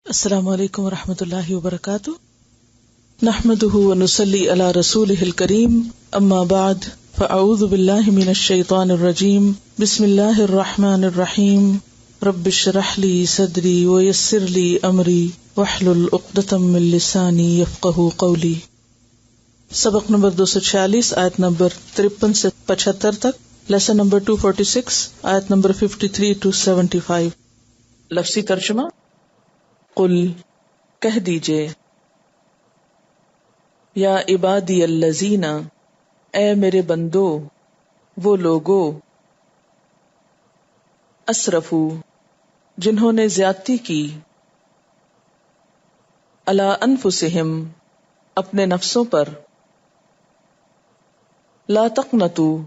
السلام علیکم ورحمۃ اللہ وبرکاتہ، نحمده ونصلی علی رسولہ الکریم، اما بعد فاعوذ باللہ من الشیطان الرجیم، بسم اللہ الرحمن الرحیم، رب اشرح لی صدری ویسر لی امری واحلل عقدۃ من لسانی یفقہوا قولی۔ سبق نمبر 246، آیت نمبر 53 سے 75 تک، لیسن نمبر 246، آیت نمبر 53 to 75۔ لفظی ترجمہ: قل کہہ دیجئے، یا عبادی الذین، اے میرے بندو، وہ لوگو، اسرفو، جنہوں نے زیادتی کی، علی انفسہم، اپنے نفسوں پر، لا تقنطوا،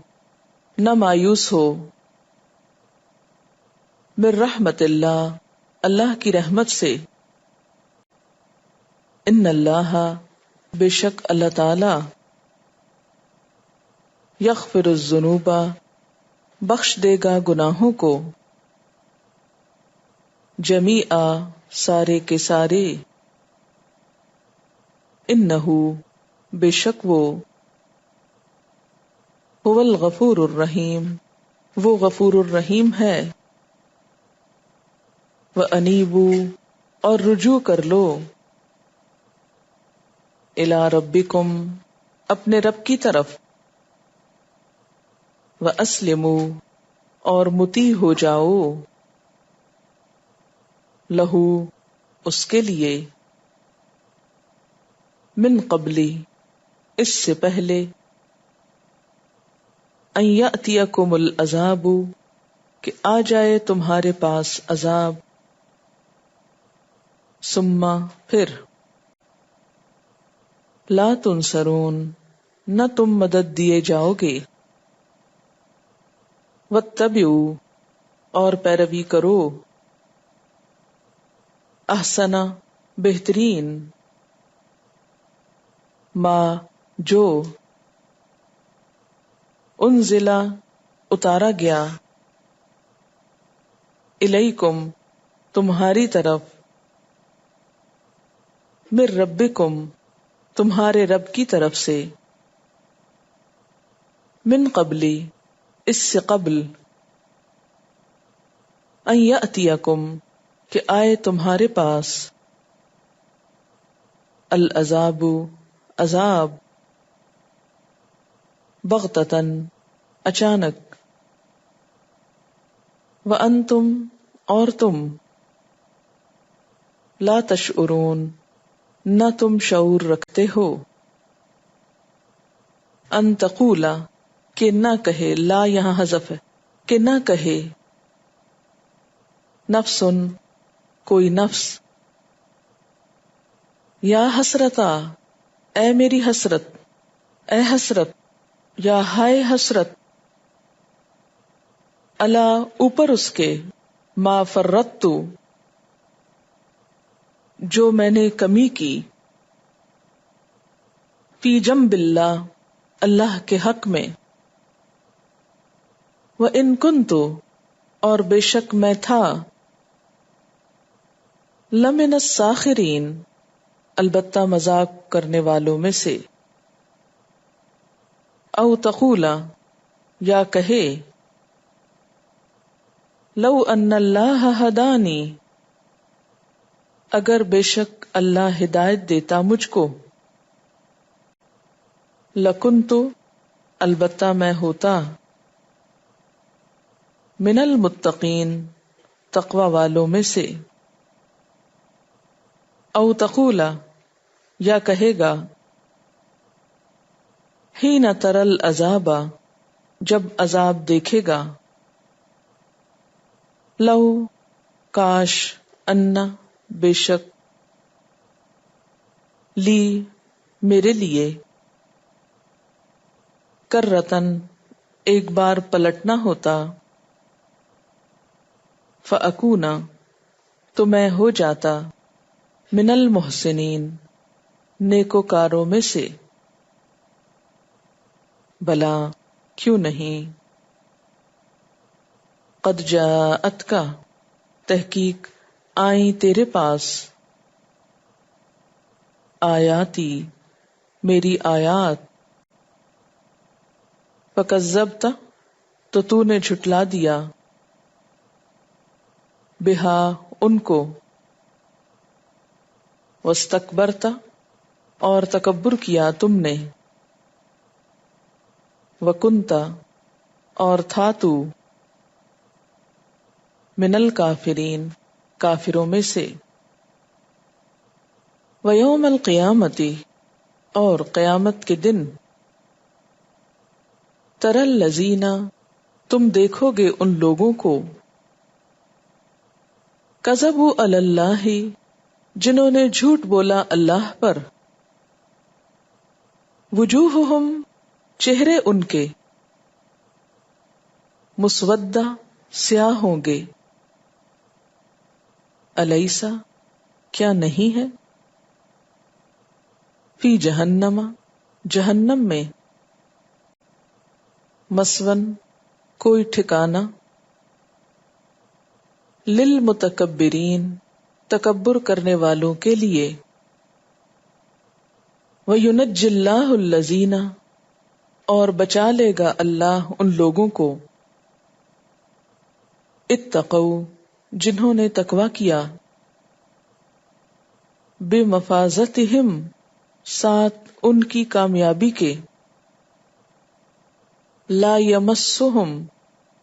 نہ مایوس ہو، من رحمت اللہ، اللہ کی رحمت سے، ان اللہ، بے شک اللہ تعالی، یغفر الذنوب، بخش دے گا گناہوں کو، جمیعا، سارے کے سارے، انہ، بے شک وہ، هو الغفور الرحیم، وہ غفور الرحیم ہے، وَأَنِيبُوا، اور رجوع کر لو، الی ربکم، اپنے رب کی طرف، وَأَسْلِمُوا، اور مطیع ہو جاؤ، لہو، اس کے لیے، من قبل، اس سے پہلے، ان یأتیکم العذاب، کہ آ جائے تمہارے پاس عذاب، ثم، پھر، لا تنصرون، نہ تم مدد دیے جاؤ گے، واتبعوا، اور پیروی کرو، احسن، بہترین، ما، جو، انزل، اتارا گیا، الیکم، تمہاری طرف، من ربکم، تمہارے رب کی طرف سے، من قبلی، اس سے قبل، ان یأتیکم، کہ آئے تمہارے پاس، العذاب، عذاب، بغتۃً، اچانک، وانتم، اور تم، لا تشعرون، نہ تم شعور رکھتے ہو، ان تقولا، کہ نہ کہے، لا یہاں حذف ہے، کہ نہ کہے، نفس، کوئی نفس، یا حسرتا، اے میری حسرت، اے حسرت، یا ہائے حسرت، الا، اوپر اس کے، ما فرطت، جو میں نے کمی کی، فی جنب اللہ، اللہ کے حق میں، وَإِن كُنتُ، اور بے شک میں تھا، لَمِنَ السَّاخِرِينَ، البتہ مذاق کرنے والوں میں سے، او تقولا، یا کہے، لو ان اللہ ہدانی، اگر بے شک اللہ ہدایت دیتا مجھ کو، لکنت، البتہ میں ہوتا، من المتقین، تقوی والوں میں سے، او تقولا، یا کہے گا، حین تری العذاب، جب عذاب دیکھے گا، لو، کاش، ان، بے شک، لی، میرے لیے، کرتن، ایک بار پلٹنا ہوتا، فاکون، تو میں ہو جاتا، من المحسنین، نیکوکاروں میں سے، بلا، کیوں نہیں، قد جاءتک، تحقیق آئیں تیرے پاس، آیاتی میری آیات، فکذبت تو تو نے جھٹلا دیا، بہا ان کو، واستکبرت اور تکبر کیا تم نے، وکنت اور تھا تو، من الکافرین کافروں میں سے، ویوم القیامتی اور قیامت کے دن، تری الذین تم دیکھو گے ان لوگوں کو، کذبوا علی اللہ جنہوں نے جھوٹ بولا اللہ پر، وجوہہم چہرے ان کے، مسودہ سیاہ ہوں گے، الیسا کیا نہیں ہے، فی جہنم جہنم میں، مسون کوئی ٹھکانہ، للمتکبرین تکبر کرنے والوں کے لیے، وَيُنَجِّ اللَّهُ الَّذِينَ اور بچا لے گا اللہ ان لوگوں کو، اتقوا جنہوں نے تقوی کیا، بمفازتہم ساتھ ان کی کامیابی کے، لا یمسہم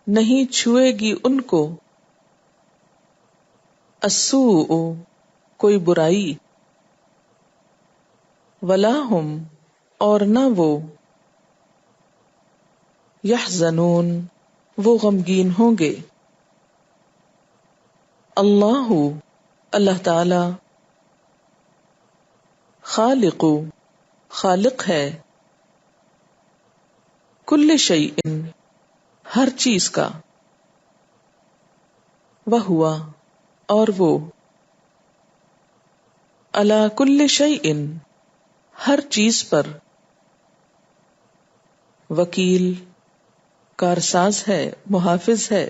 نہیں چھوئے گی ان کو، السوء کوئی برائی، ولا ہم اور نہ وہ، یحزنون وہ غمگین ہوں گے، اللہ اللہ تعالی، خالق ہے، کل شیء ہر چیز کا، وہوا اور وہ، علی کل شیء ہر چیز پر، وکیل کارساز ہے، محافظ ہے،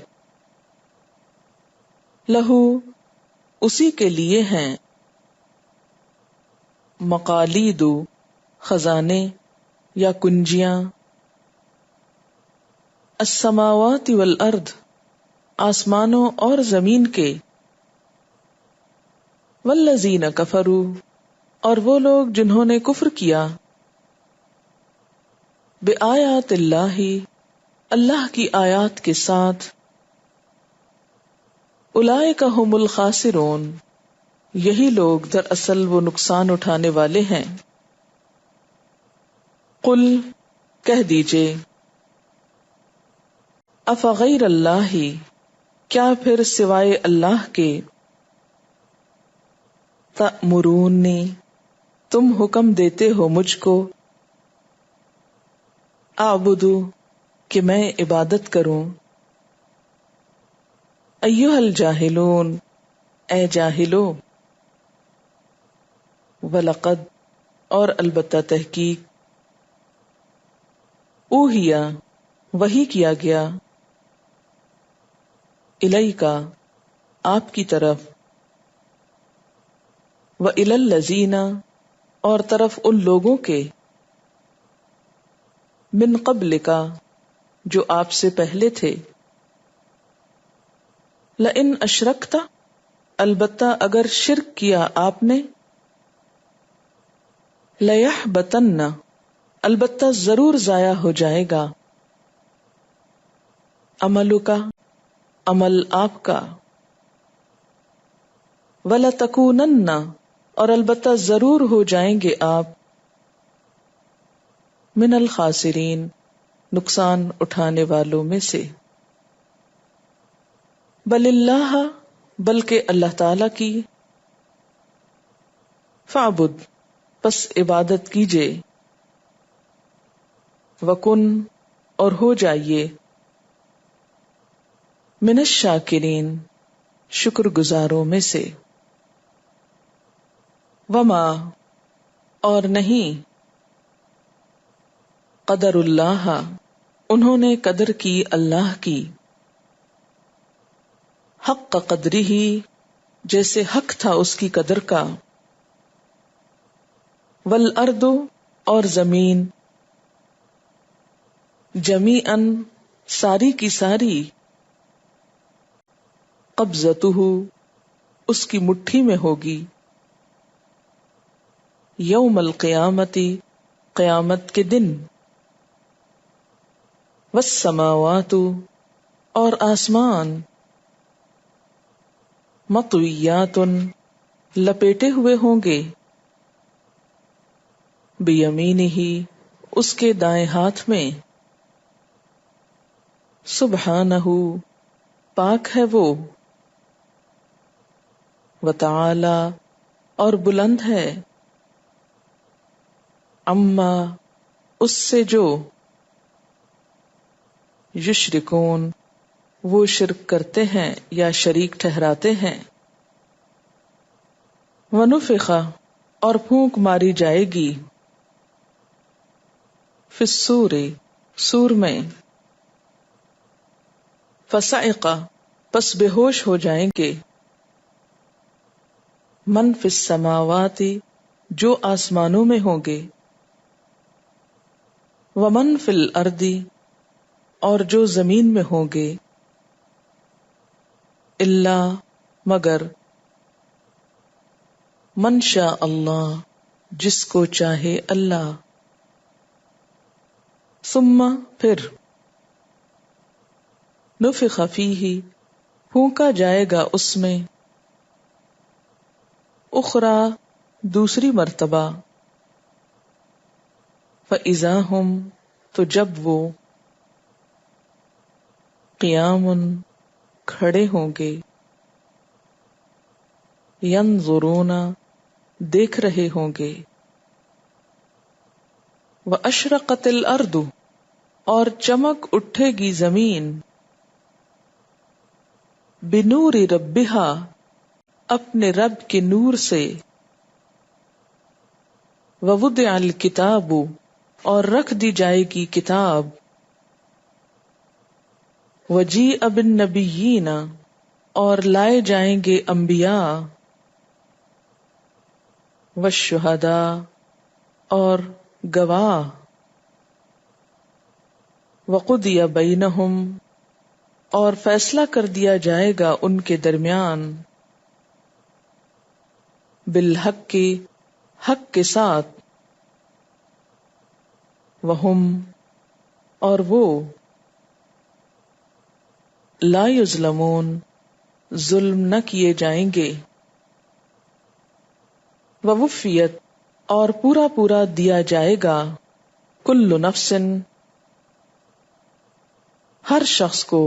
لہو اسی کے لیے ہیں، مقالید خزانے یا کنجیاں، السماوات والارض آسمانوں اور زمین کے، والذین کفروا اور وہ لوگ جنہوں نے کفر کیا، بآیات اللہ اللہ کی آیات کے ساتھ، اولئک ھم الخاسرون یہی لوگ دراصل وہ نقصان اٹھانے والے ہیں، قل کہہ دیجئے، افغیر اللہ کیا پھر سوائے اللہ کے، تأمرونی تم حکم دیتے ہو مجھ کو، اعبدو کہ میں عبادت کروں، ایھا الجاہلون اے جاہلو، وَلَقَدْ اور البتہ تحقیق، اوحیا وحی کیا گیا، الیک آپ کی طرف، وَإِلَى الَّذِينَ اور طرف ان لوگوں کے، من قبلک جو آپ سے پہلے تھے، لئن اشرکت البتہ اگر شرک کیا آپ نے، لیحبطن البتہ ضرور ضائع ہو جائے گا، عملک عمل آپ کا، وَلَتَكُونَنَّ اور البتہ ضرور ہو جائیں گے آپ، من الخاسرین نقصان اٹھانے والوں میں سے، بل اللہ بلکہ اللہ تعالی کی، فاعبد پس عبادت کیجئے، وکن اور ہو جائیے، من الشاکرین شکر گزاروں میں سے، وما اور نہیں، قدر اللہ انہوں نے قدر کی اللہ کی، حق قدری ہی جیسے حق تھا اس کی قدر کا، والارض اور زمین، جمیعاً ساری کی ساری، قبضتہ اس کی مٹھی میں ہوگی، یوم القیامتی قیامت کے دن، والسماوات اور آسمان، مطویات لپیٹے ہوئے ہوں گے، بیمینہ اس کے دائیں ہاتھ میں، سبحانہ پاک ہے وہ، وتعالی اور بلند ہے، عما اس سے جو، یشرکون وہ شرک کرتے ہیں یا شریک ٹھہراتے ہیں، ونفخ اور پھونک ماری جائے گی، فی الصور سور میں، فصعق پس بے ہوش ہو جائیں گے، من فی السماوات جو آسمانوں میں ہوں گے، ومن فی الارض اور جو زمین میں ہوں گے، الا مگر، من شاء اللہ جس کو چاہے اللہ، ثم پھر، نفخ فیہ پھونکا جائے گا اس میں، اخرى دوسری مرتبہ، فاذا ہم تو جب وہ، قیام کھڑے ہوں گے، ینظرون دیکھ رہے ہوں گے، واشرقت الارض اور چمک اٹھے گی زمین، بنور ربہا اپنے رب کے نور سے، ووضع الکتاب اور رکھ دی جائے گی کتاب، وجیء بالنبیین اور لائے جائیں گے انبیاء، والشہداء اور گواہ، وقضی بینہم اور فیصلہ کر دیا جائے گا ان کے درمیان، بالحق حق کے ساتھ، وہم اور وہ، لا یظلمون ظلم نہ کیے جائیں گے، ووفیت اور پورا پورا دیا جائے گا، کل نفس ہر شخص کو،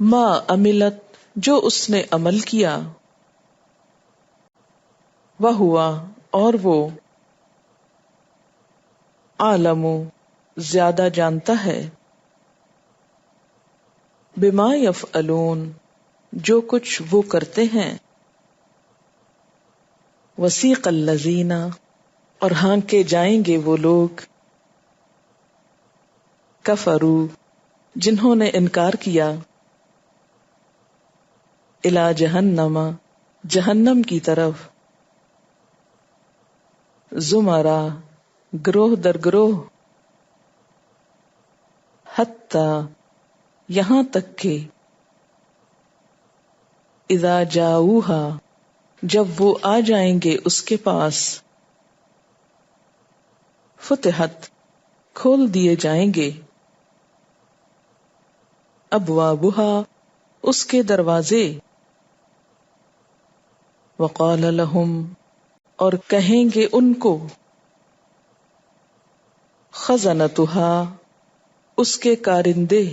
ما عملت جو اس نے عمل کیا، وہوا اور وہ، عالم زیادہ جانتا ہے، بما یفعلون جو کچھ وہ کرتے ہیں، وسیق الذین اور ہانکے جائیں گے وہ لوگ، کفروا جنہوں نے انکار کیا، الی جہنم جہنم کی طرف، زمرا گروہ در گروہ، حتی یہاں تک کہ، اذا جاؤہا جب وہ آ جائیں گے اس کے پاس، فتحت کھول دیے جائیں گے، ابوابہا اس کے دروازے، وقال لہم اور کہیں گے ان کو، خزنتہا اس کے کارندے،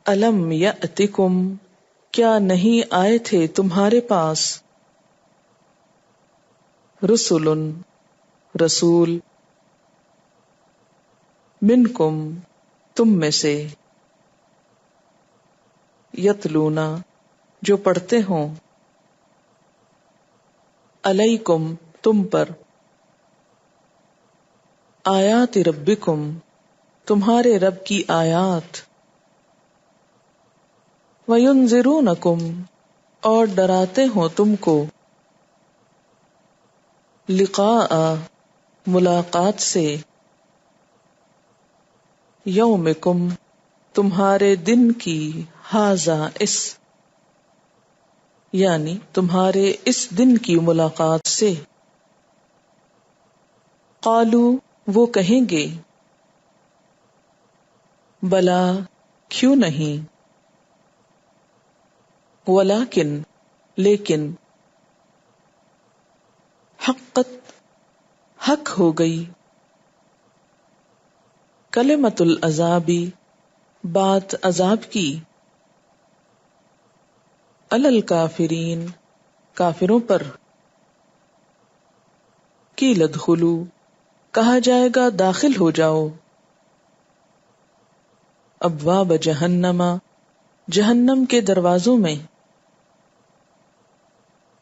الم یأتکم کیا نہیں آئے تھے تمہارے پاس، رسل رسول، منکم تم میں سے، یتلونا جو پڑھتے ہوں، علیکم تم پر، آیات ربکم تمہارے رب کی آیات، وَيُنذِرُونَكُمْ اور ڈراتے ہوں تم کو، لقاء ملاقات سے، یومکم تمہارے دن کی، ھذا اس یعنی تمہارے اس دن کی ملاقات سے۔ قالو وہ کہیں گے، بلا کیوں نہیں، ولیکن لیکن، حقت حق ہو گئی، کلمۃ العذابی بات عذاب کی، علی الکافرین کافروں پر، قیل ادخلوا کہا جائے گا داخل ہو جاؤ، ابواب جہنم جہنم کے دروازوں میں،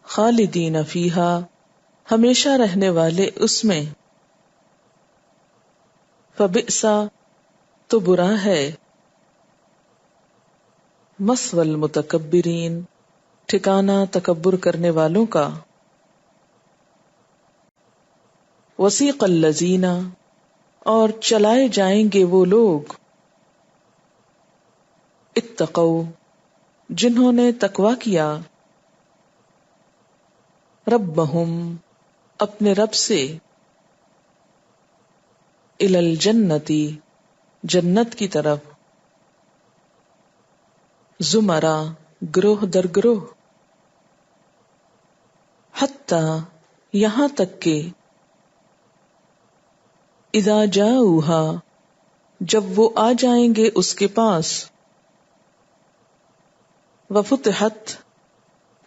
خالدین فیہا ہمیشہ رہنے والے اس میں، فبئس تو برا ہے، مثوی المتکبرین ٹھکانہ تکبر کرنے والوں کا، وسیق الذین اور چلائے جائیں گے وہ لوگ، اتقوا جنہوں نے تقوی کیا، ربہم اپنے رب سے، الی الجنتی جنت کی طرف، زمرہ گروہ در گروہ، حتی یہاں تک کہ، اذا جاؤہا جب وہ آ جائیں گے اس کے پاس، وفتحت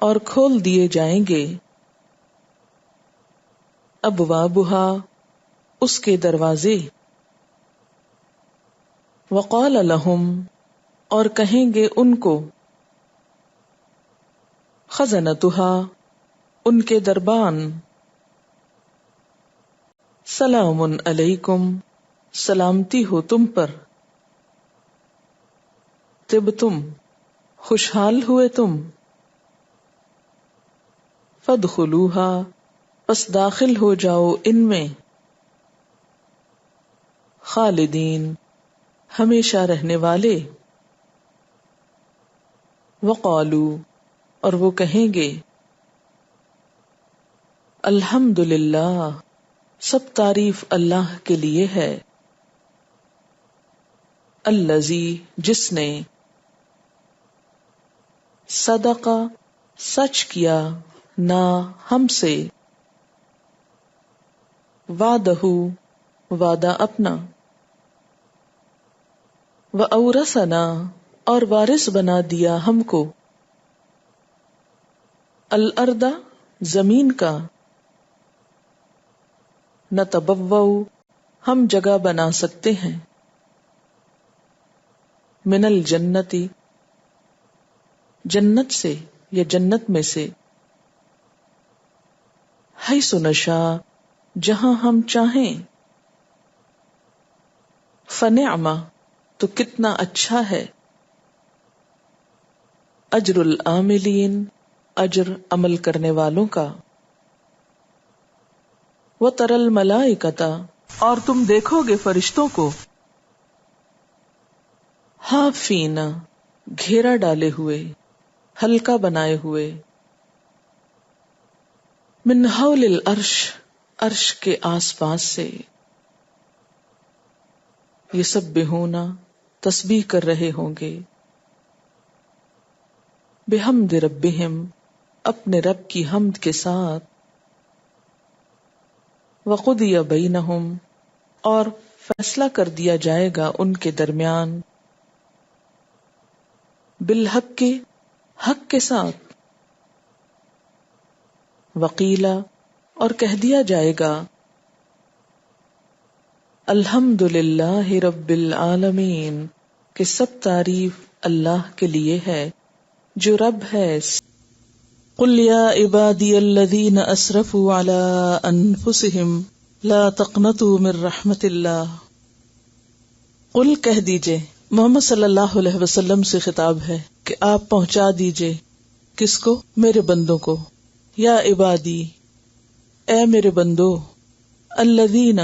اور کھول دیے جائیں گے، ابوابہا اس کے دروازے، وقال لہم اور کہیں گے ان کو، خزنتہا ان کے دربان، سلام علیکم سلامتی ہو تم پر، طبتم خوشحال ہوئے تم، فادخلوہا پس داخل ہو جاؤ ان میں، خالدین ہمیشہ رہنے والے، وقالو اور وہ کہیں گے، الحمدللہ سب تعریف اللہ کے لیے ہے، الذی جس نے، صدق سچ کیا، نا ہم سے، وعدہ وعدہ اپنا، وَأَوْرَثَنَا اور وارث بنا دیا ہم کو، الْأَرْضَ زمین کا، نَتَبَوَّأُ ہم جگہ بنا سکتے ہیں، من الجنتی جنت سے یا جنت میں سے، حیث نشاء جہاں ہم چاہیں، فنعم تو کتنا اچھا ہے، اجر العاملین اجر عمل کرنے والوں کا، وَتَرَى الْمَلَائِكَةَ اور تم دیکھو گے فرشتوں کو، حافین گھیرا ڈالے ہوئے، ہلکا بنائے ہوئے، من حول العرش عرش کے آس پاس سے، یسبحون تسبیح کر رہے ہوں گے، بحمد ربہم اپنے رب کی حمد کے ساتھ، وقضی بینہم اور فیصلہ کر دیا جائے گا ان کے درمیان، بالحق کے حق کے ساتھ، وقیلا اور کہہ دیا جائے گا، الحمدللہ رب العالمین کہ سب تعریف اللہ کے لیے ہے جو رب ہے۔ قل یا عبادی الذین اسرفوا علی انفسہم لا تقنطوا من رحمت اللہ، قل کہہ دیجئے، محمد صلی اللہ علیہ وسلم سے خطاب ہے کہ آپ پہنچا دیجئے، کس کو؟ میرے بندوں کو، یا عبادی اے میرے بندو، الذین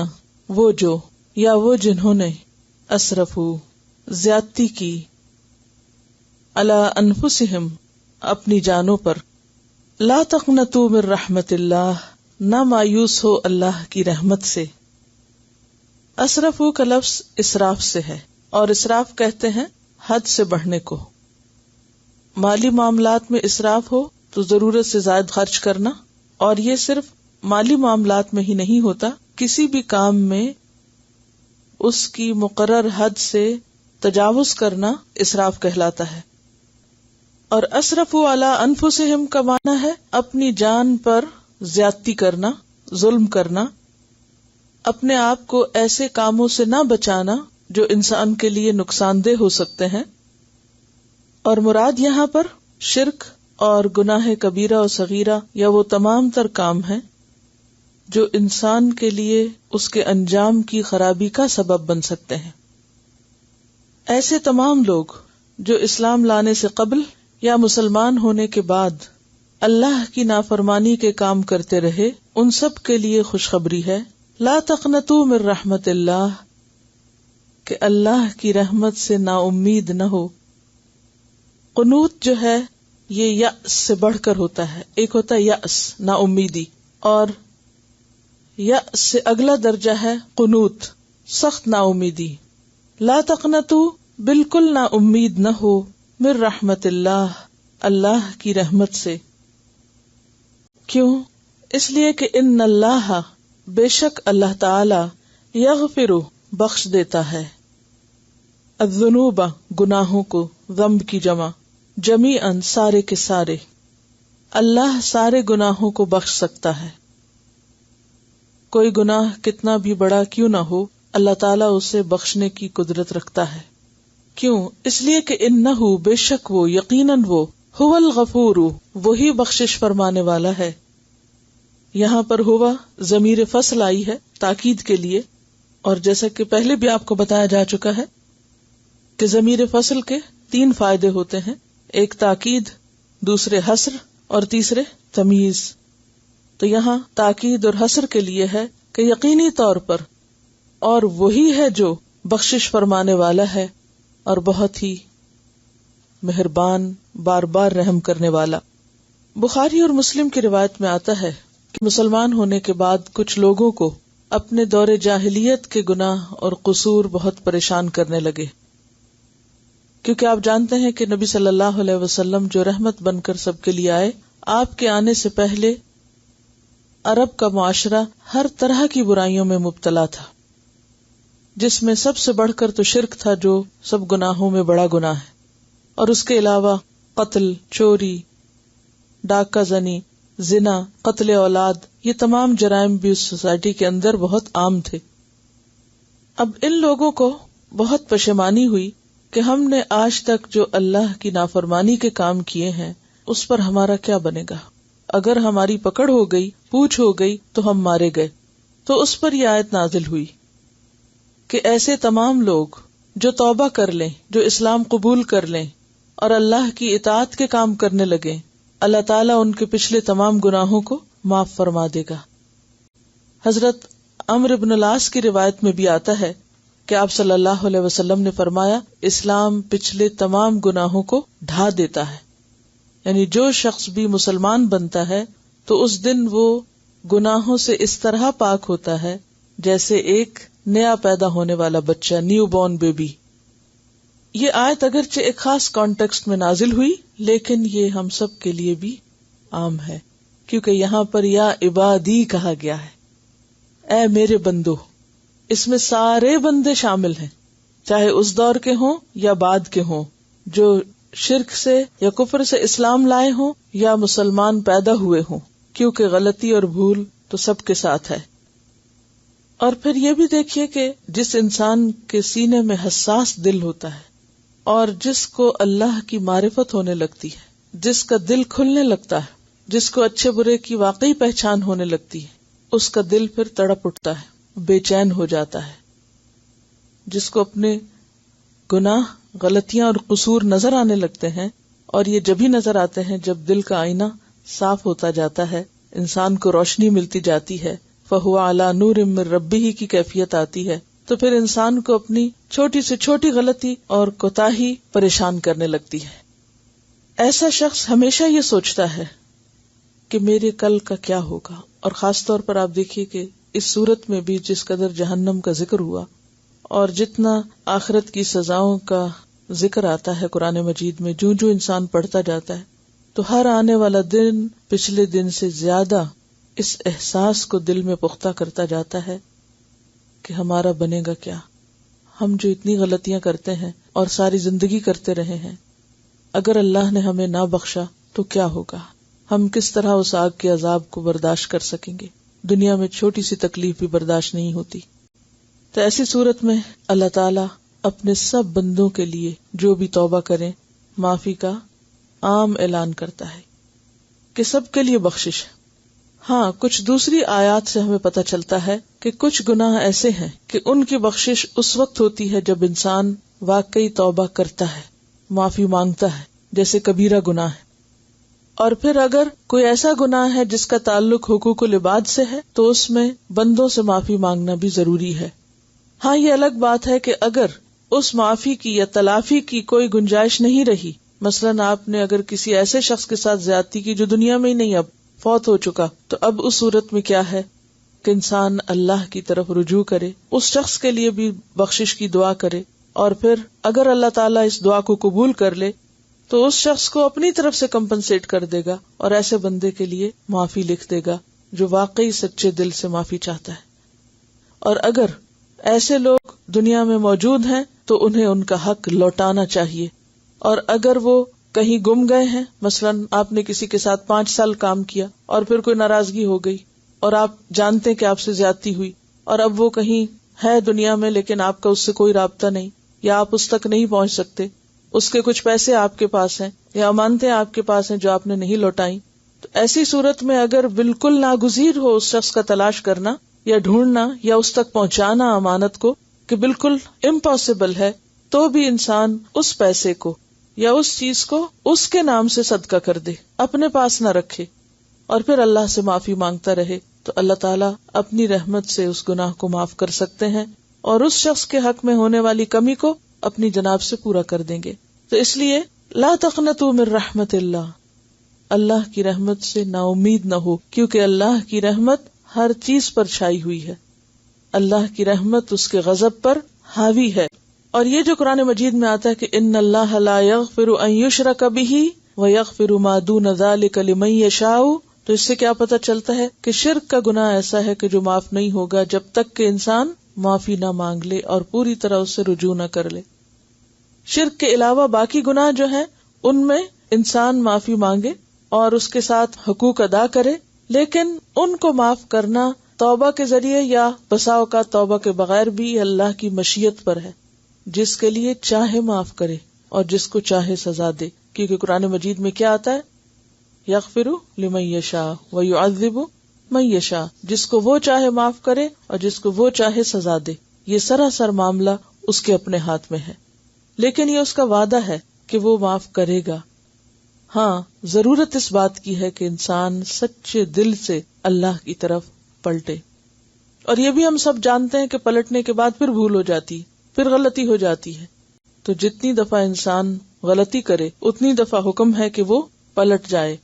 وہ جو، یا وہ جنہوں نے، اسرفو زیادتی کی، علی انفسہم اپنی جانوں پر، لا تقنطوا من رحمت اللہ نہ مایوس ہو اللہ کی رحمت سے۔ اسرفو کا لفظ اسراف سے ہے، اور اسراف کہتے ہیں حد سے بڑھنے کو۔ مالی معاملات میں اسراف ہو تو ضرورت سے زائد خرچ کرنا، اور یہ صرف مالی معاملات میں ہی نہیں ہوتا، کسی بھی کام میں اس کی مقرر حد سے تجاوز کرنا اسراف کہلاتا ہے۔ اور اسرفوا علی انفسہم کا معنی ہے اپنی جان پر زیادتی کرنا، ظلم کرنا، اپنے آپ کو ایسے کاموں سے نہ بچانا جو انسان کے لیے نقصان دہ ہو سکتے ہیں۔ اور مراد یہاں پر شرک اور گناہ کبیرہ اور صغیرہ یا وہ تمام تر کام ہیں جو انسان کے لیے اس کے انجام کی خرابی کا سبب بن سکتے ہیں۔ ایسے تمام لوگ جو اسلام لانے سے قبل یا مسلمان ہونے کے بعد اللہ کی نافرمانی کے کام کرتے رہے، ان سب کے لیے خوشخبری ہے، لا تقنطوا من رحمت اللہ، کہ اللہ کی رحمت سے نا امید نہ ہو۔ قنوط جو ہے یہ یأس سے بڑھ کر ہوتا ہے، ایک ہوتا ہے یأس نا امیدی، اور یأس سے اگلا درجہ ہے قنوط سخت نا امیدی۔ لا تقنطوا بالکل نا امید نہ ہو، من رحمت اللہ اللہ کی رحمت سے۔ کیوں؟ اس لیے کہ ان اللہ بے شک اللہ تعالی یغفر بخش دیتا ہے، الذنوب گناہوں کو، ذنب کی جمع، جمیعاً سارے کے سارے، اللہ سارے گناہوں کو بخش سکتا ہے۔ کوئی گناہ کتنا بھی بڑا کیوں نہ ہو، اللہ تعالیٰ اسے بخشنے کی قدرت رکھتا ہے۔ کیوں؟ اس لیے کہ انہ بے شک وہ، یقیناً وہ، هو الغفور وہی بخشش فرمانے والا ہے۔ یہاں پر ہوا ضمیر فصل آئی ہے تاکید کے لیے، اور جیسا کہ پہلے بھی آپ کو بتایا جا چکا ہے کہ ضمیر فصل کے 3 فائدے ہوتے ہیں، ایک تاکید، دوسرے حصر اور تیسرے تمییز۔ تو یہاں تاکید اور حصر کے لیے ہے کہ یقینی طور پر، اور وہی ہے جو بخشش فرمانے والا ہے اور بہت ہی مہربان، بار بار رحم کرنے والا۔ بخاری اور مسلم کی روایت میں آتا ہے کہ مسلمان ہونے کے بعد کچھ لوگوں کو اپنے دور جاہلیت کے گناہ اور قصور بہت پریشان کرنے لگے، کیونکہ آپ جانتے ہیں کہ نبی صلی اللہ علیہ وسلم جو رحمت بن کر سب کے لیے آئے، آپ کے آنے سے پہلے عرب کا معاشرہ ہر طرح کی برائیوں میں مبتلا تھا، جس میں سب سے بڑھ کر تو شرک تھا جو سب گناہوں میں بڑا گناہ ہے، اور اس کے علاوہ قتل، چوری، ڈاکہ زنی، زنا، قتل اولاد، یہ تمام جرائم بھی اس سوسائٹی کے اندر بہت عام تھے۔ اب ان لوگوں کو بہت پشیمانی ہوئی کہ ہم نے آج تک جو اللہ کی نافرمانی کے کام کیے ہیں اس پر ہمارا کیا بنے گا، اگر ہماری پکڑ ہو گئی، پوچھ ہو گئی تو ہم مارے گئے۔ تو اس پر یہ آیت نازل ہوئی کہ ایسے تمام لوگ جو توبہ کر لیں، جو اسلام قبول کر لیں اور اللہ کی اطاعت کے کام کرنے لگے، اللہ تعالیٰ ان کے پچھلے تمام گناہوں کو معاف فرما دے گا۔ حضرت عمرو بن العاص کی روایت میں بھی آتا ہے کہ آپ صلی اللہ علیہ وسلم نے فرمایا، اسلام پچھلے تمام گناہوں کو ڈھا دیتا ہے، یعنی جو شخص بھی مسلمان بنتا ہے تو اس دن وہ گناہوں سے اس طرح پاک ہوتا ہے جیسے ایک نیا پیدا ہونے والا بچہ، نیو بورن بیبی۔ یہ آیت اگرچہ ایک خاص کانٹیکسٹ میں نازل ہوئی، لیکن یہ ہم سب کے لیے بھی عام ہے، کیونکہ یہاں پر یا عبادی کہا گیا ہے، اے میرے بندو۔ اس میں سارے بندے شامل ہیں، چاہے اس دور کے ہوں یا بعد کے ہوں، جو شرک سے یا کفر سے اسلام لائے ہوں یا مسلمان پیدا ہوئے ہوں، کیونکہ غلطی اور بھول تو سب کے ساتھ ہے۔ اور پھر یہ بھی دیکھیے کہ جس انسان کے سینے میں حساس دل ہوتا ہے اور جس کو اللہ کی معرفت ہونے لگتی ہے، جس کا دل کھلنے لگتا ہے، جس کو اچھے برے کی واقعی پہچان ہونے لگتی ہے، اس کا دل پھر تڑپ اٹھتا ہے، بے چین ہو جاتا ہے۔ جس کو اپنے گناہ، غلطیاں اور قصور نظر آنے لگتے ہیں، اور یہ جبھی نظر آتے ہیں جب دل کا آئینہ صاف ہوتا جاتا ہے، انسان کو روشنی ملتی جاتی ہے، فَهُوَ عَلَى نُورٍ مِّن رَبِّهِ کی کیفیت آتی ہے، تو پھر انسان کو اپنی چھوٹی سے چھوٹی غلطی اور کوتاہی پریشان کرنے لگتی ہے۔ ایسا شخص ہمیشہ یہ سوچتا ہے کہ میرے کل کا کیا ہوگا، اور خاص طور پر آپ دیکھیے کہ اس صورت میں بھی جس قدر جہنم کا ذکر ہوا اور جتنا آخرت کی سزاؤں کا ذکر آتا ہے قرآن مجید میں، جو جو انسان پڑھتا جاتا ہے تو ہر آنے والا دن پچھلے دن سے زیادہ اس احساس کو دل میں پختہ کرتا جاتا ہے کہ ہمارا بنے گا کیا، ہم جو اتنی غلطیاں کرتے ہیں اور ساری زندگی کرتے رہے ہیں، اگر اللہ نے ہمیں نہ بخشا تو کیا ہوگا، ہم کس طرح اس آگ کے عذاب کو برداشت کر سکیں گے، دنیا میں چھوٹی سی تکلیف بھی برداشت نہیں ہوتی۔ تو ایسی صورت میں اللہ تعالیٰ اپنے سب بندوں کے لیے جو بھی توبہ کریں معافی کا عام اعلان کرتا ہے کہ سب کے لیے بخشش ہے۔ ہاں، کچھ دوسری آیات سے ہمیں پتہ چلتا ہے کہ کچھ گناہ ایسے ہیں کہ ان کی بخشش اس وقت ہوتی ہے جب انسان واقعی توبہ کرتا ہے، معافی مانگتا ہے، جیسے کبیرہ گناہ ہے۔ اور پھر اگر کوئی ایسا گناہ ہے جس کا تعلق حقوق العباد سے ہے تو اس میں بندوں سے معافی مانگنا بھی ضروری ہے۔ ہاں، یہ الگ بات ہے کہ اگر اس معافی کی یا تلافی کی کوئی گنجائش نہیں رہی، مثلاً آپ نے اگر کسی ایسے شخص کے ساتھ زیادتی کی جو دنیا میں ہی نہیں، اب فوت ہو چکا، تو اب اس صورت میں کیا ہے کہ انسان اللہ کی طرف رجوع کرے، اس شخص کے لیے بھی بخشش کی دعا کرے، اور پھر اگر اللہ تعالیٰ اس دعا کو قبول کر لے تو اس شخص کو اپنی طرف سے کمپنسیٹ کر دے گا اور ایسے بندے کے لیے معافی لکھ دے گا جو واقعی سچے دل سے معافی چاہتا ہے۔ اور اگر ایسے لوگ دنیا میں موجود ہیں تو انہیں ان کا حق لوٹانا چاہیے، اور اگر وہ کہیں گم گئے ہیں، مثلاً آپ نے کسی کے ساتھ 5 سال کام کیا اور پھر کوئی ناراضگی ہو گئی اور آپ جانتے کہ آپ سے زیادتی ہوئی، اور اب وہ کہیں ہے دنیا میں لیکن آپ کا اس سے کوئی رابطہ نہیں، یا آپ اس تک نہیں پہنچ سکتے، اس کے کچھ پیسے آپ کے پاس ہیں یا امانتیں آپ کے پاس ہیں جو آپ نے نہیں لوٹائیں، تو ایسی صورت میں اگر بالکل ناگزیر ہو اس شخص کا تلاش کرنا یا ڈھونڈنا یا اس تک پہنچانا امانت کو، کہ بالکل امپاسبل ہے، تو بھی انسان اس پیسے کو یا اس چیز کو اس کے نام سے صدقہ کر دے، اپنے پاس نہ رکھے، اور پھر اللہ سے معافی مانگتا رہے، تو اللہ تعالیٰ اپنی رحمت سے اس گناہ کو معاف کر سکتے ہیں اور اس شخص کے حق میں ہونے والی کمی کو اپنی جناب سے پورا کر دیں گے۔ تو اس لیے لا تقنطوا من رحمت اللہ، اللہ کی رحمت سے نا امید نہ ہو، کیونکہ اللہ کی رحمت ہر چیز پر چھائی ہوئی ہے، اللہ کی رحمت اس کے غضب پر حاوی ہے۔ اور یہ جو قرآن مجید میں آتا ہے کہ ان اللہ لا یغفر ان یشرک بہ ویغفر ما دون ذلک لمن یشاء، تو اس سے کیا پتہ چلتا ہے کہ شرک کا گناہ ایسا ہے کہ جو معاف نہیں ہوگا جب تک کہ انسان معافی نہ مانگ لے اور پوری طرح اس سے رجوع نہ کر لے۔ شرک کے علاوہ باقی گناہ جو ہیں ان میں انسان معافی مانگے اور اس کے ساتھ حقوق ادا کرے، لیکن ان کو معاف کرنا توبہ کے ذریعے یا بسا اوقات توبہ کے بغیر بھی اللہ کی مشیت پر ہے، جس کے لیے چاہے معاف کرے اور جس کو چاہے سزا دے، کیونکہ قرآن مجید میں کیا آتا ہے، یغفر لمن یشاء ویعذب من یشاء، جس کو وہ چاہے معاف کرے اور جس کو وہ چاہے سزا دے، یہ سراسر معاملہ اس کے اپنے ہاتھ میں ہے، لیکن یہ اس کا وعدہ ہے کہ وہ معاف کرے گا۔ ہاں، ضرورت اس بات کی ہے کہ انسان سچے دل سے اللہ کی طرف پلٹے، اور یہ بھی ہم سب جانتے ہیں کہ پلٹنے کے بعد پھر بھول ہو جاتی، پھر غلطی ہو جاتی ہے، تو جتنی دفعہ انسان غلطی کرے اتنی دفعہ حکم ہے کہ وہ پلٹ جائے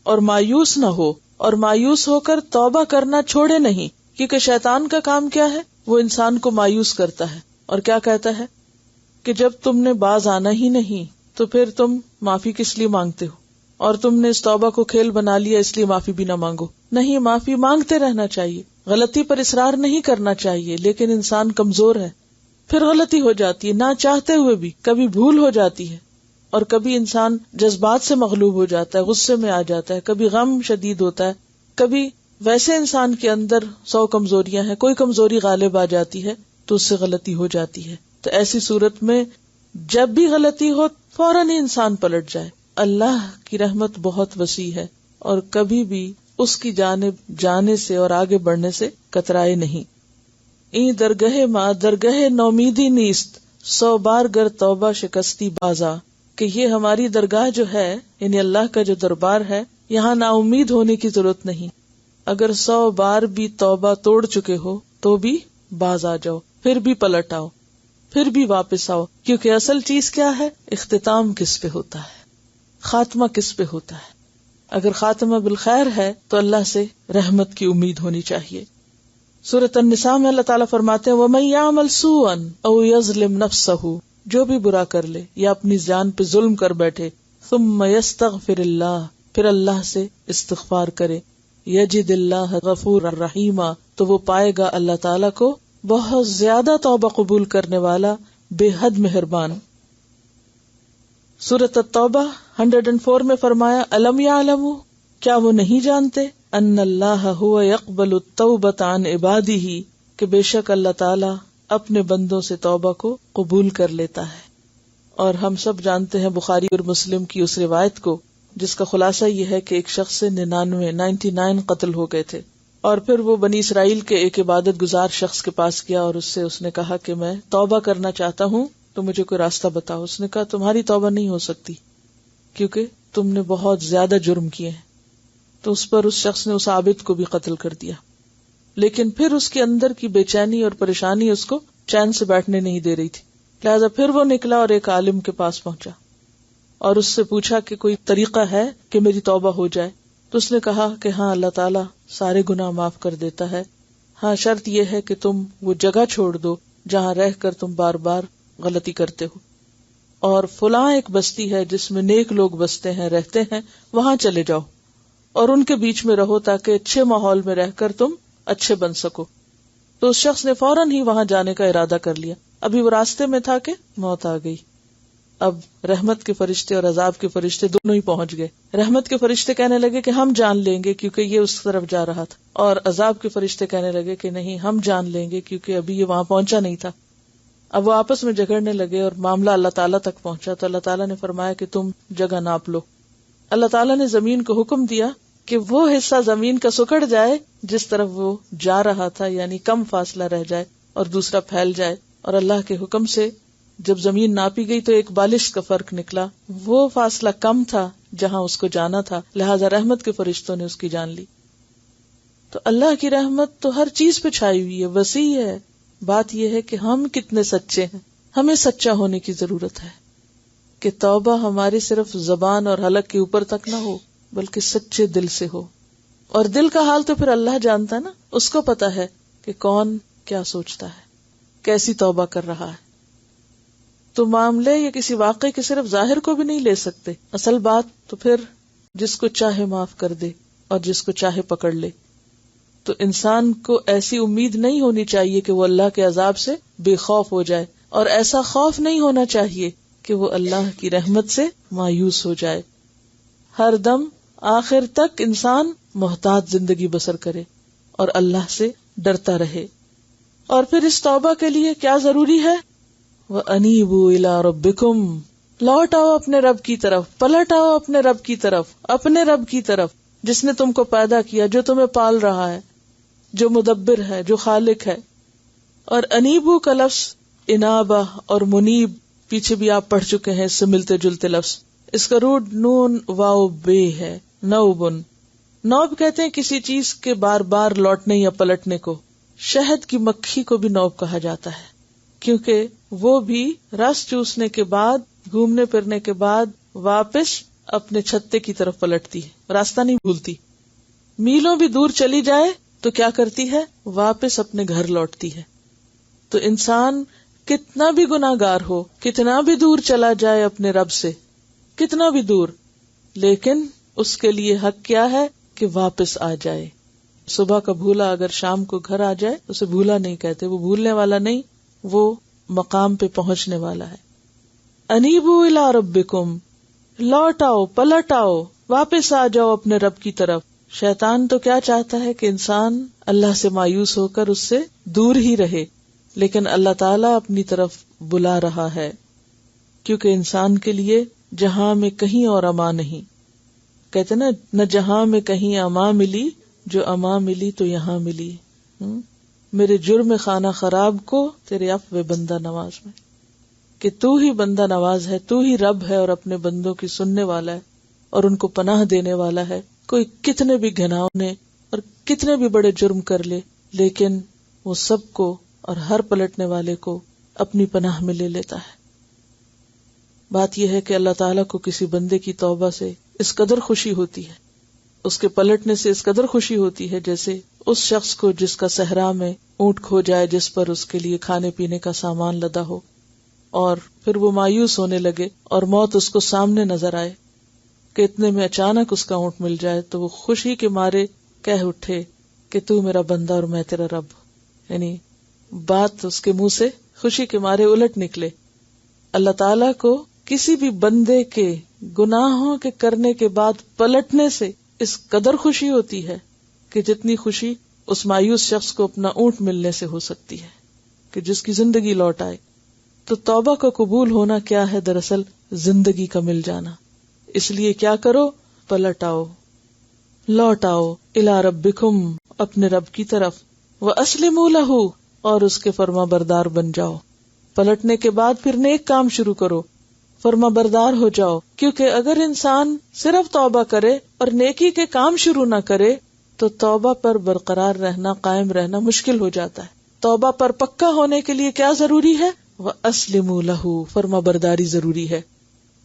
اور مایوس نہ ہو، اور مایوس ہو کر توبہ کرنا چھوڑے نہیں، کیونکہ شیطان کا کام کیا ہے، وہ انسان کو مایوس کرتا ہے اور کیا کہتا ہے کہ جب تم نے باز آنا ہی نہیں تو پھر تم معافی کس لیے مانگتے ہو، اور تم نے اس توبہ کو کھیل بنا لیا اس لیے معافی بھی نہ مانگو۔ نہیں، معافی مانگتے رہنا چاہیے، غلطی پر اصرار نہیں کرنا چاہیے، لیکن انسان کمزور ہے، پھر غلطی ہو جاتی ہے، نہ چاہتے ہوئے بھی کبھی بھول ہو جاتی ہے، اور کبھی انسان جذبات سے مغلوب ہو جاتا ہے، غصے میں آ جاتا ہے، کبھی غم شدید ہوتا ہے، کبھی ویسے انسان کے اندر 100 کمزوریاں ہیں، کوئی کمزوری غالب آ جاتی ہے تو اس سے غلطی ہو جاتی ہے۔ تو ایسی صورت میں جب بھی غلطی ہو فوراً ہی انسان پلٹ جائے۔ اللہ کی رحمت بہت وسیع ہے اور کبھی بھی اس کی جانب جانے سے اور آگے بڑھنے سے کترائے نہیں۔ این درگہ ما درگہ نومیدی نیست، 100 بار گر توبہ شکستی بازا، کہ یہ ہماری درگاہ جو ہے، یعنی اللہ کا جو دربار ہے، یہاں نا امید ہونے کی ضرورت نہیں، اگر 100 بار بھی توبہ توڑ چکے ہو تو بھی باز آ جاؤ، پھر بھی پلٹ آؤ، پھر بھی واپس آؤ، کیونکہ اصل چیز کیا ہے؟ اختتام کس پہ ہوتا ہے، خاتمہ کس پہ ہوتا ہے۔ اگر خاتمہ بالخیر ہے تو اللہ سے رحمت کی امید ہونی چاہیے۔ سورۃ النساء میں اللہ تعالیٰ فرماتے ہیں وَمَن يَعْمَلْ سُوءًا أَوْ يَظْلِمْ نَفْسَهُ، جو بھی برا کر لے یا اپنی جان پہ ظلم کر بیٹھے، ثُمَّ يَسْتَغْفِرِ اللَّهَ، پھر اللہ سے استغفار کرے، یجد اللہ غفور الرحیمہ، تو وہ پائے گا اللہ تعالیٰ کو بہت زیادہ توبہ قبول کرنے والا، بے حد مہربان۔ سورۃ التوبہ 104 میں فرمایا الم یعلموا، کیا وہ نہیں جانتے، ان اللہ هو یقبل التوبۃ عن عبادہ، کہ بے شک اللہ تعالیٰ اپنے بندوں سے توبہ کو قبول کر لیتا ہے۔ اور ہم سب جانتے ہیں بخاری اور مسلم کی اس روایت کو جس کا خلاصہ یہ ہے کہ ایک شخص سے 99 قتل ہو گئے تھے، اور پھر وہ بنی اسرائیل کے ایک عبادت گزار شخص کے پاس گیا اور اس نے کہا کہ میں توبہ کرنا چاہتا ہوں تو مجھے کوئی راستہ بتاؤ۔ اس نے کہا تمہاری توبہ نہیں ہو سکتی کیونکہ تم نے بہت زیادہ جرم کیے ہیں۔ تو اس پر اس شخص نے اس عابد کو بھی قتل کر دیا، لیکن پھر اس کے اندر کی بے چینی اور پریشانی اس کو چین سے بیٹھنے نہیں دے رہی تھی، لہذا پھر وہ نکلا اور ایک عالم کے پاس پہنچا اور اس سے پوچھا کہ کوئی طریقہ ہے کہ میری توبہ ہو جائے۔ تو اس نے کہا کہ ہاں، اللہ تعالیٰ سارے گناہ معاف کر دیتا ہے، ہاں شرط یہ ہے کہ تم وہ جگہ چھوڑ دو جہاں رہ کر تم بار بار غلطی کرتے ہو، اور فلاں ایک بستی ہے جس میں نیک لوگ بستے ہیں، رہتے ہیں، وہاں چلے جاؤ اور ان کے بیچ میں رہو تاکہ اچھے ماحول میں رہ کر تم اچھے بن سکو۔ تو اس شخص نے فوراً ہی وہاں جانے کا ارادہ کر لیا۔ ابھی وہ راستے میں تھا کہ موت آ گئی۔ اب رحمت کے فرشتے اور عذاب کے فرشتے دونوں ہی پہنچ گئے۔ رحمت کے فرشتے کہنے لگے کہ ہم جان لیں گے کیونکہ یہ اس طرف جا رہا تھا، اور عذاب کے فرشتے کہنے لگے کہ نہیں، ہم جان لیں گے کیونکہ ابھی یہ وہاں پہنچا نہیں تھا۔ اب وہ آپس میں جھگڑنے لگے اور معاملہ اللہ تعالیٰ تک پہنچا، تو اللہ تعالیٰ نے فرمایا کہ تم جگہ ناپ لو۔ اللہ تعالیٰ نے زمین کو حکم دیا کہ وہ حصہ زمین کا سکڑ جائے جس طرف وہ جا رہا تھا، یعنی کم فاصلہ رہ جائے، اور دوسرا پھیل جائے، اور اللہ کے حکم سے جب زمین ناپی گئی تو ایک بالش کا فرق نکلا، وہ فاصلہ کم تھا جہاں اس کو جانا تھا، لہذا رحمت کے فرشتوں نے اس کی جان لی۔ تو اللہ کی رحمت تو ہر چیز پہ چھائی ہوئی ہے، وسیع ہے۔ بات یہ ہے کہ ہم کتنے سچے ہیں، ہمیں سچا ہونے کی ضرورت ہے کہ توبہ ہماری صرف زبان اور حلق کے اوپر تک نہ ہو بلکہ سچے دل سے ہو، اور دل کا حال تو پھر اللہ جانتا ہے نا، اس کو پتا ہے کہ کون کیا سوچتا ہے، کیسی توبہ کر رہا ہے۔ تو معاملے یا کسی واقعے کے صرف ظاہر کو بھی نہیں لے سکتے، اصل بات تو پھر جس کو چاہے معاف کر دے اور جس کو چاہے پکڑ لے۔ تو انسان کو ایسی امید نہیں ہونی چاہیے کہ وہ اللہ کے عذاب سے بے خوف ہو جائے، اور ایسا خوف نہیں ہونا چاہیے کہ وہ اللہ کی رحمت سے مایوس ہو جائے۔ ہر دم آخر تک انسان محتاط زندگی بسر کرے اور اللہ سے ڈرتا رہے۔ اور پھر اس توبہ کے لیے کیا ضروری ہے؟ وَأَنِيبُوا إِلَىٰ رَبِّكُمْ، لوٹ آؤ اپنے رب کی طرف، پلٹ آؤ اپنے رب کی طرف، اپنے رب کی طرف جس نے تم کو پیدا کیا، جو تمہیں پال رہا ہے، جو مدبر ہے، جو خالق ہے۔ اور انیبو کا لفظ انابہ اور منیب پیچھے بھی آپ پڑھ چکے ہیں، اس سے ملتے جلتے لفظ، اس کا روٹ نون واو بے ہے، نوبن۔ نوب کہتے ہیں کسی چیز کے بار بار لوٹنے یا پلٹنے کو۔ شہد کی مکھی کو بھی نوب کہا جاتا ہے کیونکہ وہ بھی رس چوسنے کے بعد، گھومنے پھرنے کے بعد واپس اپنے چھتے کی طرف پلٹتی ہے، راستہ نہیں بھولتی۔ میلوں بھی دور چلی جائے تو کیا کرتی ہے؟ واپس اپنے گھر لوٹتی ہے۔ تو انسان کتنا بھی گناہگار ہو، کتنا بھی دور چلا جائے اپنے رب سے، کتنا بھی دور، لیکن اس کے لیے حق کیا ہے کہ واپس آ جائے۔ صبح کا بھولا اگر شام کو گھر آ جائے اسے بھولا نہیں کہتے، وہ بھولنے والا نہیں، وہ مقام پہ پہنچنے والا ہے۔ انیبو الی ربکم، لوٹ آؤ، پلٹ آؤ، واپس آ جاؤ اپنے رب کی طرف۔ شیطان تو کیا چاہتا ہے کہ انسان اللہ سے مایوس ہو کر اس سے دور ہی رہے، لیکن اللہ تعالیٰ اپنی طرف بلا رہا ہے، کیونکہ انسان کے لیے جہاں میں کہیں اور امان نہیں۔ کہتے نا، نہ جہاں میں کہیں امان ملی، جو امان ملی تو یہاں ملی۔ میرے جرم خانہ خراب کو تیرے عفو بندہ نواز میں، کہ تو ہی بندہ نواز ہے، تو ہی رب ہے اور اپنے بندوں کی سننے والا ہے اور ان کو پناہ دینے والا ہے۔ کوئی کتنے بھی گھناؤنے اور کتنے بھی بڑے جرم کر لے، لیکن وہ سب کو اور ہر پلٹنے والے کو اپنی پناہ میں لے لیتا ہے۔ بات یہ ہے کہ اللہ تعالیٰ کو کسی بندے کی توبہ سے اس قدر خوشی ہوتی ہے، اس کے پلٹنے سے اس قدر خوشی ہوتی ہے، جیسے اس شخص کو جس کا صحرا میں اونٹ کھو جائے، جس پر اس کے لیے کھانے پینے کا سامان لدا ہو، اور پھر وہ مایوس ہونے لگے اور موت اس کو سامنے نظر آئے کہ اتنے میں اچانک اس کا اونٹ مل جائے، تو وہ خوشی کے مارے کہہ اٹھے کہ تو میرا بندہ اور میں تیرا رب۔ یعنی بات اس کے منہ سے خوشی کے مارے الٹ نکلے۔ اللہ تعالیٰ کو کسی بھی بندے کے گناہوں کے کرنے کے بعد پلٹنے سے اس قدر خوشی ہوتی ہے کہ جتنی خوشی اس مایوس شخص کو اپنا اونٹ ملنے سے ہو سکتی ہے کہ جس کی زندگی لوٹ آئے۔ تو توبہ کا قبول ہونا کیا ہے؟ دراصل زندگی کا مل جانا۔ اس لیے کیا کرو؟ پلٹ آؤ، لوٹ آؤ، الی ربکم، اپنے رب کی طرف، واسلموا لہ، اور اس کے فرما بردار بن جاؤ۔ پلٹنے کے بعد پھر نیک کام شروع کرو، فرما بردار ہو جاؤ، کیونکہ اگر انسان صرف توبہ کرے اور نیکی کے کام شروع نہ کرے تو توبہ پر برقرار رہنا، قائم رہنا مشکل ہو جاتا ہے۔ توبہ پر پکا ہونے کے لیے کیا ضروری ہے؟ وَأَسْلِمُوا لَهُ، فرما برداری ضروری ہے۔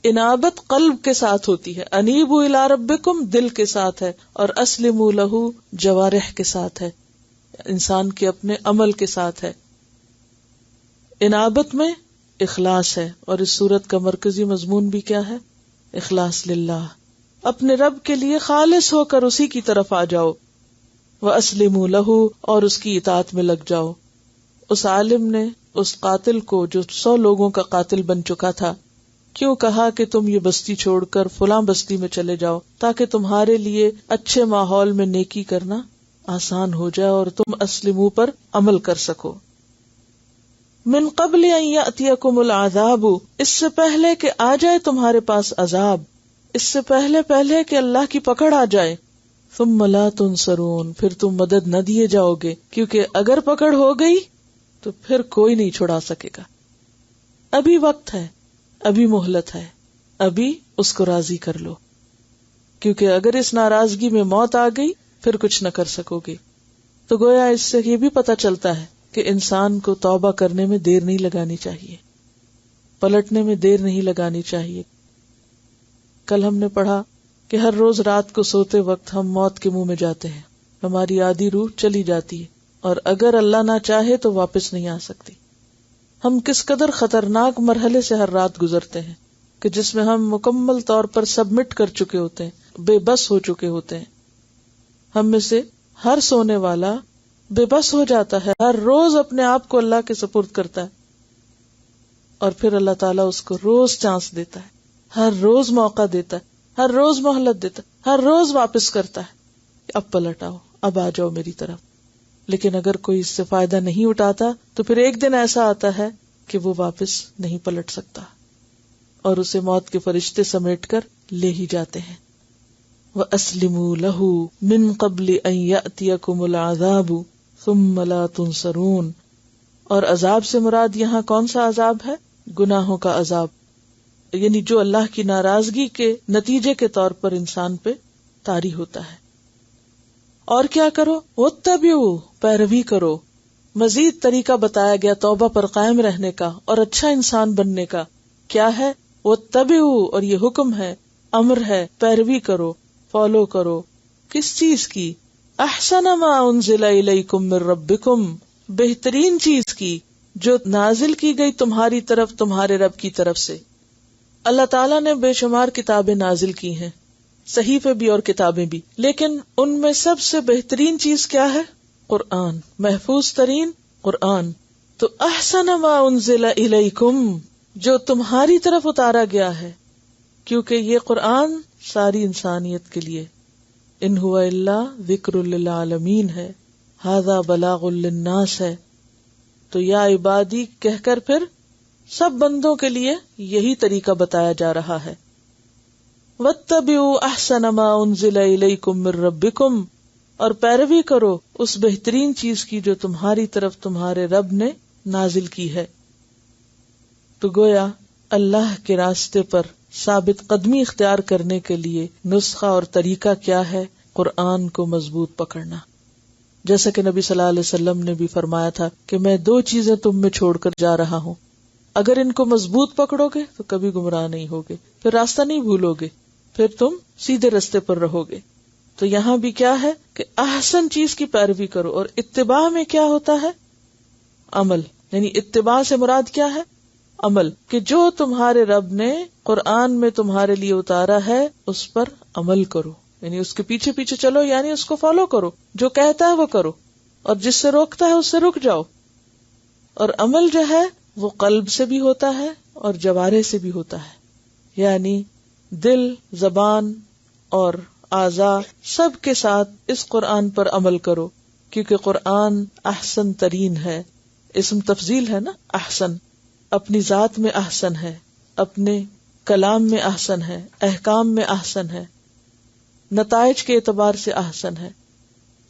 انابت قلب کے ساتھ ہوتی ہے، انیبوا الی ربکم دل کے ساتھ ہے، اور اسلموا لہ جوارح کے ساتھ ہے، انسان کے اپنے عمل کے ساتھ ہے۔ انابت میں اخلاص ہے، اور اس صورت کا مرکزی مضمون بھی کیا ہے؟ اخلاص للہ، اپنے رب کے لیے خالص ہو کر اسی کی طرف آ جاؤ۔ وَأَسْلِمُوا لَهُ، اور اس کی اطاعت میں لگ جاؤ۔ اس عالم نے اس قاتل کو جو 100 لوگوں کا قاتل بن چکا تھا کیوں کہا کہ تم یہ بستی چھوڑ کر فلاں بستی میں چلے جاؤ تاکہ تمہارے لیے اچھے ماحول میں نیکی کرنا آسان ہو جائے اور تم اسلموا پر عمل کر سکو۔ من قبل ان یأتیکم العذاب، اس سے پہلے کہ آ جائے تمہارے پاس عذاب، اس سے پہلے کہ اللہ کی پکڑ آ جائے۔ ثم لا تنصرون، پھر تم مدد نہ دیے جاؤ گے، کیونکہ اگر پکڑ ہو گئی تو پھر کوئی نہیں چھڑا سکے گا۔ ابھی وقت ہے، ابھی مہلت ہے، ابھی اس کو راضی کر لو، کیونکہ اگر اس ناراضگی میں موت آ گئی پھر کچھ نہ کر سکو گے۔ تو گویا اس سے یہ بھی پتہ چلتا ہے کہ انسان کو توبہ کرنے میں دیر نہیں لگانی چاہیے، پلٹنے میں دیر نہیں لگانی چاہیے۔ کل ہم نے پڑھا کہ ہر روز رات کو سوتے وقت ہم موت کے منہ میں جاتے ہیں، ہماری آدھی روح چلی جاتی ہے، اور اگر اللہ نہ چاہے تو واپس نہیں آ سکتی۔ ہم کس قدر خطرناک مرحلے سے ہر رات گزرتے ہیں کہ جس میں ہم مکمل طور پر سبمٹ کر چکے ہوتے ہیں، بے بس ہو چکے ہوتے ہیں۔ ہم میں سے ہر سونے والا بے بس ہو جاتا ہے، ہر روز اپنے آپ کو اللہ کے سپرد کرتا ہے، اور پھر اللہ تعالیٰ اس کو روز چانس دیتا ہے، ہر روز موقع دیتا ہے، ہر روز مہلت دیتا ہے، ہر روز واپس کرتا ہے، اب پلٹ آؤ، اب آ جاؤ میری طرف۔ لیکن اگر کوئی اس سے فائدہ نہیں اٹھاتا تو پھر ایک دن ایسا آتا ہے کہ وہ واپس نہیں پلٹ سکتا، اور اسے موت کے فرشتے سمیٹ کر لے ہی جاتے ہیں۔ وَأَسْلِمُوا لَهُ مِن قَبْلِ أَن يَأْتِيَكُمُ الْعَذَابُ ثُمَّ لَا تُنصَرُونَ، اور عذاب سے مراد یہاں کون سا عذاب ہے؟ گناہوں کا عذاب، یعنی جو اللہ کی ناراضگی کے نتیجے کے طور پر انسان پہ طاری ہوتا ہے۔ اور کیا کرو؟ وَاتَّبِعُوا، پیروی کرو۔ مزید طریقہ بتایا گیا توبہ پر قائم رہنے کا اور اچھا انسان بننے کا۔ کیا ہے؟ وَاتَّبِعُوا، اور یہ حکم ہے، امر ہے، پیروی کرو، فالو کرو۔ کس چیز کی؟ احسن ما انزل الیکم من ربکم، بہترین چیز کی جو نازل کی گئی تمہاری طرف تمہارے رب کی طرف سے۔ اللہ تعالیٰ نے بے شمار کتابیں نازل کی ہیں، صحیفے بھی اور کتابیں بھی، لیکن ان میں سب سے بہترین چیز کیا ہے؟ قرآن، محفوظ ترین قرآن۔ تو احسن ما انزل الیکم، جو تمہاری طرف اتارا گیا ہے، کیونکہ یہ قرآن ساری انسانیت کے لیے، ان ہوا الا ذکر للعالمین ہے، ھذا بلاغ للناس ہے۔ تو یا عبادی کہہ کر پھر سب بندوں کے لیے یہی طریقہ بتایا جا رہا ہے۔ واتبعوا احسن ما انزل الیکم من ربکم، اور پیروی کرو اس بہترین چیز کی جو تمہاری طرف تمہارے رب نے نازل کی ہے۔ تو گویا اللہ کے راستے پر ثابت قدمی اختیار کرنے کے لیے نسخہ اور طریقہ کیا ہے قرآن کو مضبوط پکڑنا. جیسا کہ نبی صلی اللہ علیہ وسلم نے بھی فرمایا تھا کہ میں 2 چیزیں تم میں چھوڑ کر جا رہا ہوں، اگر ان کو مضبوط پکڑو گے تو کبھی گمراہ نہیں ہوگے، پھر راستہ نہیں بھولو گے، پھر تم سیدھے رستے پر رہو گے. تو یہاں بھی کیا ہے کہ احسن چیز کی پیروی کرو، اور اتباع میں کیا ہوتا ہے؟ عمل. یعنی اتباع سے مراد کیا ہے؟ عمل، کہ جو تمہارے رب نے قرآن میں تمہارے لیے اتارا ہے اس پر عمل کرو، یعنی اس کے پیچھے پیچھے چلو، یعنی اس کو فالو کرو، جو کہتا ہے وہ کرو، اور جس سے روکتا ہے اس سے رک جاؤ. اور عمل جو ہے وہ قلب سے بھی ہوتا ہے اور جوارح سے بھی ہوتا ہے، یعنی دل، زبان اور اعضاء سب کے ساتھ اس قرآن پر عمل کرو، کیونکہ قرآن احسن ترین ہے. اسم تفضیل ہے نا، احسن. اپنی ذات میں احسن ہے، اپنے کلام میں احسن ہے، احکام میں احسن ہے، نتائج کے اعتبار سے احسن ہے.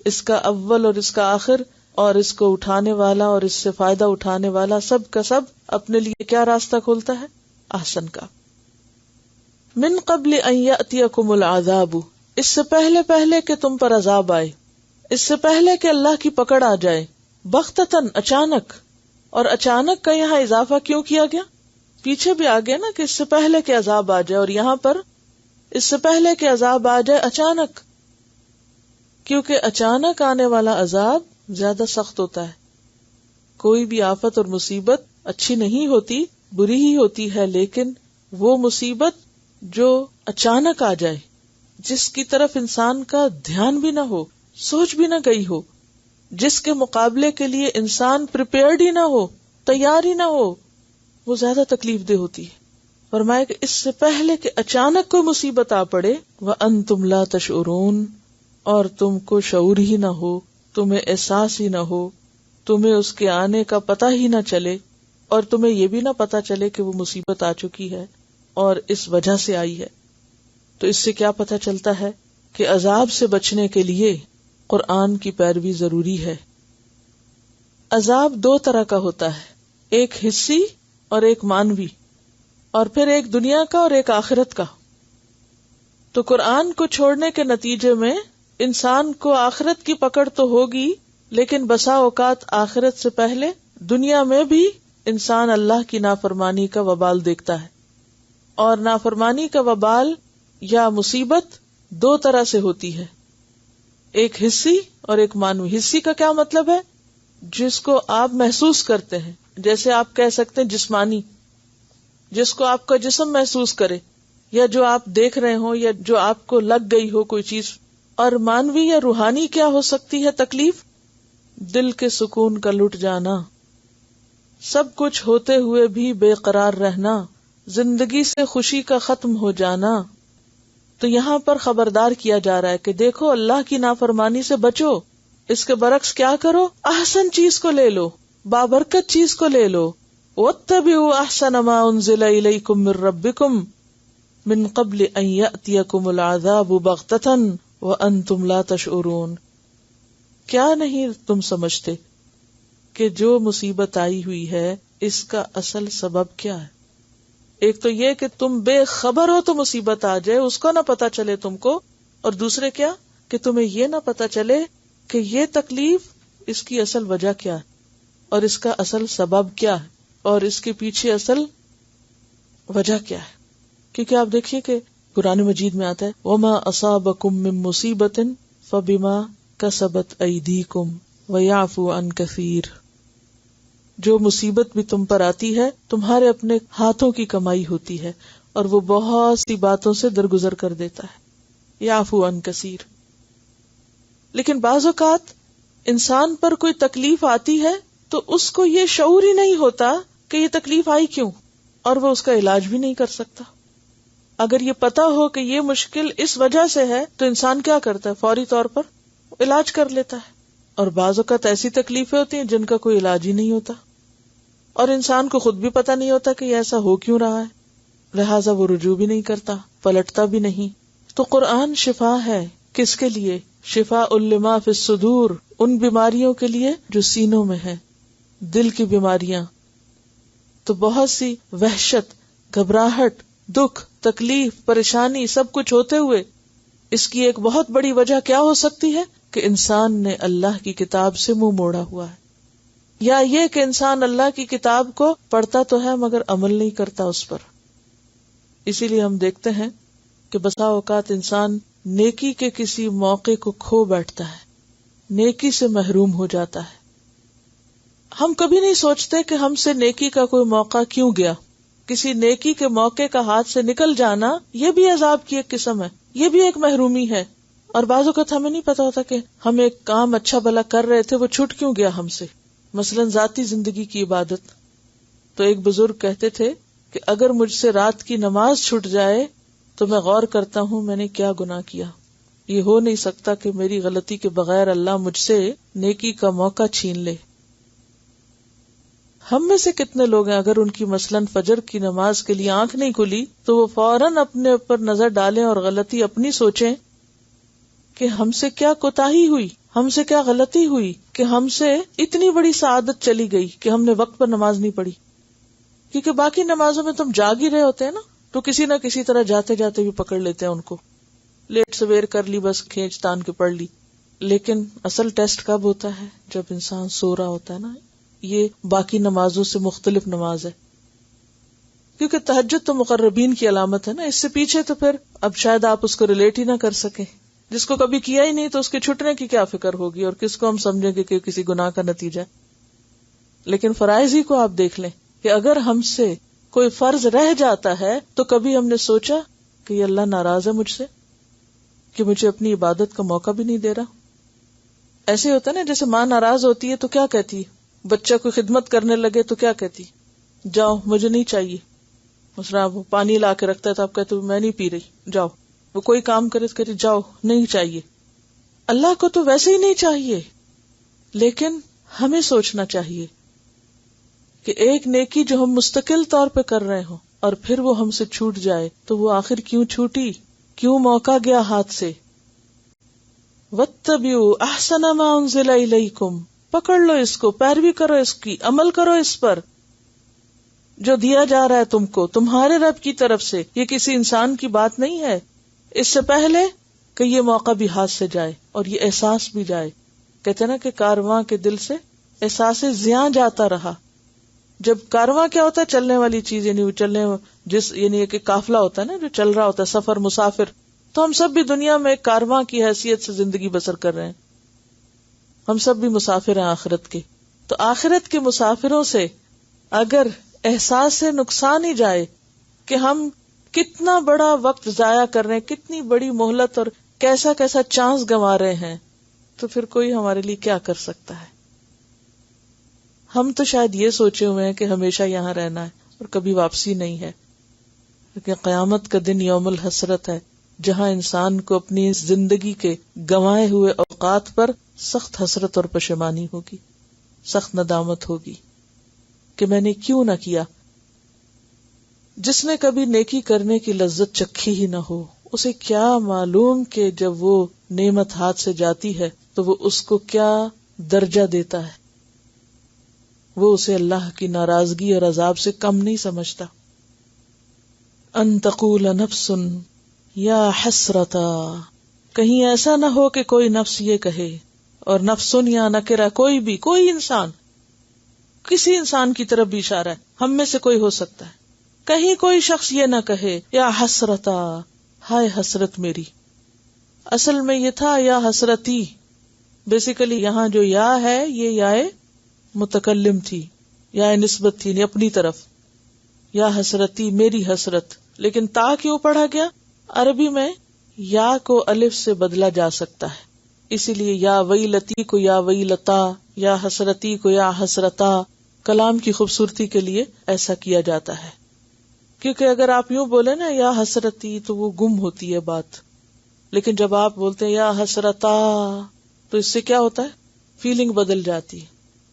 اس کا اول اور اس کا آخر اور اس کو اٹھانے والا اور اس سے فائدہ اٹھانے والا سب کا سب اپنے لیے کیا راستہ کھولتا ہے؟ احسن کا. من قبل ان یأتیکم العذاب، اس سے پہلے کہ تم پر عذاب آئے، اس سے پہلے کہ اللہ کی پکڑ آ جائے. بغتتاً، اچانک. اور اچانک کا یہاں اضافہ کیوں کیا گیا؟ پیچھے بھی آ گیا نا کہ اس سے پہلے کہ عذاب آ جائے، اور یہاں پر اس سے پہلے کہ عذاب آ جائے اچانک، کیونکہ اچانک آنے والا عذاب زیادہ سخت ہوتا ہے. کوئی بھی آفت اور مصیبت اچھی نہیں ہوتی، بری ہی ہوتی ہے، لیکن وہ مصیبت جو اچانک آ جائے، جس کی طرف انسان کا دھیان بھی نہ ہو، سوچ بھی نہ گئی ہو، جس کے مقابلے کے لیے انسان پریپیئرڈ ہی نہ ہو، تیار ہی نہ ہو، وہ زیادہ تکلیف دہ ہوتی ہے. فرمایا کہ اس سے پہلے کہ اچانک کوئی مصیبت آ پڑے، وَأَنْتُمْ لَا تَشْعُرُونَ، اور تم کو شعور ہی نہ ہو، تمہیں احساس ہی نہ ہو، تمہیں اس کے آنے کا پتہ ہی نہ چلے، اور تمہیں یہ بھی نہ پتہ چلے کہ وہ مصیبت آ چکی ہے اور اس وجہ سے آئی ہے. تو اس سے کیا پتہ چلتا ہے کہ عذاب سے بچنے کے لیے قرآن کی پیروی ضروری ہے. عذاب 2 طرح کا ہوتا ہے، ایک حسی اور ایک مانوی، اور پھر ایک دنیا کا اور ایک آخرت کا. تو قرآن کو چھوڑنے کے نتیجے میں انسان کو آخرت کی پکڑ تو ہوگی، لیکن بسا اوقات آخرت سے پہلے دنیا میں بھی انسان اللہ کی نافرمانی کا وبال دیکھتا ہے. اور نافرمانی کا وبال یا مصیبت 2 طرح سے ہوتی ہے، ایک حسی اور ایک مانوی. حسی کا کیا مطلب ہے؟ جس کو آپ محسوس کرتے ہیں، جیسے آپ کہہ سکتے ہیں جسمانی، جس کو آپ کا جسم محسوس کرے، یا جو آپ دیکھ رہے ہو، یا جو آپ کو لگ گئی ہو کوئی چیز. اور مانوی یا روحانی کیا ہو سکتی ہے تکلیف؟ دل کے سکون کا لٹ جانا، سب کچھ ہوتے ہوئے بھی بے قرار رہنا، زندگی سے خوشی کا ختم ہو جانا. تو یہاں پر خبردار کیا جا رہا ہے کہ دیکھو اللہ کی نافرمانی سے بچو، اس کے برعکس کیا کرو؟ احسن چیز کو لے لو، بابرکت چیز کو لے لو. واتبعوا احسن ما انزل الیکم من ربکم من قبل ان یأتیکم العذاب بغتۃ وانتم لا تشعرون. کیا نہیں تم سمجھتے کہ جو مصیبت آئی ہوئی ہے اس کا اصل سبب کیا ہے؟ ایک تو یہ کہ تم بے خبر ہو تو مصیبت آ جائے، اس کو نہ پتا چلے تم کو، اور دوسرے کیا کہ تمہیں یہ نہ پتا چلے کہ یہ تکلیف اس کی اصل وجہ کیا ہے، اور اس کا اصل سبب کیا ہے، اور اس کے پیچھے اصل وجہ کیا ہے. کیونکہ آپ دیکھیے کہ قرآن مجید میں آتا ہے وَمَا أَصَابَكُم مِّن مُّصِيبَةٍ فَبِمَا كَسَبَتْ أَيْدِيكُمْ وَيَعْفُو عَن كَثِيرٍ. جو مصیبت بھی تم پر آتی ہے تمہارے اپنے ہاتھوں کی کمائی ہوتی ہے، اور وہ بہت سی باتوں سے درگزر کر دیتا ہے. یعفو عن کثیر. لیکن بعض اوقات انسان پر کوئی تکلیف آتی ہے تو اس کو یہ شعور ہی نہیں ہوتا کہ یہ تکلیف آئی کیوں، اور وہ اس کا علاج بھی نہیں کر سکتا. اگر یہ پتا ہو کہ یہ مشکل اس وجہ سے ہے تو انسان کیا کرتا ہے؟ فوری طور پر علاج کر لیتا ہے. اور بعض اوقات ایسی تکلیفیں ہوتی ہیں جن کا کوئی علاج ہی نہیں ہوتا، اور انسان کو خود بھی پتا نہیں ہوتا کہ یہ ایسا ہو کیوں رہا ہے، لہٰذا وہ رجوع بھی نہیں کرتا، پلٹتا بھی نہیں. تو قرآن شفا ہے. کس کے لیے؟ شفاء لما فی الصدور، ان بیماریوں کے لیے جو سینوں میں ہے، دل کی بیماریاں. تو بہت سی وحشت، گھبراہٹ، دکھ، تکلیف، پریشانی سب کچھ ہوتے ہوئے اس کی ایک بہت بڑی وجہ کیا ہو سکتی ہے کہ انسان نے اللہ کی کتاب سے منہ موڑا ہوا ہے، یا یہ کہ انسان اللہ کی کتاب کو پڑھتا تو ہے مگر عمل نہیں کرتا اس پر. اسی لیے ہم دیکھتے ہیں کہ بسا اوقات انسان نیکی کے کسی موقع کو کھو بیٹھتا ہے، نیکی سے محروم ہو جاتا ہے. ہم کبھی نہیں سوچتے کہ ہم سے نیکی کا کوئی موقع کیوں گیا. کسی نیکی کے موقع کا ہاتھ سے نکل جانا یہ بھی عذاب کی ایک قسم ہے، یہ بھی ایک محرومی ہے. اور بعض اوقات ہمیں نہیں پتا ہوتا کہ ہم ایک کام اچھا بھلا کر رہے تھے، وہ چھوٹ کیوں گیا ہم سے. مثلاً ذاتی زندگی کی عبادت. تو ایک بزرگ کہتے تھے کہ اگر مجھ سے رات کی نماز چھوٹ جائے تو میں غور کرتا ہوں میں نے کیا گناہ کیا. یہ ہو نہیں سکتا کہ میری غلطی کے بغیر اللہ مجھ سے نیکی کا موقع چھین لے. ہم میں سے کتنے لوگ ہیں اگر ان کی مثلاً فجر کی نماز کے لیے آنکھ نہیں کھلی تو وہ فوراً اپنے اوپر نظر ڈالیں اور غلطی اپنی سوچیں کہ ہم سے کیا کوتاہی ہوئی، ہم سے کیا غلطی ہوئی کہ ہم سے اتنی بڑی سعادت چلی گئی کہ ہم نے وقت پر نماز نہیں پڑھی. کیونکہ باقی نمازوں میں تم جاگ ہی رہے ہوتے ہیں نا، تو کسی نہ کسی طرح جاتے جاتے بھی پکڑ لیتے ہیں ان کو. لیٹ سویر کر لی، بس کھینچ تان کے پڑھ لی. لیکن اصل ٹیسٹ کب ہوتا ہے؟ جب انسان سو رہا ہوتا ہے نا. یہ باقی نمازوں سے مختلف نماز ہے، کیونکہ تہجد تو مقربین کی علامت ہے نا. اس سے پیچھے تو پھر اب شاید آپ اس کو ریلیٹ ہی نہ کر سکیں. جس کو کبھی کیا ہی نہیں تو اس کے چھٹنے کی کیا فکر ہوگی، اور کس کو ہم سمجھیں گے کہ کسی گناہ کا نتیجہ. لیکن فرائض ہی کو آپ دیکھ لیں کہ اگر ہم سے کوئی فرض رہ جاتا ہے تو کبھی ہم نے سوچا کہ یہ اللہ ناراض ہے مجھ سے کہ مجھے اپنی عبادت کا موقع بھی نہیں دے رہا. ایسے ہوتا ہے نا، جیسے ماں ناراض ہوتی ہے تو کیا کہتی ہے، بچہ کوئی خدمت کرنے لگے تو کیا کہتی، جاؤ مجھے نہیں چاہیے. مثلا وہ پانی لا کے رکھتا ہے تو آپ کہتے میں نہیں پی رہی، جاؤ. وہ کوئی کام کرے تو کہتے جاؤ نہیں چاہیے. اللہ کو تو ویسے ہی نہیں چاہیے، لیکن ہمیں سوچنا چاہیے کہ ایک نیکی جو ہم مستقل طور پہ کر رہے ہوں اور پھر وہ ہم سے چھوٹ جائے تو وہ آخر کیوں چھوٹی، کیوں موقع گیا ہاتھ سے. وَاتَّبِعُوا أَحْسَنَ مَا أُنزِلَ إِلَيْكُمْ، پکڑ لو اس کو، پیروی کرو اس کی، عمل کرو اس پر جو دیا جا رہا ہے تم کو تمہارے رب کی طرف سے. یہ کسی انسان کی بات نہیں ہے. اس سے پہلے کہ یہ موقع بھی ہاتھ سے جائے اور یہ احساس بھی جائے. کہتے ہیں نا کہ کارواں کے دل سے احساس زیاں جاتا رہا. جب کارواں کیا ہوتا ہے، چلنے والی چیز، یعنی وہ چلنے یعنی کہ قافلہ ہوتا ہے نا جو چل رہا ہوتا ہے، سفر، مسافر. تو ہم سب بھی دنیا میں ایک کارواں کی حیثیت سے زندگی بسر کر رہے ہیں. ہم سب بھی مسافر ہیں آخرت کے. تو آخرت کے مسافروں سے اگر احساس سے نقصان ہی جائے کہ ہم کتنا بڑا وقت ضائع کر رہے ہیں، کتنی بڑی مہلت اور کیسا کیسا چانس گنوا رہے ہیں، تو پھر کوئی ہمارے لیے کیا کر سکتا ہے. ہم تو شاید یہ سوچے ہوئے ہیں کہ ہمیشہ یہاں رہنا ہے اور کبھی واپسی نہیں ہے. لیکن قیامت کا دن یوم الحسرت ہے، جہاں انسان کو اپنی زندگی کے گنوائے ہوئے اوقات پر سخت حسرت اور پشیمانی ہوگی، سخت ندامت ہوگی کہ میں نے کیوں نہ کیا. جس نے کبھی نیکی کرنے کی لذت چکھی ہی نہ ہو، اسے کیا معلوم کہ جب وہ نعمت ہاتھ سے جاتی ہے تو وہ اس کو کیا درجہ دیتا ہے. وہ اسے اللہ کی ناراضگی اور عذاب سے کم نہیں سمجھتا. ان تقول نفس یا حسرتا، کہیں ایسا نہ ہو کہ کوئی نفس یہ کہے، اور نفسن یا نکرہ، کوئی انسان، کسی انسان کی طرف بھی اشارہ ہے، ہم میں سے کوئی ہو سکتا ہے. کہیں کوئی شخص یہ نہ کہے یا حسرتا، ہائے حسرت میری. اصل میں یہ تھا یا حسرتی. بیسیکلی یہاں جو یا ہے یہ یا متکلم تھی، یا نسبت تھی نہیں اپنی طرف. یا حسرتی، میری حسرت. لیکن تا کیوں پڑھا گیا؟ عربی میں یا کو الف سے بدلا جا سکتا ہے، اسی لیے یا ویلتی کو یا ویلتا، یا حسرتی کو یا حسرتا. کلام کی خوبصورتی کے لیے ایسا کیا جاتا ہے، کیونکہ اگر آپ یوں بولے نا یا حسرتی تو وہ گم ہوتی ہے بات. لیکن جب آپ بولتے ہیں یا حسرتا تو اس سے کیا ہوتا ہے، فیلنگ بدل جاتی ہے.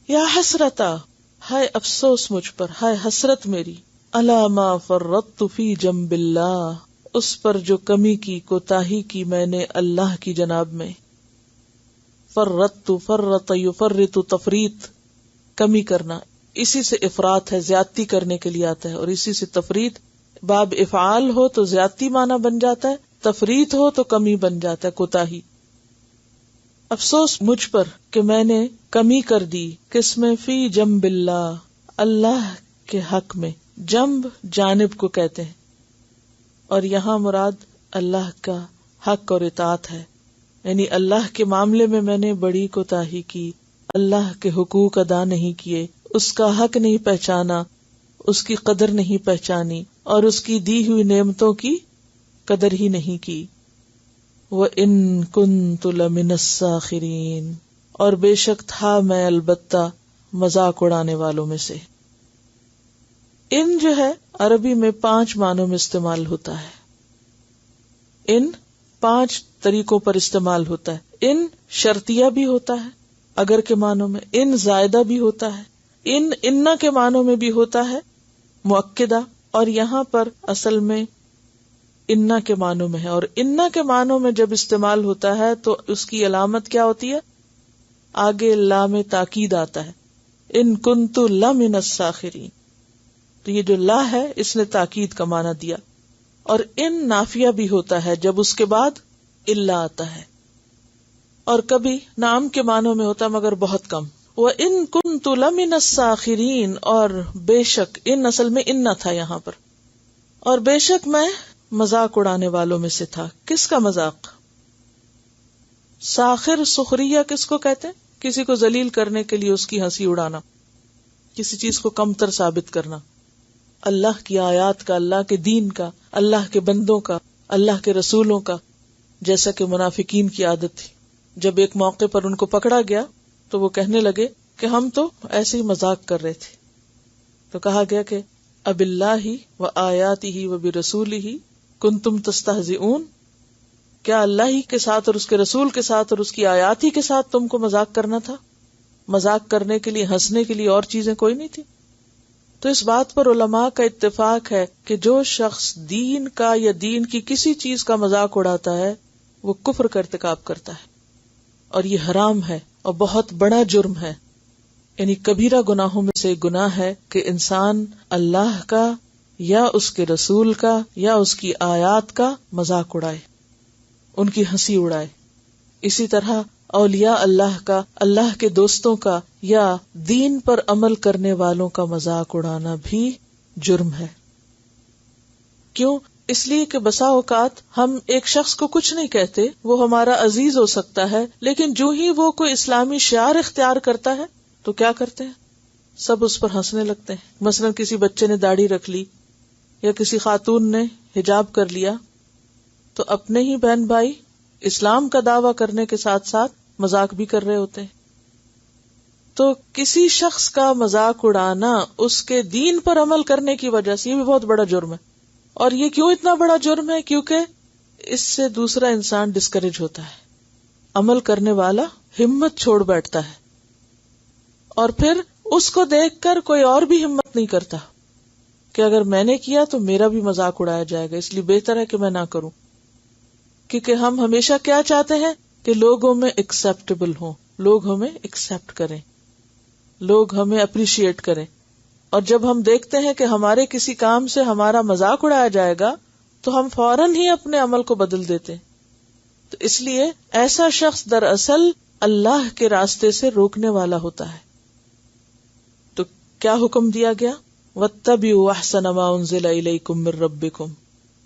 یا حسرتا، ہائے افسوس مجھ پر، ہائے حسرت میری. الا ما فرطت فی جنب اللہ، اس پر جو کمی کی، کوتاہی کی میں نے اللہ کی جناب میں. فرط یفرط تفریط، کمی کرنا. اسی سے افراط ہے، زیادتی کرنے کے لیے آتا ہے، اور اسی سے تفریط باب افعال ہو تو زیادتی معنی بن جاتا ہے، تفریط ہو تو کمی بن جاتا ہے، کوتاہی. افسوس مجھ پر کہ میں نے کمی کر دی. کس میں؟ فی جنب اللہ، اللہ کے حق میں. جنب جانب کو کہتے ہیں، اور یہاں مراد اللہ کا حق اور اطاعت ہے. یعنی اللہ کے معاملے میں نے بڑی کوتاہی کی، اللہ کے حقوق ادا نہیں کیے، اس کا حق نہیں پہچانا، اس کی قدر نہیں پہچانی، اور اس کی دی ہوئی نعمتوں کی قدر ہی نہیں کی. وَإِن كُنتُ لَمِنَ السَّاخِرِينَ، اور بے شک تھا میں البتہ مذاق اڑانے والوں میں سے. ان جو ہے عربی میں 5 معنوں میں استعمال ہوتا ہے. ان 5 طریقوں پر استعمال ہوتا ہے. ان شرطیہ بھی ہوتا ہے اگر کے معنوں میں، ان زائدہ بھی ہوتا ہے، انہ کے معنوں میں بھی ہوتا ہے مؤکدہ، اور یہاں پر اصل میں انہ کے معنوں میں ہے. اور انہ کے معنوں میں جب استعمال ہوتا ہے تو اس کی علامت کیا ہوتی ہے؟ آگے لام تاکید آتا ہے. ان کنت لمن الساخرین، تو یہ جو لا ہے اس نے تاکید کا معنی دیا. اور ان نافیہ بھی ہوتا ہے جب اس کے بعد الا آتا ہے، اور کبھی نام کے معنوں میں ہوتا مگر بہت کم. وَإِن كُنتُ لَمِنَ السَّاخِرِينَ، اور بے شک، ان اصل میں ان تھا یہاں پر، اور بے شک میں مذاق اڑانے والوں میں سے تھا. کس کا مذاق؟ ساخر سخریہ کس کو کہتے ہیں؟ کسی کو ذلیل کرنے کے لیے اس کی ہنسی اڑانا، کسی چیز کو کمتر ثابت کرنا. اللہ کی آیات کا، اللہ کے دین کا، اللہ کے بندوں کا، اللہ کے رسولوں کا، جیسا کہ منافقین کی عادت تھی. جب ایک موقع پر ان کو پکڑا گیا تو وہ کہنے لگے کہ ہم تو ایسے ہی مذاق کر رہے تھے. تو کہا گیا کہ اب اللہ و آیاتہ و برسولہ کنتم تستہزئون، کیا اللہ ہی کے ساتھ اور اس کے رسول کے ساتھ اور اس کی آیات ہی کے ساتھ تم کو مذاق کرنا تھا؟ مذاق کرنے کے لیے، ہنسنے کے لیے اور چیزیں کوئی نہیں تھی. تو اس بات پر علماء کا اتفاق ہے کہ جو شخص دین کا یا دین کی کسی چیز کا مذاق اڑاتا ہے وہ کفر کا ارتکاب کرتا ہے، اور یہ حرام ہے اور بہت بڑا جرم ہے. یعنی کبیرہ گناہوں میں سے گناہ ہے کہ انسان اللہ کا یا اس کے رسول کا یا اس کی آیات کا مذاق اڑائے، ان کی ہنسی اڑائے. اسی طرح اولیاء اللہ کا، اللہ کے دوستوں کا یا دین پر عمل کرنے والوں کا مذاق اڑانا بھی جرم ہے. کیوں؟ اس لیے کہ بسا اوقات ہم ایک شخص کو کچھ نہیں کہتے، وہ ہمارا عزیز ہو سکتا ہے، لیکن جو ہی وہ کوئی اسلامی شعار اختیار کرتا ہے تو کیا کرتے ہیں؟ سب اس پر ہنسنے لگتے ہیں. مثلا کسی بچے نے داڑھی رکھ لی یا کسی خاتون نے حجاب کر لیا تو اپنے ہی بہن بھائی اسلام کا دعویٰ کرنے کے ساتھ ساتھ مذاق بھی کر رہے ہوتے ہیں. تو کسی شخص کا مذاق اڑانا اس کے دین پر عمل کرنے کی وجہ سے، یہ بھی بہت بڑا جرم ہے. اور یہ کیوں اتنا بڑا جرم ہے؟ کیونکہ اس سے دوسرا انسان ڈسکریج ہوتا ہے، عمل کرنے والا ہمت چھوڑ بیٹھتا ہے، اور پھر اس کو دیکھ کر کوئی اور بھی ہمت نہیں کرتا کہ اگر میں نے کیا تو میرا بھی مذاق اڑایا جائے گا، اس لیے بہتر ہے کہ میں نہ کروں. کیونکہ ہم ہمیشہ کیا چاہتے ہیں کہ لوگوں میں ایکسیپٹیبل ہوں، لوگ ہمیں ایکسیپٹ کریں، لوگ ہمیں اپریشیٹ کریں. اور جب ہم دیکھتے ہیں کہ ہمارے کسی کام سے ہمارا مذاق اڑایا جائے گا تو ہم فوراً ہی اپنے عمل کو بدل دیتے ہیں. تو اس لیے ایسا شخص دراصل اللہ کے راستے سے روکنے والا ہوتا ہے. تو کیا حکم دیا گیا؟ وَاتَّبِعُوا أَحْسَنَ مَا أُنزِلَ إِلَيْكُم مِّن رَّبِّكُم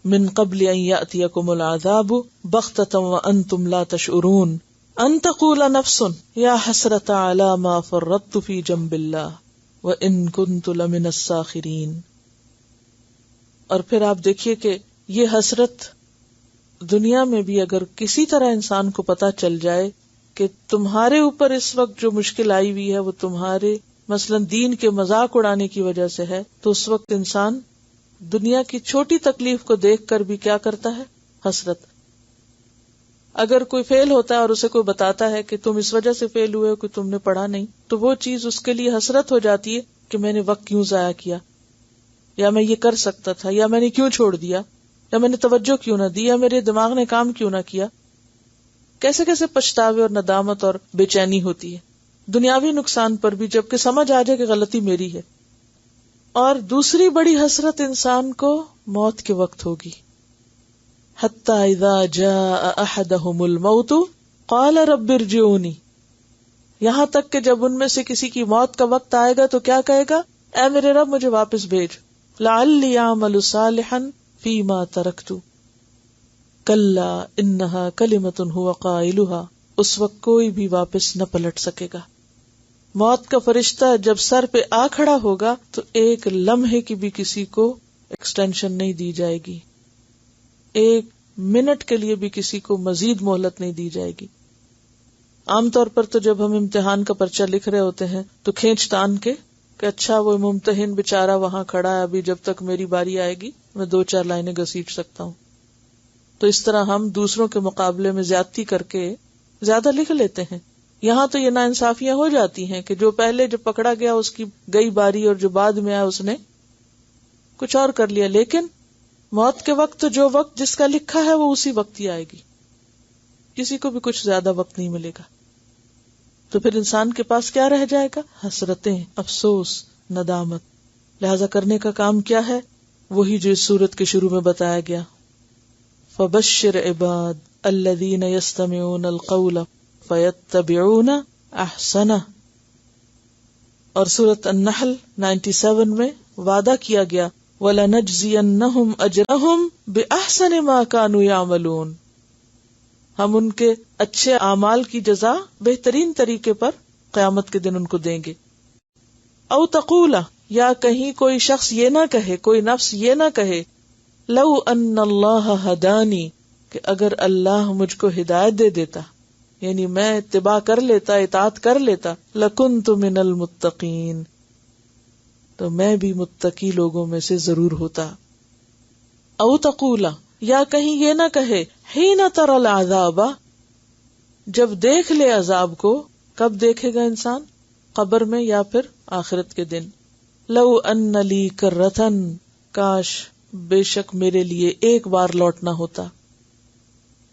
مِّن قَبْلِ أَن يَأْتِيَكُمُ الْعَذَابُ بَغْتَةً وَأَنتُمْ لَا تَشْعُرُونَ أَن تَقُولَ نَفْسٌ يَا حَسْرَتَ عَلَىٰ مَا فَرَّطتُ فِي جَنبِ اللَّهِ وَإِن كُنتُ لَمِنَ السَّاخِرِينَ. اور پھر آپ دیکھیے کہ یہ حسرت دنیا میں بھی اگر کسی طرح انسان کو پتا چل جائے کہ تمہارے اوپر اس وقت جو مشکل آئی ہوئی ہے وہ تمہارے مثلا دین کے مذاق اڑانے کی وجہ سے ہے، تو اس وقت انسان دنیا کی چھوٹی تکلیف کو دیکھ کر بھی کیا کرتا ہے؟ حسرت. اگر کوئی فیل ہوتا ہے اور اسے کوئی بتاتا ہے کہ تم اس وجہ سے فیل ہوئے ہو کہ تم نے پڑھا نہیں، تو وہ چیز اس کے لیے حسرت ہو جاتی ہے کہ میں نے وقت کیوں ضائع کیا، یا میں یہ کر سکتا تھا، یا میں نے کیوں چھوڑ دیا، یا میں نے توجہ کیوں نہ دی، یا میرے دماغ نے کام کیوں نہ کیا. کیسے کیسے پچھتاوے اور ندامت اور بے چینی ہوتی ہے دنیاوی نقصان پر بھی، جبکہ سمجھ آ جائے کہ غلطی میری ہے. اور دوسری بڑی حسرت انسان کو موت کے وقت ہوگی حتی اذا جاء احدهم الموت قال رب ارجعونی، یہاں تک کہ جب ان میں سے کسی کی موت کا وقت آئے گا تو کیا کہے گا؟ اے میرے رب مجھے واپس بھیج، لعلی اعمل صالحا فیما ترکت، کلا انہا کلمۃ هو قائلها، اس وقت کوئی بھی واپس نہ پلٹ سکے گا۔ موت کا فرشتہ جب سر پہ آ کھڑا ہوگا تو ایک لمحے کی بھی کسی کو ایکسٹینشن نہیں دی جائے گی، ایک منٹ کے لیے بھی کسی کو مزید مہلت نہیں دی جائے گی۔ عام طور پر تو جب ہم امتحان کا پرچہ لکھ رہے ہوتے ہیں تو کھینچ تان کے کہ اچھا وہ ممتحن بیچارہ وہاں کھڑا ہے، ابھی جب تک میری باری آئے گی میں 2-4 لائنیں گھسیٹ سکتا ہوں، تو اس طرح ہم دوسروں کے مقابلے میں زیادتی کر کے زیادہ لکھ لیتے ہیں۔ یہاں تو یہ ناانصافیاں ہو جاتی ہیں کہ جو پہلے جو پکڑا گیا اس کی گئی باری اور جو بعد میں آیا اس نے کچھ اور کر لیا، لیکن موت کے وقت تو جو وقت جس کا لکھا ہے وہ اسی وقت ہی آئے گی، کسی کو بھی کچھ زیادہ وقت نہیں ملے گا۔ تو پھر انسان کے پاس کیا رہ جائے گا؟ حسرتیں، افسوس، ندامت۔ لہذا کرنے کا کام کیا ہے؟ وہی جو اس سورت کے شروع میں بتایا گیا، فبشر عباد الذین یستمعون القول فیتبعون احسنہ۔ اور سورت النحل 97 میں وعدہ کیا گیا، وَلَنَجْزِيَنَّهُمْ أَجْرَهُمْ بِأَحْسَنِ مَا كَانُوا يَعْمَلُونَ، ہم ان کے اچھے اعمال کی جزا بہترین طریقے پر قیامت کے دن ان کو دیں گے۔ او تقولا، یا کہیں کوئی شخص یہ نہ کہے، کوئی نفس یہ نہ کہے، لو ان اللہ ہدانی، کہ اگر اللہ مجھ کو ہدایت دے دیتا، یعنی میں اتباع کر لیتا، اطاعت کر لیتا، لکنت من المتقین، تو میں بھی متقی لوگوں میں سے ضرور ہوتا۔ او تقولا، یا کہیں یہ نہ کہے، حین تری العذاب، جب دیکھ لے عذاب کو، کب دیکھے گا انسان؟ قبر میں یا پھر آخرت کے دن۔ لو ان لی کرۃن، کاش بے شک میرے لیے ایک بار لوٹنا ہوتا،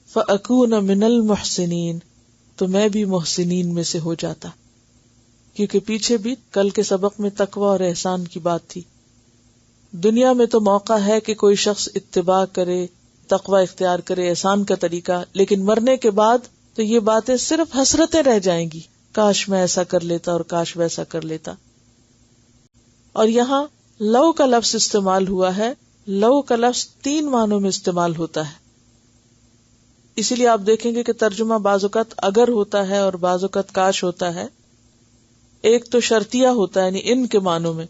فاکون من المحسنین، تو میں بھی محسنین میں سے ہو جاتا، کیونکہ پیچھے بھی کل کے سبق میں تقوی اور احسان کی بات تھی۔ دنیا میں تو موقع ہے کہ کوئی شخص اتباع کرے، تقوی اختیار کرے، احسان کا طریقہ، لیکن مرنے کے بعد تو یہ باتیں صرف حسرتیں رہ جائیں گی، کاش میں ایسا کر لیتا اور کاش ویسا کر لیتا۔ اور یہاں لو کا لفظ استعمال ہوا ہے، لو کا لفظ 3 معنوں میں استعمال ہوتا ہے، اسی لیے آپ دیکھیں گے کہ ترجمہ بعض اوقات اگر ہوتا ہے اور بعض اوقات کاش ہوتا ہے۔ ایک تو شرطیہ ہوتا ہے یعنی ان کے معنوں میں،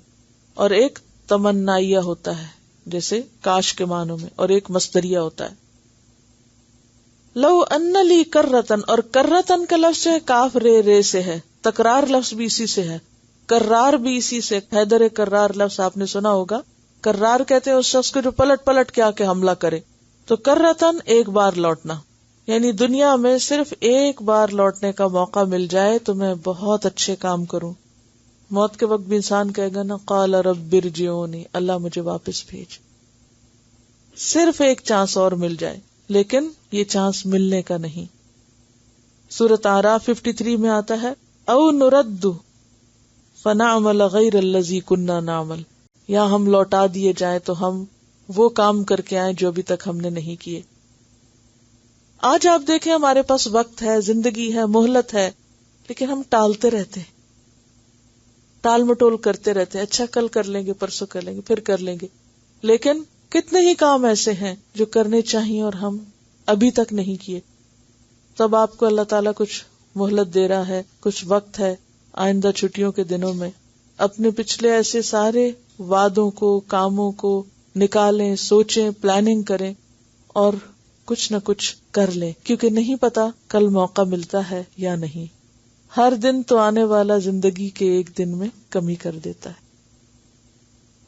اور ایک تمنائیہ ہوتا ہے جیسے کاش کے معنوں میں، اور ایک مصدریہ ہوتا ہے۔ لو ان لی کرتن، اور کرتن کا لفظ ہے کاف رے سے ہے، تکرار لفظ بھی اسی سے ہے، کرار بھی اسی سے، حیدر کرار لفظ آپ نے سنا ہوگا، کرار کہتے ہیں اس شخص کو جو پلٹ پلٹ کے آ کے حملہ کرے، تو کرتن ایک بار لوٹنا، یعنی دنیا میں صرف ایک بار لوٹنے کا موقع مل جائے تو میں بہت اچھے کام کروں۔ موت کے وقت بھی انسان کہے گا نا، قال رب ارجعونی، اللہ مجھے واپس بھیج، صرف ایک چانس اور مل جائے، لیکن یہ چانس ملنے کا نہیں۔ سورۃ اعراف 53 میں آتا ہے، او نرد فنعمل غیر الذی کنا نعمل، یا ہم لوٹا دیے جائیں تو ہم وہ کام کر کے آئیں جو ابھی تک ہم نے نہیں کیے۔ آج آپ دیکھیں ہمارے پاس وقت ہے، زندگی ہے، مہلت ہے، لیکن ہم ٹالتے رہتے ہیں، ٹال مٹول کرتے رہتے ہیں، اچھا کل کر لیں گے، پرسوں کر لیں گے، پھر کر لیں گے، لیکن کتنے ہی کام ایسے ہیں جو کرنے چاہیے اور ہم ابھی تک نہیں کیے۔ تب آپ کو اللہ تعالیٰ کچھ مہلت دے رہا ہے، کچھ وقت ہے، آئندہ چھٹیوں کے دنوں میں اپنے پچھلے ایسے سارے وعدوں کو، کاموں کو نکالیں، سوچیں، پلاننگ کریں اور کچھ نہ کچھ کر لیں، کیونکہ نہیں پتا کل موقع ملتا ہے یا نہیں۔ ہر دن تو آنے والا زندگی کے ایک دن میں کمی کر دیتا ہے۔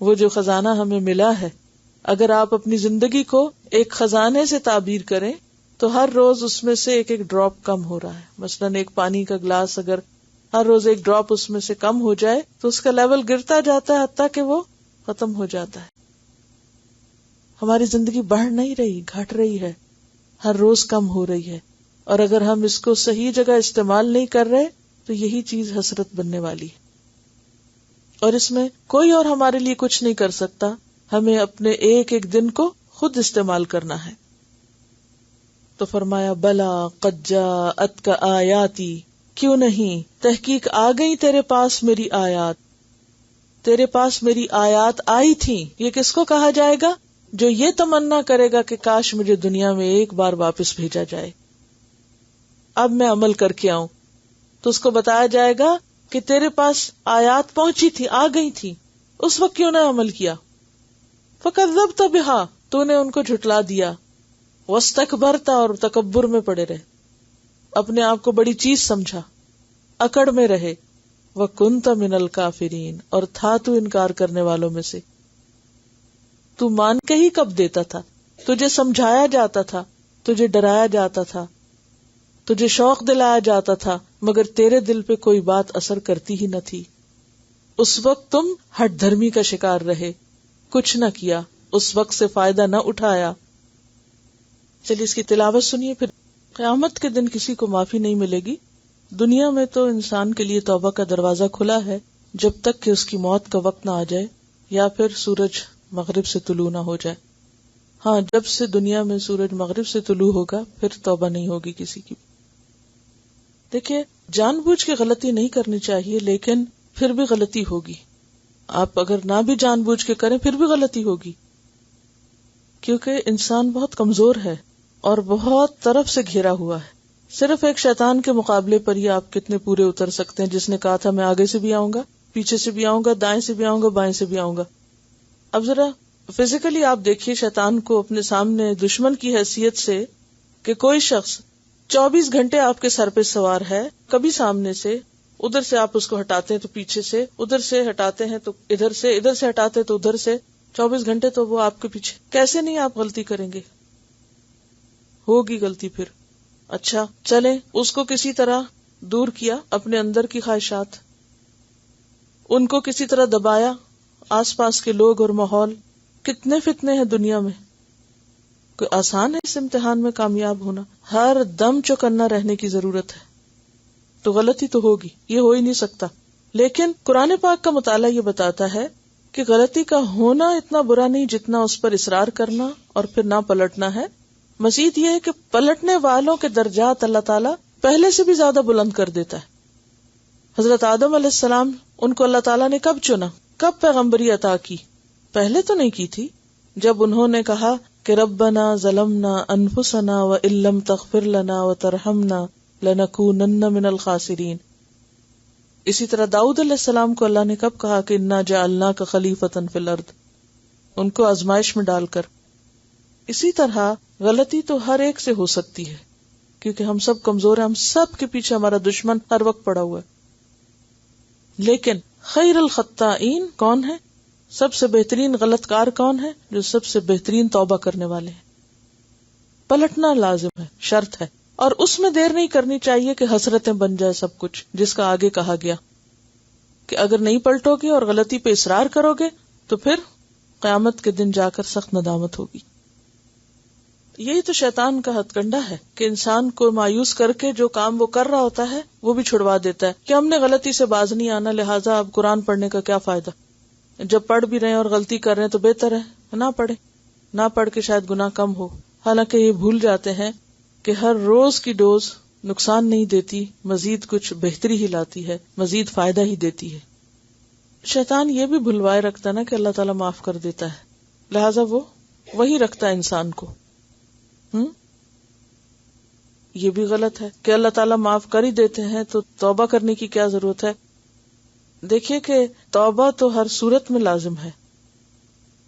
وہ جو خزانہ ہمیں ملا ہے، اگر آپ اپنی زندگی کو ایک خزانے سے تعبیر کریں تو ہر روز اس میں سے ایک ایک ڈراپ کم ہو رہا ہے۔ مثلاً ایک پانی کا گلاس اگر ہر روز ایک ڈراپ اس میں سے کم ہو جائے تو اس کا لیول گرتا جاتا ہے حتیٰ کہ وہ ختم ہو جاتا ہے۔ ہماری زندگی بڑھ نہیں رہی، گھٹ رہی ہے، ہر روز کم ہو رہی ہے، اور اگر ہم اس کو صحیح جگہ استعمال نہیں کر رہے تو یہی چیز حسرت بننے والی ہے۔ اور اس میں کوئی اور ہمارے لیے کچھ نہیں کر سکتا، ہمیں اپنے ایک ایک دن کو خود استعمال کرنا ہے۔ تو فرمایا بلا قد جاءتک آیاتی، کیوں نہیں، تحقیق آ گئی تیرے پاس میری آیات، تیرے پاس میری آیات آئی تھی. یہ کس کو کہا جائے گا؟ جو یہ تمنا کرے گا کہ کاش مجھے دنیا میں ایک بار واپس بھیجا جائے، اب میں عمل کر کے آؤں. تو اس کو بتایا جائے گا کہ تیرے پاس آیات پہنچی تھی، آ گئی تھی، اس وقت کیوں نہ عمل کیا. فکذبت بہا، تو نے ان کو جھٹلا دیا. واستکبرت، اور تکبر میں پڑے رہے، اپنے آپ کو بڑی چیز سمجھا، اکڑ میں رہے. وکنت من الکافرین، اور تھا تو انکار کرنے والوں میں سے. تو مان کے ہی کب دیتا تھا؟ تجھے سمجھایا جاتا تھا، تجھے ڈرایا جاتا تھا، تجھے شوق دلایا جاتا تھا، مگر تیرے دل پہ کوئی بات اثر کرتی ہی نہ تھی. اس وقت تم ہٹ دھرمی کا شکار رہے، کچھ نہ کیا، اس وقت سے فائدہ نہ اٹھایا. چلیے اس کی تلاوت سنیے. پھر قیامت کے دن کسی کو معافی نہیں ملے گی. دنیا میں تو انسان کے لیے توبہ کا دروازہ کھلا ہے جب تک کہ اس کی موت کا وقت نہ آ جائے یا پھر سورج مغرب سے طلوع نہ ہو جائے. ہاں، جب سے دنیا میں سورج مغرب سے طلوع ہوگا پھر توبہ نہیں ہوگی کسی کی. دیکھیے، جان بوجھ کے غلطی نہیں کرنی چاہیے، لیکن پھر بھی غلطی ہوگی. آپ اگر نہ بھی جان بوجھ کے کریں پھر بھی غلطی ہوگی، کیونکہ انسان بہت کمزور ہے اور بہت طرف سے گھیرا ہوا ہے. صرف ایک شیطان کے مقابلے پر ہی آپ کتنے پورے اتر سکتے ہیں، جس نے کہا تھا میں آگے سے بھی آؤں گا، پیچھے سے بھی آؤں گا، دائیں سے بھی آؤں گا، بائیں سے بھی آؤں گا. اب ذرا فزیکلی آپ دیکھیے شیطان کو اپنے سامنے دشمن کی حیثیت سے، کہ کوئی شخص 24 گھنٹے آپ کے سر پہ سوار ہے، کبھی سامنے سے، ادھر سے آپ اس کو ہٹاتے ہیں تو پیچھے سے، ادھر سے ہٹاتے ہیں تو ادھر سے ہٹاتے تو ادھر سے، 24 گھنٹے تو وہ آپ کے پیچھے. کیسے نہیں آپ غلطی کریں گے؟ ہوگی غلطی. پھر اچھا چلیں، اس کو کسی طرح دور کیا، اپنے اندر کی خواہشات، ان کو کسی طرح دبایا، آس پاس کے لوگ اور ماحول. کتنے فتنے ہیں دنیا میں. کوئی آسان ہے اس امتحان میں کامیاب ہونا؟ ہر دم چوکنا رہنے کی ضرورت ہے. تو غلطی تو ہوگی، یہ ہو ہی نہیں سکتا. لیکن قرآن پاک کا مطالعہ یہ بتاتا ہے کہ غلطی کا ہونا اتنا برا نہیں جتنا اس پر اصرار کرنا اور پھر نہ پلٹنا ہے. مزید یہ ہے کہ پلٹنے والوں کے درجات اللہ تعالیٰ پہلے سے بھی زیادہ بلند کر دیتا ہے. حضرت آدم علیہ السلام، ان کو اللہ تعالیٰ نے کب چنا، کب پیغمبری عطا کی؟ پہلے تو نہیں کی تھی. جب انہوں نے کہا کہ ربنا ظلمنا انفسنا وان لم تغفر لنا وترحمنا لنکونن من الخاسرین. اسی طرح داؤد علیہ السلام کو اللہ نے کب کہا کہ انا جعلناک خلیفۃ فی الارض، ان کو آزمائش میں ڈال کر. اسی طرح غلطی تو ہر ایک سے ہو سکتی ہے، کیونکہ ہم سب کمزور ہیں، ہم سب کے پیچھے ہمارا دشمن ہر وقت پڑا ہوا ہے. لیکن خیر الخطائین کون ہے؟ سب سے بہترین غلط کار کون ہے؟ جو سب سے بہترین توبہ کرنے والے ہیں. پلٹنا لازم ہے، شرط ہے، اور اس میں دیر نہیں کرنی چاہیے کہ حسرتیں بن جائے سب کچھ، جس کا آگے کہا گیا کہ اگر نہیں پلٹو گے اور غلطی پہ اصرار کرو گے تو پھر قیامت کے دن جا کر سخت ندامت ہوگی. یہی تو شیطان کا ہتھ کنڈا ہے کہ انسان کو مایوس کر کے جو کام وہ کر رہا ہوتا ہے وہ بھی چھڑوا دیتا ہے کہ ہم نے غلطی سے باز نہیں آنا، لہٰذا اب قرآن پڑھنے کا کیا فائدہ. جب پڑھ بھی رہے ہیں اور غلطی کر رہے ہیں تو بہتر ہے نہ پڑھے، نہ پڑھ کے شاید گناہ کم ہو. حالانکہ یہ بھول جاتے ہیں کہ ہر روز کی ڈوز نقصان نہیں دیتی، مزید کچھ بہتری ہی لاتی ہے، مزید فائدہ ہی دیتی ہے. شیطان یہ بھی بھلوائے رکھتا ہے نا کہ اللہ تعالیٰ معاف کر دیتا ہے، لہٰذا وہ وہی رکھتا ہے انسان کو. یہ بھی غلط ہے کہ اللہ تعالیٰ معاف کر ہی دیتے ہیں تو توبہ کرنے کی کیا ضرورت ہے. دیکھیے کہ توبہ تو ہر صورت میں لازم ہے.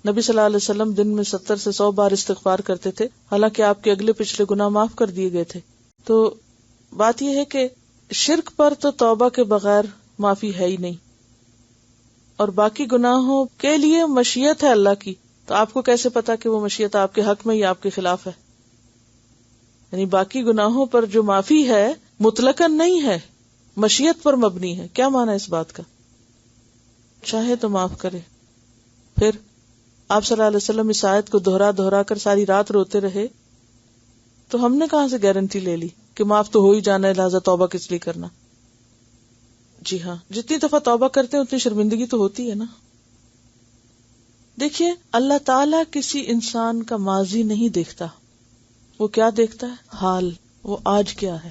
نبی صلی اللہ علیہ وسلم دن میں 70 سے 100 بار استغفار کرتے تھے، حالانکہ آپ کے اگلے پچھلے گناہ معاف کر دیے گئے تھے. تو بات یہ ہے کہ شرک پر تو توبہ کے بغیر معافی ہے ہی نہیں، اور باقی گناہوں کے لیے مشیت ہے اللہ کی. تو آپ کو کیسے پتا کہ وہ مشیت آپ کے حق میں یا آپ کے خلاف ہے؟ یعنی باقی گناہوں پر جو معافی ہے مطلقاً نہیں ہے، مشیت پر مبنی ہے. کیا معنی اس بات کا؟ چاہے تو معاف کرے. پھر آپ صلی اللہ علیہ وسلم اس آیت کو دہرا کر ساری رات روتے رہے، تو ہم نے کہاں سے گارنٹی لے لی کہ معاف تو ہو ہی جانا ہے، لہٰذا توبہ کس لیے کرنا. جی ہاں، جتنی دفعہ توبہ کرتے ہیں اتنی شرمندگی تو ہوتی ہے نا. دیکھیے، اللہ تعالیٰ کسی انسان کا ماضی نہیں دیکھتا، وہ کیا دیکھتا ہے؟ حال، وہ آج کیا ہے.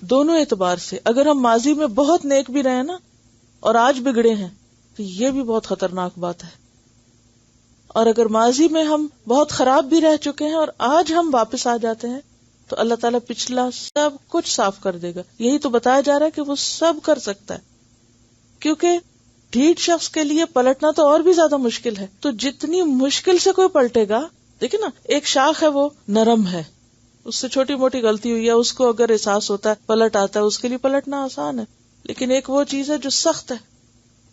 دونوں اعتبار سے اگر ہم ماضی میں بہت نیک بھی رہے نا اور آج بگڑے ہیں تو یہ بھی بہت خطرناک بات ہے. اور اگر ماضی میں ہم بہت خراب بھی رہ چکے ہیں اور آج ہم واپس آ جاتے ہیں تو اللہ تعالیٰ پچھلا سب کچھ صاف کر دے گا. یہی تو بتایا جا رہا ہے کہ وہ سب کر سکتا ہے. کیونکہ ڈھیٹ شخص کے لیے پلٹنا تو اور بھی زیادہ مشکل ہے. تو جتنی مشکل سے کوئی پلٹے گا، دیکھیں نا ایک شاخ ہے وہ نرم ہے، اس سے چھوٹی موٹی غلطی ہوئی ہے اس کو اگر احساس ہوتا ہے پلٹ آتا ہے، اس کے لیے پلٹنا آسان ہے. لیکن ایک وہ چیز ہے جو سخت ہے،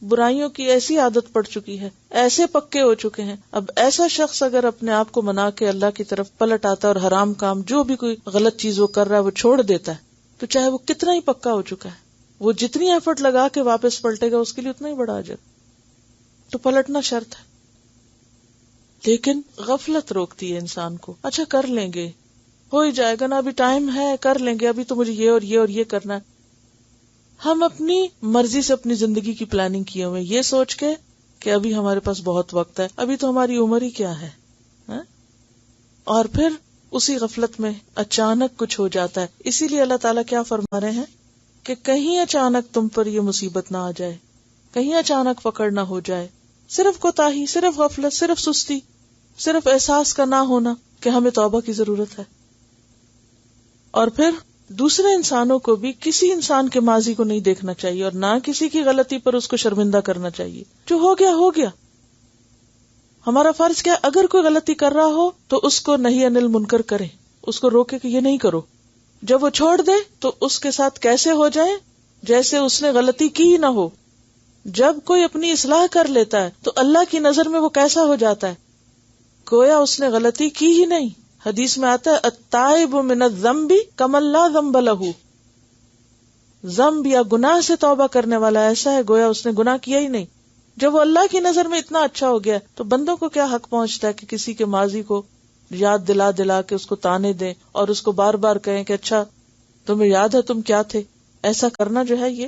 برائیوں کی ایسی عادت پڑ چکی ہے، ایسے پکے ہو چکے ہیں. اب ایسا شخص اگر اپنے آپ کو منا کے اللہ کی طرف پلٹ آتا ہے اور حرام کام جو بھی کوئی غلط چیز وہ کر رہا ہے وہ چھوڑ دیتا ہے، تو چاہے وہ کتنا ہی پکا ہو چکا ہے، وہ جتنی ایفرٹ لگا کے واپس پلٹے گا اس کے لیے اتنا ہی بڑا اجر. تو پلٹنا شرط ہے. لیکن غفلت روکتی ہے انسان کو. اچھا کر لیں گے، ہو ہی جائے گا نا، ابھی ٹائم ہے، کر لیں گے، ابھی تو مجھے یہ اور یہ اور یہ کرنا ہے. ہم اپنی مرضی سے اپنی زندگی کی پلاننگ کیے ہوئے یہ سوچ کے کہ ابھی ہمارے پاس بہت وقت ہے، ابھی تو ہماری عمر ہی کیا ہے. اور پھر اسی غفلت میں اچانک کچھ ہو جاتا ہے. اسی لیے اللہ تعالیٰ کیا فرما رہے ہیں کہ کہیں اچانک تم پر یہ مصیبت نہ آ جائے، کہیں اچانک پکڑ نہ ہو جائے. صرف کوتاہی، صرف غفلت، صرف سستی، صرف احساس کا نہ ہونا کہ ہمیں توبہ کی ضرورت ہے. اور پھر دوسرے انسانوں کو بھی کسی انسان کے ماضی کو نہیں دیکھنا چاہیے اور نہ کسی کی غلطی پر اس کو شرمندہ کرنا چاہیے. جو ہو گیا ہو گیا. ہمارا فرض کیا، اگر کوئی غلطی کر رہا ہو تو اس کو نہی عن المنکر کرے، اس کو روکے کہ یہ نہیں کرو. جب وہ چھوڑ دے تو اس کے ساتھ کیسے ہو جائے جیسے اس نے غلطی کی ہی نہ ہو. جب کوئی اپنی اصلاح کر لیتا ہے تو اللہ کی نظر میں وہ کیسا ہو جاتا ہے، گویا اس نے غلطی کی ہی نہیں. حدیث میں آتا ہے التائب من الذنب کمن لا ذنب له. ذنب یا گناہ سے توبہ کرنے والا ایسا ہے گویا اس نے گناہ کیا ہی نہیں. جب وہ اللہ کی نظر میں اتنا اچھا ہو گیا تو بندوں کو کیا حق پہنچتا ہے کہ کسی کے ماضی کو یاد دلا دلا کے اس کو تانے دیں اور اس کو بار بار کہیں کہ اچھا تمہیں یاد ہے تم کیا تھے. ایسا کرنا جو ہے یہ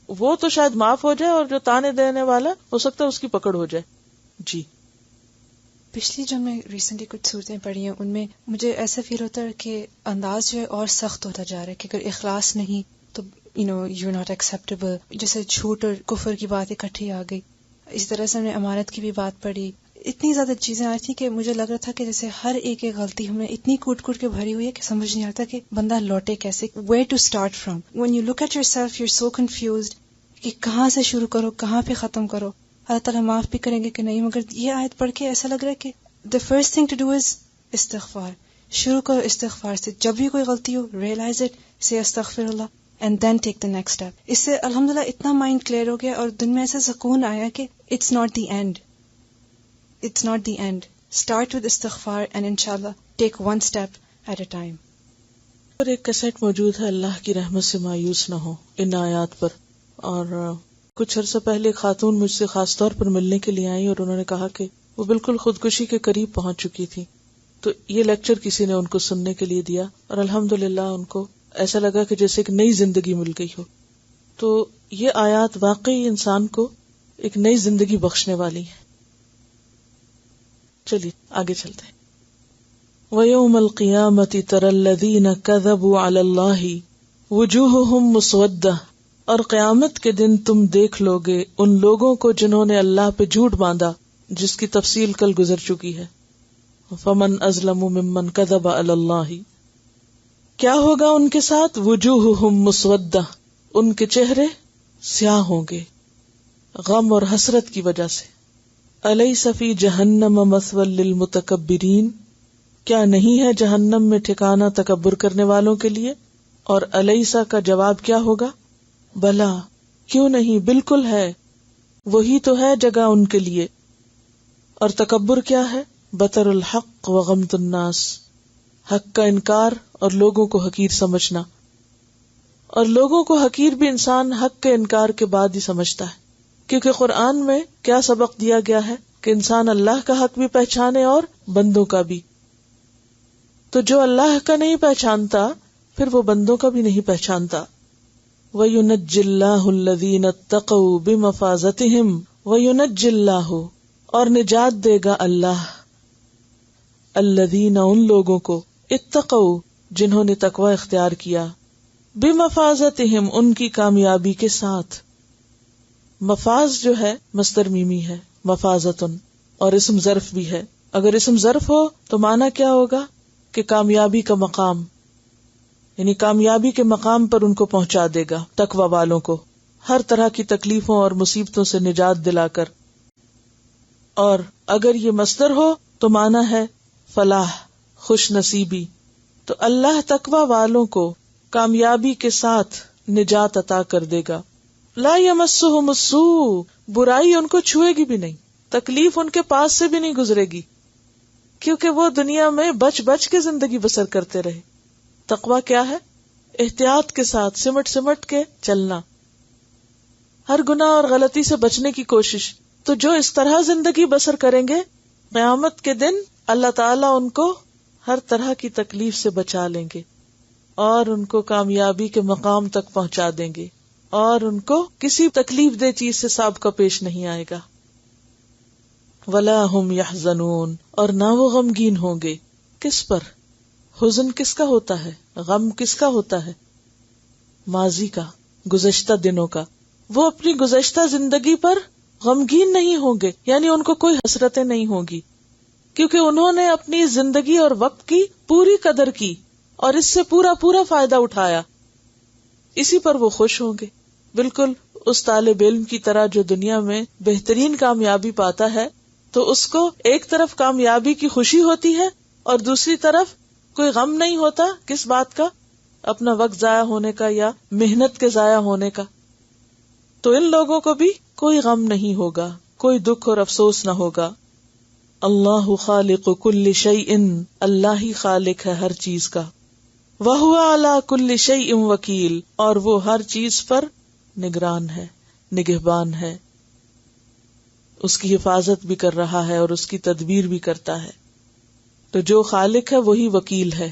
وہ تو شاید معاف ہو جائے اور جو تانے دینے والا ہو سکتا ہے اس کی پکڑ ہو جائے. جی پچھلی جو میں ریسنٹلی کچھ صورتیں پڑھی ہیں ان میں مجھے ایسا فیل ہوتا ہے کہ انداز جو ہے اور سخت ہوتا جا رہا ہے کہ اگر اخلاص نہیں تو you're not acceptable. جیسے جھوٹ اور کفر کی بات اکٹھی آ گئی. اس طرح سے ہم نے امانت کی بھی بات پڑھی. اتنی زیادہ چیزیں آئی تھیں کہ مجھے لگ رہا تھا کہ جیسے ہر ایک غلطی ہمیں اتنی کوٹ کوٹ کے بھری ہوئی ہے کہ سمجھ نہیں آتا کہ بندہ لوٹے کیسے, where to start from. when you look at yourself you're so confused کہ کہاں سے شروع کرو کہاں پہ ختم کرو. اللہ تعالیٰ معاف بھی کریں گے کہ نہیں, مگر یہ آیت پڑھ کے ایسا لگ رہا ہے کہ the first thing to do is استغفار. شروع کرو استغفار سے. جب بھی کوئی غلطی ہو realize it, say استغفر اللہ and then take the next step. اس سے الحمدللہ اتنا مائنڈ کلیئر ہو گیا اور دن میں ایسا سکون آیا کہ it's not the end. It's not the end. Start with استغفار and inshallah take one step at a time. اور ایک کیسٹ موجود ہے اللہ کی رحمت سے مایوس نہ ہو ان آیات پر. اور کچھ عرصہ پہلے خاتون مجھ سے خاص طور پر ملنے کے لیے آئی اور انہوں نے کہا کہ وہ بالکل خودکشی کے قریب پہنچ چکی تھی. تو یہ لیکچر کسی نے ان کو سننے کے لیے دیا اور الحمدللہ ان کو ایسا لگا کہ جیسے ایک نئی زندگی مل گئی ہو. تو یہ آیات واقعی انسان کو ایک نئی زندگی بخشنے والی ہیں. چلیے آگے چلتے ہیں. وَيَوْمَ الْقِيَامَةِ تَرَى الَّذِينَ كَذَبُوا عَلَى اللَّهِ وُجُوهُهُمْ مُسْوَدَّةٌ. اور قیامت کے دن تم دیکھ لو گے ان لوگوں کو جنہوں نے اللہ پہ جھوٹ باندھا, جس کی تفصیل کل گزر چکی ہے. فَمَنْ أَظْلَمُ مِمَّنْ كَذَبَ عَلَى اللَّهِ. کیا ہوگا ان کے ساتھ؟ وجوہہم مسودہ, ان کے چہرے سیاہ ہوں گے غم اور حسرت کی وجہ سے. الیس فی جہنم مثوی للمتکبرین. کیا نہیں ہے جہنم میں ٹھکانہ تکبر کرنے والوں کے لیے؟ اور الیسا کا جواب کیا ہوگا؟ بلا, کیوں نہیں, بالکل ہے, وہی تو ہے جگہ ان کے لیے. اور تکبر کیا ہے؟ بطر الحق وغمط الناس, حق کا انکار اور لوگوں کو حقیر سمجھنا. اور لوگوں کو حقیر بھی انسان حق کے انکار کے بعد ہی سمجھتا ہے, کیونکہ قرآن میں کیا سبق دیا گیا ہے کہ انسان اللہ کا حق بھی پہچانے اور بندوں کا بھی. تو جو اللہ کا نہیں پہچانتا پھر وہ بندوں کا بھی نہیں پہچانتا. وَيُنَجِّ اللَّهُ الَّذِينَ اتَّقَوْا بِمَفَازَتِهِمْ وَيُنَجِّ اللَّهُ, اور نجات دے گا اللہ الذین ان لوگوں کو اتقوا جنہوں نے تقوی اختیار کیا بمفازتہم ان کی کامیابی کے ساتھ. مفاز جو ہے مصدر میمی ہے مفازتن اور اسم ظرف بھی ہے. اگر اسم ظرف ہو تو معنی کیا ہوگا کہ کامیابی کا مقام، یعنی کامیابی کے مقام پر ان کو پہنچا دے گا تقوی والوں کو ہر طرح کی تکلیفوں اور مصیبتوں سے نجات دلا کر. اور اگر یہ مصدر ہو تو معنی ہے فلاح، خوش نصیبی. تو اللہ تقوی والوں کو کامیابی کے ساتھ نجات عطا کر دے گا. لا یمسہم السوء برائی ان کو چھوئے گی بھی نہیں، تکلیف ان کے پاس سے بھی نہیں گزرے گی، کیونکہ وہ دنیا میں بچ بچ کے زندگی بسر کرتے رہے. تقوی کیا ہے؟ احتیاط کے ساتھ سمٹ کے چلنا، ہر گناہ اور غلطی سے بچنے کی کوشش. تو جو اس طرح زندگی بسر کریں گے قیامت کے دن اللہ تعالیٰ ان کو ہر طرح کی تکلیف سے بچا لیں گے اور ان کو کامیابی کے مقام تک پہنچا دیں گے اور ان کو کسی تکلیف دہ چیز سے سابقہ پیش نہیں آئے گا. وَلَا هُمْ يَحْزَنُونَ اور نہ وہ غمگین ہوں گے. کس پر؟ حزن کس کا ہوتا ہے؟ غم کس کا ہوتا ہے؟ ماضی کا، گزشتہ دنوں کا. وہ اپنی گزشتہ زندگی پر غمگین نہیں ہوں گے، یعنی ان کو کوئی حسرتیں نہیں ہوں گی، کیونکہ انہوں نے اپنی زندگی اور وقت کی پوری قدر کی اور اس سے پورا فائدہ اٹھایا. اسی پر وہ خوش ہوں گے. بالکل اس طالب علم کی طرح جو دنیا میں بہترین کامیابی پاتا ہے تو اس کو ایک طرف کامیابی کی خوشی ہوتی ہے اور دوسری طرف کوئی غم نہیں ہوتا. کس بات کا؟ اپنا وقت ضائع ہونے کا یا محنت کے ضائع ہونے کا. تو ان لوگوں کو بھی کوئی غم نہیں ہوگا، کوئی دکھ اور افسوس نہ ہوگا. اللہ خالق کل شیء اللہ ہی خالق ہے ہر چیز کا. وَهُوَ عَلَى كُلِّ شَيْءٍ وَكِيلٌ اور وہ ہر چیز پر نگران ہے، نگہبان ہے، اس کی حفاظت بھی کر رہا ہے اور اس کی تدبیر بھی کرتا ہے. تو جو خالق ہے وہی وکیل ہے،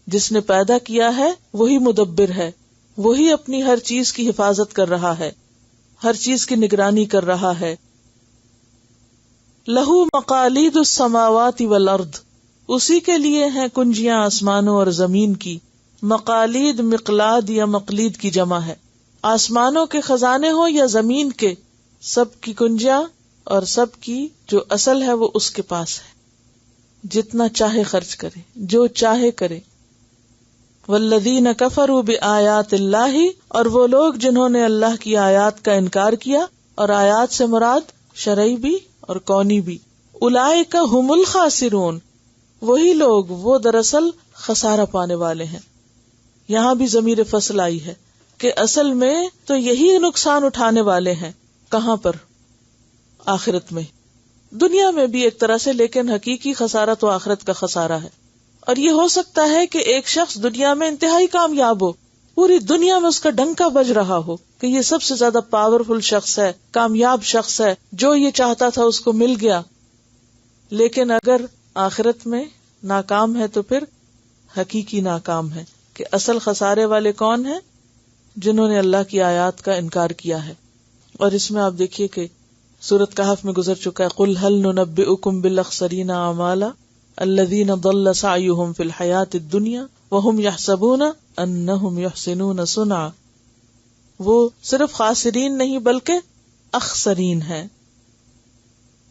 جس نے پیدا کیا ہے وہی مدبر ہے، وہی اپنی ہر چیز کی حفاظت کر رہا ہے، ہر چیز کی نگرانی کر رہا ہے. لہو مقالید السماوات والارض اسی کے لیے ہیں کنجیاں آسمانوں اور زمین کی. مقالید مقلاد یا مقلید کی جمع ہے. آسمانوں کے خزانے ہو یا زمین کے، سب کی کنجیاں اور سب کی جو اصل ہے وہ اس کے پاس ہے. جتنا چاہے خرچ کرے، جو چاہے کرے. والذین کفروا بآیات اللہ اور وہ لوگ جنہوں نے اللہ کی آیات کا انکار کیا، اور آیات سے مراد شرعی بھی اور کونی بھی. اولئک ھم الخاسرون وہی لوگ، وہ دراصل خسارہ پانے والے ہیں. یہاں بھی ضمیر فصل آئی ہے کہ اصل میں تو یہی نقصان اٹھانے والے ہیں. کہاں پر؟ آخرت میں. دنیا میں بھی ایک طرح سے، لیکن حقیقی خسارہ تو آخرت کا خسارہ ہے. اور یہ ہو سکتا ہے کہ ایک شخص دنیا میں انتہائی کامیاب ہو، پوری دنیا میں اس کا ڈنکا بج رہا ہو کہ یہ سب سے زیادہ پاورفل شخص ہے، کامیاب شخص ہے، جو یہ چاہتا تھا اس کو مل گیا. لیکن اگر آخرت میں ناکام ہے تو پھر حقیقی ناکام ہے. کہ اصل خسارے والے کون ہیں؟ جنہوں نے اللہ کی آیات کا انکار کیا ہے. اور اس میں آپ دیکھیے کہ سورۃ کہف میں گزر چکا ہے، قل هل ننبئکم بالاخسرین اعمالا الذین ضل سعیہم فی الحیاۃ الدنیا وہم یحسبون انہم یحسنون صنعا. وہ صرف خاسرین نہیں بلکہ اخسرین ہیں.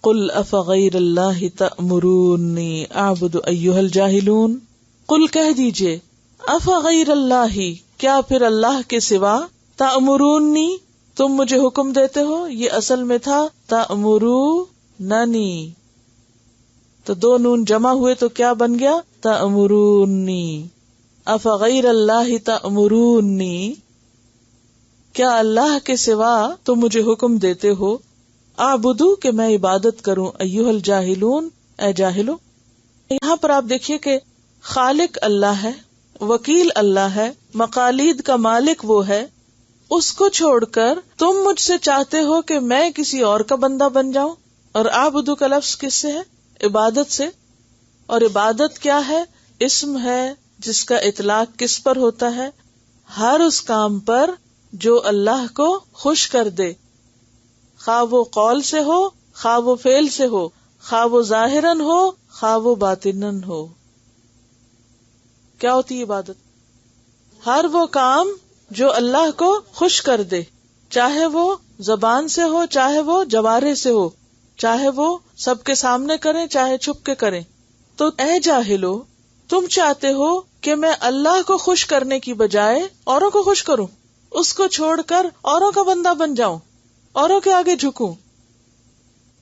قل افغیر اللہ تأمرونی اعبد ایھا الجاہلون. قل کہہ دیجئے، افغیر اللہ کیا پھر اللہ کے سوا، تأمرونی تم مجھے حکم دیتے ہو. یہ اصل میں تھا تأمروننی، تو دو نون جمع ہوئے تو کیا بن گیا؟ تأمرونی. افغیر اللہ تأمرونی کیا اللہ کے سوا تم مجھے حکم دیتے ہو، اعبدو کہ میں عبادت کروں، ایھا الجاہلون اے جاہلو. یہاں پر آپ دیکھیے کہ خالق اللہ ہے، وکیل اللہ ہے، مقالید کا مالک وہ ہے. اس کو چھوڑ کر تم مجھ سے چاہتے ہو کہ میں کسی اور کا بندہ بن جاؤں. اور اعبدو کا لفظ کس سے ہے؟ عبادت سے. اور عبادت کیا ہے؟ اسم ہے جس کا اطلاق کس پر ہوتا ہے؟ ہر اس کام پر جو اللہ کو خوش کر دے، خواہ وہ قول سے ہو خواہ وہ فعل سے ہو. خواہ وہ ظاہراً ہو خواہ وہ باطناً ہو. کیا ہوتی ہے عبادت؟ ہر وہ کام جو اللہ کو خوش کر دے، چاہے وہ زبان سے ہو، چاہے وہ جوارے سے ہو، چاہے وہ سب کے سامنے کریں، چاہے چھپ کے کریں. تو اے جاہلو، تم چاہتے ہو کہ میں اللہ کو خوش کرنے کی بجائے اوروں کو خوش کروں، اس کو چھوڑ کر اوروں کا بندہ بن جاؤں، اوروں کے آگے جھکوں.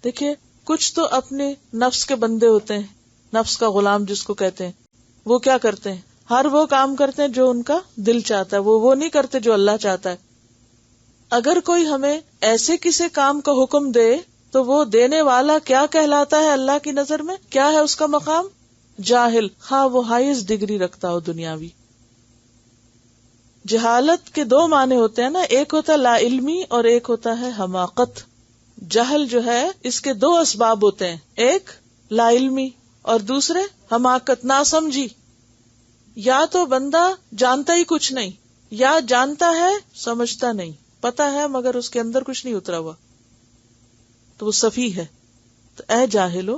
دیکھیے، کچھ تو اپنے نفس کے بندے ہوتے ہیں، نفس کا غلام جس کو کہتے ہیں. وہ کیا کرتے ہیں؟ ہر وہ کام کرتے ہیں جو ان کا دل چاہتا ہے، وہ نہیں کرتے جو اللہ چاہتا ہے. اگر کوئی ہمیں ایسے کسی کام کا حکم دے تو وہ دینے والا کیا کہلاتا ہے اللہ کی نظر میں؟ کیا ہے اس کا مقام؟ جاہل، خواہ وہ ہائیسٹ ڈگری رکھتا ہو دنیاوی. جہالت کے دو معنی ہوتے ہیں نا، ایک ہوتا ہے لا علمی اور ایک ہوتا ہے حماقت. جہل جو ہے اس کے دو اسباب ہوتے ہیں، ایک لا علمی اور دوسرے حماقت، ناسمجھی. یا تو بندہ جانتا ہی کچھ نہیں، یا جانتا ہے سمجھتا نہیں، پتا ہے مگر اس کے اندر کچھ نہیں اترا ہوا، تو وہ سفیہ ہے. تو اے جاہلو،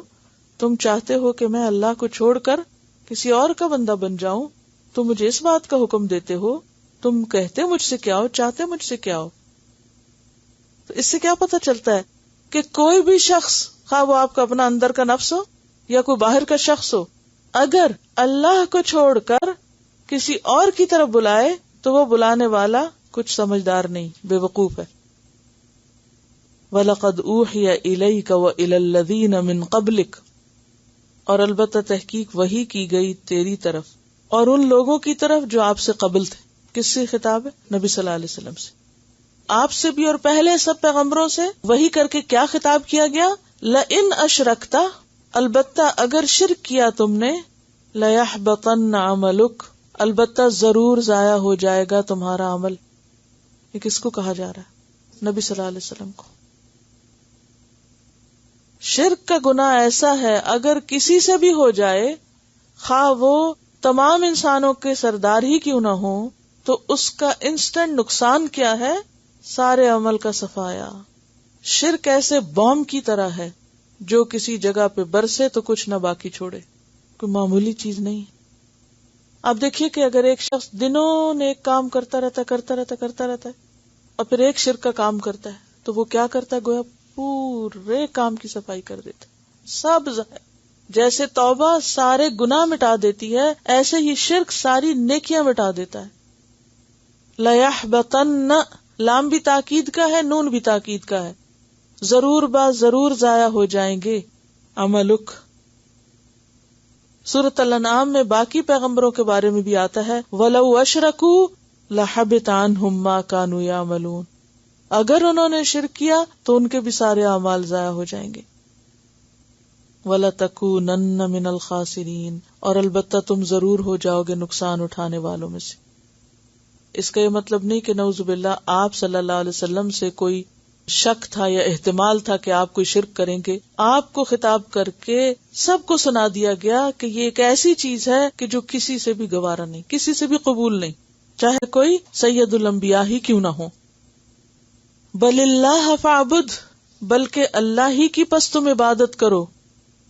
تم چاہتے ہو کہ میں اللہ کو چھوڑ کر کسی اور کا بندہ بن جاؤں، تم مجھے اس بات کا حکم دیتے ہو، تم کہتے مجھ سے کیا ہو، چاہتے مجھ سے کیا ہو. تو اس سے کیا پتا چلتا ہے کہ کوئی بھی شخص، خواہ وہ آپ کا اپنا اندر کا نفس ہو یا کوئی باہر کا شخص ہو، اگر اللہ کو چھوڑ کر کسی اور کی طرف بلائے تو وہ بلانے والا کچھ سمجھدار نہیں، بے وقوف ہے. وَلَقَدْ أُوحِيَ إِلَيْكَ وَإِلَى الَّذِينَ مِن قَبْلِكَ، اور البتہ تحقیق وحی کی گئی تیری طرف اور ان لوگوں کی طرف جو آپ سے قبل تھے. کس سے خطاب ہے؟ نبی صلی اللہ علیہ وسلم سے. آپ سے بھی اور پہلے سب پیغمبروں سے وحی کر کے کیا خطاب کیا گیا؟ لَإِنْ أَشْرَكْتَ، البتہ اگر شرک کیا تم نے، لَيَحْبَطَنَّ عَمَلُكَ، البتہ ضرور ضائع ہو جائے گا تمہارا عمل. یہ کس کو کہا جا رہا ہے؟ نبی صلی اللہ علیہ وسلم کو. شرک کا گناہ ایسا ہے اگر کسی سے بھی ہو جائے، خواہ وہ تمام انسانوں کے سردار ہی کیوں نہ ہو، تو اس کا انسٹنٹ نقصان کیا ہے؟ سارے عمل کا صفایا. شرک ایسے بام کی طرح ہے جو کسی جگہ پہ برسے تو کچھ نہ باقی چھوڑے، کوئی معمولی چیز نہیں. آپ دیکھیے کہ اگر ایک شخص دنوں نے ایک کام کرتا رہتا ہے اور پھر ایک شرک کا کام کرتا ہے تو وہ کیا کرتا ہے؟ گویا پورے کام کی صفائی کر دیتا، سب جیسے توبہ سارے گناہ مٹا دیتی ہے، ایسے ہی شرک ساری نیکیاں مٹا دیتا ہے. لَيَحْبَطَنَّ، لام بھی تاکید کا ہے، نون بھی تاکید کا ہے، ضرور ضرور ضائع ہو جائیں گے عملک. سورۃ الانعام میں باقی پیغمبروں کے بارے میں بھی آتا ہے، وَلَوْ أَشْرَكُوا لَحَبِطَ عَنْهُمْ مَا كَانُوا يَعْمَلُونَ، اگر انہوں نے شرک کیا تو ان کے بھی سارے اعمال ضائع ہو جائیں گے. وَلَتَكُونَنَّ مِنَ الْخَاسِرِينَ، اور البتہ تم ضرور ہو جاؤ گے نقصان اٹھانے والوں میں سے. اس کا یہ مطلب نہیں کہ نعوذ باللہ آپ صلی اللہ علیہ وسلم سے کوئی شک تھا یا احتمال تھا کہ آپ کوئی شرک کریں گے. آپ کو خطاب کر کے سب کو سنا دیا گیا کہ یہ ایک ایسی چیز ہے کہ جو کسی سے بھی گوارا نہیں، کسی سے بھی قبول نہیں، چاہے کوئی سید الانبیاء ہی کیوں نہ ہو. بل اللہ فاعبد، بلکہ اللہ ہی کی پس تم عبادت کرو.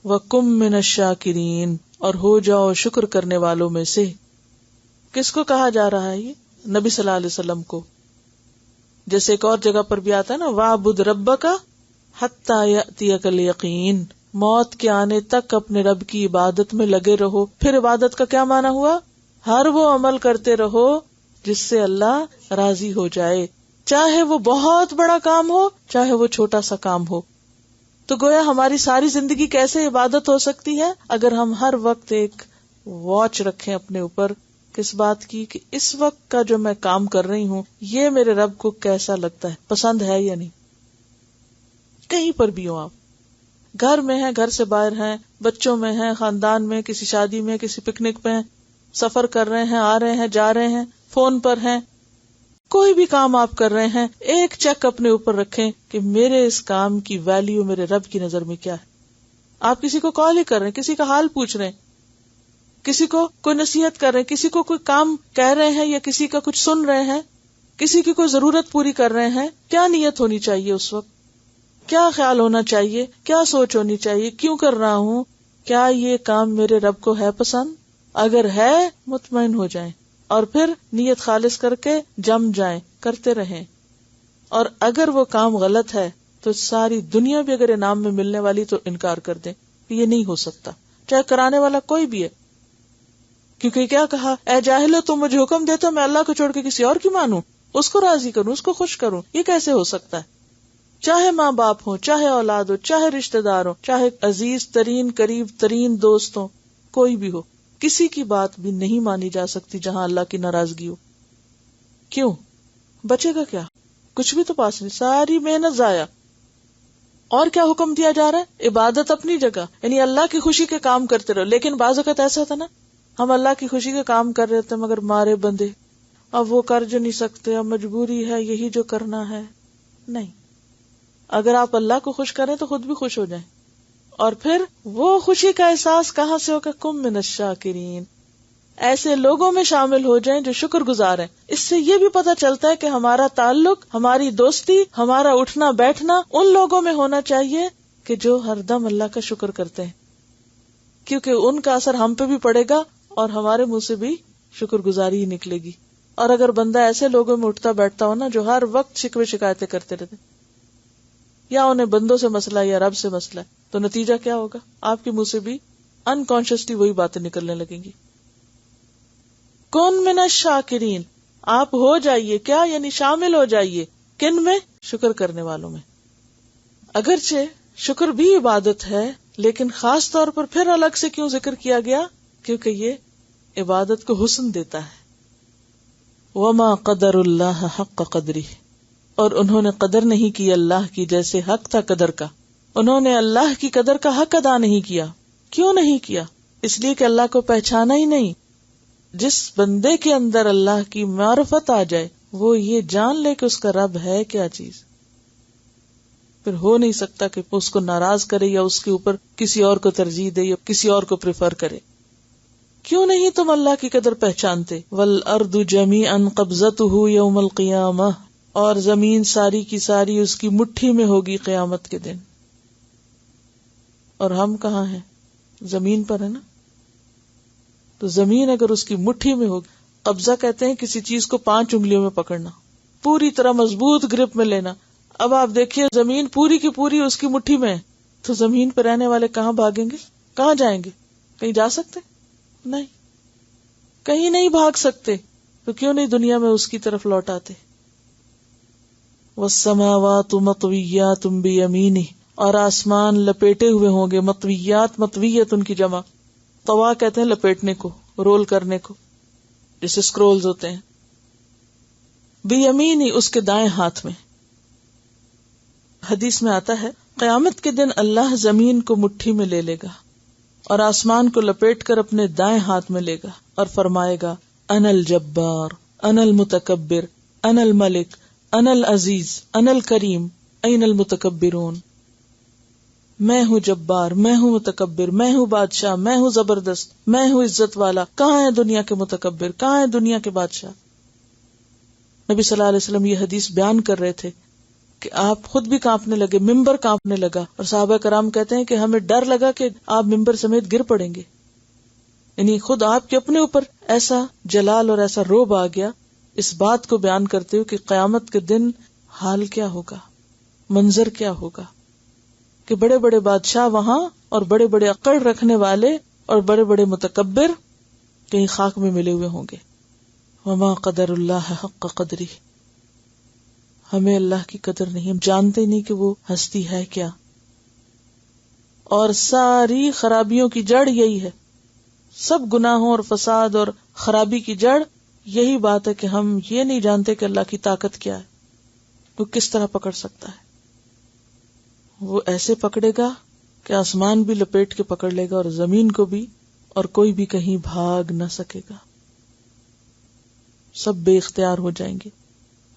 وَقُم مِّنَ الشَّاكِرِينَ، اور ہو جاؤ شکر کرنے والوں میں سے. کس کو کہا جا رہا ہے؟ یہ نبی صلی اللہ علیہ وسلم کو. جیسے ایک اور جگہ پر بھی آتا ہے نا، وَاعْبُدْ رَبَّكَ حَتَّى يَأْتِيَكَ الْيَقِينُ، موت کے آنے تک اپنے رب کی عبادت میں لگے رہو. پھر عبادت کا کیا معنی ہوا؟ ہر وہ عمل کرتے رہو جس سے اللہ راضی ہو جائے، چاہے وہ بہت بڑا کام ہو چاہے وہ چھوٹا سا کام ہو. تو گویا ہماری ساری زندگی کیسے عبادت ہو سکتی ہے؟ اگر ہم ہر وقت ایک واچ رکھیں اپنے اوپر، کس بات کی کہ اس وقت کا جو میں کام کر رہی ہوں یہ میرے رب کو کیسا لگتا ہے، پسند ہے یا نہیں. کہیں پر بھی ہو آپ، گھر میں ہیں، گھر سے باہر ہیں، بچوں میں ہیں، خاندان میں، کسی شادی میں، کسی پکنک پہ ہیں، سفر کر رہے ہیں، آ رہے ہیں، جا رہے ہیں، فون پر ہیں، کوئی بھی کام آپ کر رہے ہیں، ایک چیک اپنے اوپر رکھیں کہ میرے اس کام کی ویلیو میرے رب کی نظر میں کیا ہے. آپ کسی کو کال ہی کر رہے ہیں، کسی کا حال پوچھ رہے ہیں، کسی کو کوئی نصیحت کر رہے ہیں، کسی کو کوئی کام کہہ رہے ہیں یا کسی کا کچھ سن رہے ہیں، کسی کی کوئی ضرورت پوری کر رہے ہیں، کیا نیت ہونی چاہیے اس وقت؟ کیا خیال ہونا چاہیے, کیا سوچ ہونی چاہیے, کیوں کر رہا ہوں, کیا یہ کام میرے رب کو ہے پسند؟ اگر ہے مطمئن ہو جائیں اور پھر نیت خالص کر کے جم جائیں, کرتے رہیں. اور اگر وہ کام غلط ہے تو ساری دنیا بھی اگر انعام میں ملنے والی تو انکار کر دیں کہ یہ نہیں ہو سکتا, چاہے کرانے والا کوئی بھی ہے. کیونکہ کیا کہا, اے جاہلو تم مجھے حکم دیتے ہو میں اللہ کو چھوڑ کے کسی اور کی مانوں, اس کو راضی کروں, اس کو خوش کروں, یہ کیسے ہو سکتا ہے؟ چاہے ماں باپ ہوں, چاہے اولاد ہو, چاہے رشتہ دار ہو, چاہے عزیز ترین قریب ترین دوست ہو, کوئی بھی ہو, کسی کی بات بھی نہیں مانی جا سکتی جہاں اللہ کی ناراضگی ہو. کیوں؟ بچے گا کیا؟ کچھ بھی تو پاس نہیں, ساری محنت ضائع. اور کیا حکم دیا جا رہا ہے؟ عبادت اپنی جگہ, یعنی اللہ کی خوشی کے کام کرتے رہو. لیکن بعض اوقات ایسا تھا نا, ہم اللہ کی خوشی کے کام کر رہے تھے مگر مارے بندے, اب وہ کر جو نہیں سکتے, اب مجبوری ہے یہی جو کرنا ہے. نہیں, اگر آپ اللہ کو خوش کریں تو خود بھی خوش ہو جائیں. اور پھر وہ خوشی کا احساس کہاں سے ہوگا؟ کم من الشاکرین, ایسے لوگوں میں شامل ہو جائیں جو شکر گزار ہیں. اس سے یہ بھی پتہ چلتا ہے کہ ہمارا تعلق, ہماری دوستی, ہمارا اٹھنا بیٹھنا ان لوگوں میں ہونا چاہیے کہ جو ہر دم اللہ کا شکر کرتے ہیں, کیونکہ ان کا اثر ہم پہ بھی پڑے گا اور ہمارے منہ سے بھی شکر گزاری ہی نکلے گی. اور اگر بندہ ایسے لوگوں میں اٹھتا بیٹھتا ہو نا جو ہر وقت شکوے شکایتیں کرتے رہتے, یا انہیں بندوں سے مسئلہ یا رب سے مسئلہ, تو نتیجہ کیا ہوگا؟ آپ کے منہ سے بھی انکانشیسلی وہی باتیں نکلنے لگیں گی. کون من الشاکرین, آپ ہو جائیے کیا, یعنی شامل ہو جائیے کن میں؟ شکر کرنے والوں میں. اگرچہ شکر بھی عبادت ہے لیکن خاص طور پر پھر الگ سے کیوں ذکر کیا گیا؟ کیونکہ یہ عبادت کو حسن دیتا ہے. وما قدر اللہ حق قدرہ, اور انہوں نے قدر نہیں کی اللہ کی جیسے حق تھا قدر کا. انہوں نے اللہ کی قدر کا حق ادا نہیں کیا. کیوں نہیں کیا؟ اس لیے کہ اللہ کو پہچانا ہی نہیں. جس بندے کے اندر اللہ کی معرفت آ جائے وہ یہ جان لے کہ اس کا رب ہے کیا چیز, پھر ہو نہیں سکتا کہ اس کو ناراض کرے یا اس کے اوپر کسی اور کو ترجیح دے یا کسی اور کو پریفر کرے. کیوں نہیں تم اللہ کی قدر پہچانتے؟ والارض جمیعا قبضتہ یوم القیامہ, اور زمین ساری کی ساری اس کی مٹھی میں ہوگی قیامت کے دن. اور ہم کہاں ہیں؟ زمین پر ہے نا. تو زمین اگر اس کی مٹھی میں ہوگی, قبضہ کہتے ہیں کسی چیز کو 5 انگلیوں میں پکڑنا, پوری طرح مضبوط گرپ میں لینا. اب آپ دیکھیے زمین پوری کی پوری اس کی مٹھی میں ہے, تو زمین پہ رہنے والے کہاں بھاگیں گے؟ کہاں جائیں گے؟ کہیں جا سکتے؟ نہیں, کہیں نہیں بھاگ سکتے. تو کیوں نہیں دنیا میں اس کی طرف لوٹ آتے؟ والسماوات مطویات بیمینہ, اور آسمان لپیٹے ہوئے ہوں گے. مطویات, مطویت ان کی جمع, طوا کہتے ہیں لپیٹنے کو, رول کرنے کو, جیسے سکرولز ہوتے ہیں. بیمینہ, اس کے دائیں ہاتھ میں. حدیث میں آتا ہے قیامت کے دن اللہ زمین کو مٹھی میں لے لے گا اور آسمان کو لپیٹ کر اپنے دائیں ہاتھ میں لے گا اور فرمائے گا انا الجبار انا المتکبر انا الملک انا العزیز انا الکریم این المتکبرون. میں ہوں جبار, میں ہوں متکبر, میں ہوں بادشاہ, میں ہوں زبردست, میں ہوں عزت والا. کہاں ہے دنیا کے متکبر؟ کہاں ہے دنیا کے بادشاہ؟ نبی صلی اللہ علیہ وسلم یہ حدیث بیان کر رہے تھے کہ آپ خود بھی کانپنے لگے, ممبر کانپنے لگا, اور صحابہ کرام کہتے ہیں کہ ہمیں ڈر لگا کہ آپ ممبر سمیت گر پڑیں گے. یعنی خود آپ کے اپنے اوپر ایسا جلال اور ایسا روب آ گیا اس بات کو بیان کرتے ہوئے کہ قیامت کے دن حال کیا ہوگا, منظر کیا ہوگا, کہ بڑے بڑے بادشاہ وہاں اور بڑے بڑے عقل رکھنے والے اور بڑے بڑے متکبر کہیں خاک میں ملے ہوئے ہوں گے. وما قدر اللہ حق قدری, ہمیں اللہ کی قدر نہیں, ہم جانتے نہیں کہ وہ ہستی ہے کیا. اور ساری خرابیوں کی جڑ یہی ہے, سب گناہوں اور فساد اور خرابی کی جڑ یہی بات ہے کہ ہم یہ نہیں جانتے کہ اللہ کی طاقت کیا ہے, وہ کس طرح پکڑ سکتا ہے. وہ ایسے پکڑے گا کہ آسمان بھی لپیٹ کے پکڑ لے گا اور زمین کو بھی, اور کوئی بھی کہیں بھاگ نہ سکے گا, سب بے اختیار ہو جائیں گے.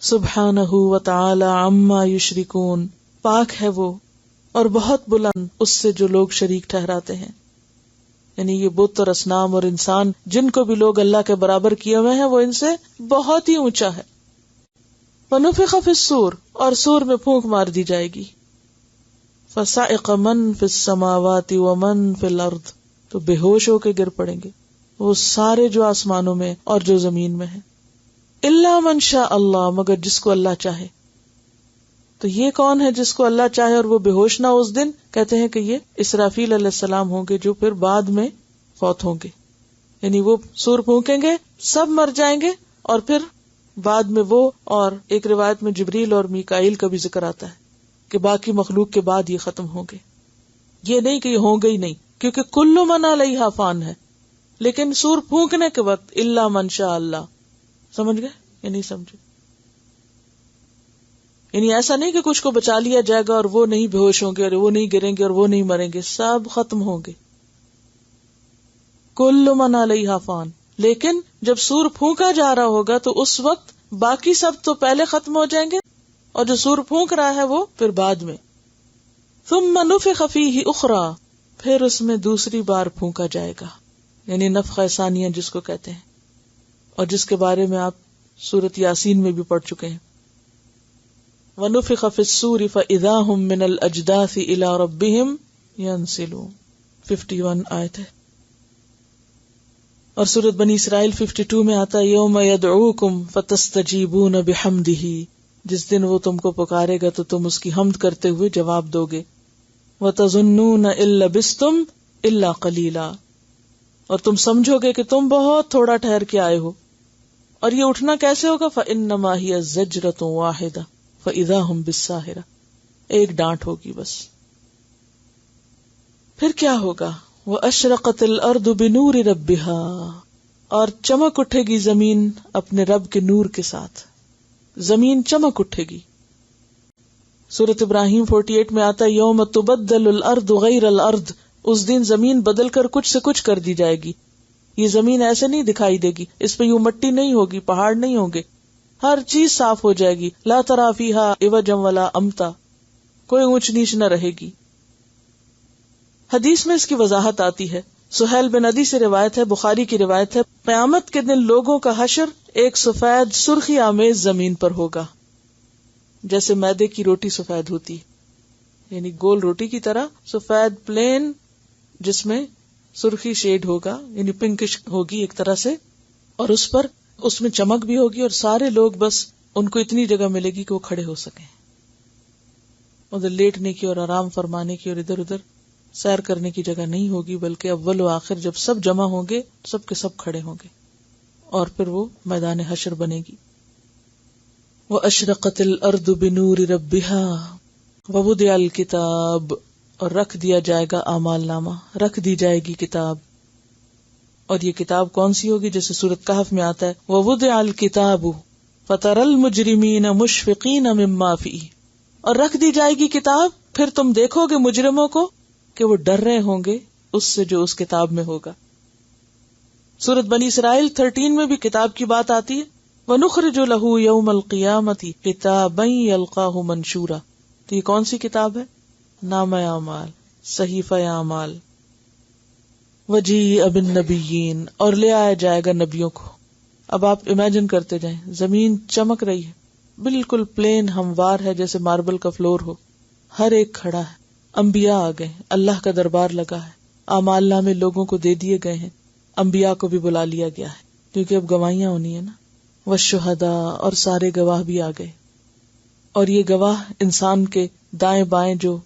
سبحانہ وتعالی عما یشرکون, پاک ہے وہ اور بہت بلند اس سے جو لوگ شریک ٹھہراتے ہیں. یعنی یہ بت اور اصنام اور انسان جن کو بھی لوگ اللہ کے برابر کیے ہوئے ہیں وہ ان سے بہت ہی اونچا ہے. ونفخ فی الصور, اور سور میں پھونک مار دی جائے گی. فصعق من فی السماوات ومن فی الارض، تو بے ہوش ہو کے گر پڑیں گے وہ سارے جو آسمانوں میں اور جو زمین میں ہیں. الا من شاء اللہ، مگر جس کو اللہ چاہے. تو یہ کون ہے جس کو اللہ چاہے اور وہ بے ہوش نہ اس دن؟ کہتے ہیں کہ یہ اسرافیل علیہ السلام ہوں گے جو پھر بعد میں فوت ہوں گے. یعنی وہ سور پھونکیں گے، سب مر جائیں گے، اور پھر بعد میں وہ، اور ایک روایت میں جبریل اور میکائیل کا بھی ذکر آتا ہے کہ باقی مخلوق کے بعد یہ ختم ہوں گے. یہ نہیں کہ یہ ہوں گے ہی نہیں، کیونکہ کل من علیہا فان ہے، لیکن سور پھونکنے کے وقت الا من شاء اللہ. سمجھ گئے یا نہیں سمجھے؟ یعنی ایسا نہیں کہ کچھ کو بچا لیا جائے گا اور وہ نہیں بے ہوش ہوں گے اور وہ نہیں گریں گے اور وہ نہیں مریں گے، سب ختم ہوں گے. کل من علیہا فان. لیکن جب سور پھونکا جا رہا ہوگا تو اس وقت باقی سب تو پہلے ختم ہو جائیں گے اور جو سور پھونک رہا ہے وہ پھر بعد میں. ثم نفخ فیہ اخری، پھر اس میں دوسری بار پھونکا جائے گا، یعنی نفخہ ثانیہ جس کو کہتے ہیں، اور جس کے بارے میں آپ سورۃ یاسین میں بھی پڑھ چکے ہیں. وَنُفِخَ فِي الصُّورِ فَإِذَا هُم مِّنَ الْأَجْدَاثِ إِلَىٰ رَبِّهِمْ يَنْسِلُونَ 51 آیت ہے. اور سورۃ بنی اسرائیل 52 میں آتا ہے يَوْمَ يَدْعُوكُمْ فَتَسْتَجِيبُونَ بِحَمْدِهِ، جس دن وہ تم کو پکارے گا تو تم اس کی حمد کرتے ہوئے جواب دو گے. وَتَظُنُّونَ إِن لَّبِثْتُمْ إِلَّا قَلِيلًا، اور تم سمجھو گے کہ تم بہت تھوڑا ٹھہر کے آئے ہو. اور یہ اٹھنا کیسے ہوگا؟ فَإِنَّمَا هِيَ زَجْرَةٌ وَاحِدَةٌ فَإِذَا هُمْ بِالسَّاهِرَةِ، ایک ڈانٹ ہوگی بس. پھر کیا ہوگا؟ وَأَشْرَقَتِ الْأَرْضُ بِنُورِ رَبِّهَا، اور چمک اٹھے گی زمین اپنے رب کے نور کے ساتھ، زمین چمک اٹھے گی. سورۃ ابراہیم 48 میں آتا ہے یوم تبدل الارض غیر الارض، اس دن زمین بدل کر کچھ سے کچھ کر دی جائے گی. یہ زمین ایسے نہیں دکھائی دے گی، اس پہ یوں مٹی نہیں ہوگی، پہاڑ نہیں ہوں گے، ہر چیز صاف ہو جائے گی. لا تری فیہا عوجا ولا امتا، کوئی اونچ نیچ نہ رہے گی. حدیث میں اس کی وضاحت آتی ہے. سہیل بن عدی سے روایت ہے، بخاری کی روایت ہے، قیامت کے دن لوگوں کا حشر ایک سفید سرخی آمیز زمین پر ہوگا، جیسے میدے کی روٹی سفید ہوتی، یعنی گول روٹی کی طرح سفید پلین، جس میں سرخی شیڈ ہوگا، یعنی پنکش ہوگی ایک طرح سے، اور اس میں چمک بھی ہوگی، اور سارے لوگ بس ان کو اتنی جگہ ملے گی کہ وہ کھڑے ہو سکیں، ادھر لیٹنے کی اور آرام فرمانے کی اور ادھر ادھر سیر کرنے کی جگہ نہیں ہوگی، بلکہ اول و آخر جب سب جمع ہوں گے سب کے سب کھڑے ہوں گے، اور پھر وہ میدان حشر بنے گی. وَأَشْرَقَتِ الْأَرْضُ بِنُورِ رَبِّهَا وَوُضِعَ الْكِتَابُ، اور رکھ دیا جائے گا اعمال نامہ، رکھ دی جائے گی کتاب. اور یہ کتاب کون سی ہوگی؟ جیسے سورۃ کہف میں آتا ہے وَوُضِعَ الْكِتَابُ فَتَرَى الْمُجْرِمِينَ مُشْفِقِينَ مِمَّا فِيهِ، اور رکھ دی جائے گی کتاب، پھر تم دیکھو گے مجرموں کو کہ وہ ڈر رہے ہوں گے اس سے جو اس کتاب میں ہوگا. سورۃ بنی اسرائیل 13 میں بھی کتاب کی بات آتی ہے. وَنُخْرِجُ لَهُ يَوْمَ الْقِيَامَةِ كِتَابًا يَلْقَاهُ مَنْشُورًا، تو یہ کون سی کتاب ہے؟ نامہ اعمال، صحیفہ اعمال. وَجِيءَ بِالنَّبِيِّينَ، اور لے آیا جائے گا نبیوں کو. اب آپ امیجن کرتے جائیں، زمین چمک رہی ہے، بالکل پلین ہموار ہے جیسے ماربل کا فلور ہو، ہر ایک کھڑا ہے، انبیاء آ گئے، اللہ کا دربار لگا ہے، اعمال نامے لوگوں کو دے دیے گئے ہیں، انبیاء کو بھی بلا لیا گیا ہے کیونکہ اب گواہیاں ہونی ہے نا. والشہداء، اور سارے گواہ بھی آ گئے. اور یہ گواہ انسان کے دائیں بائیں جو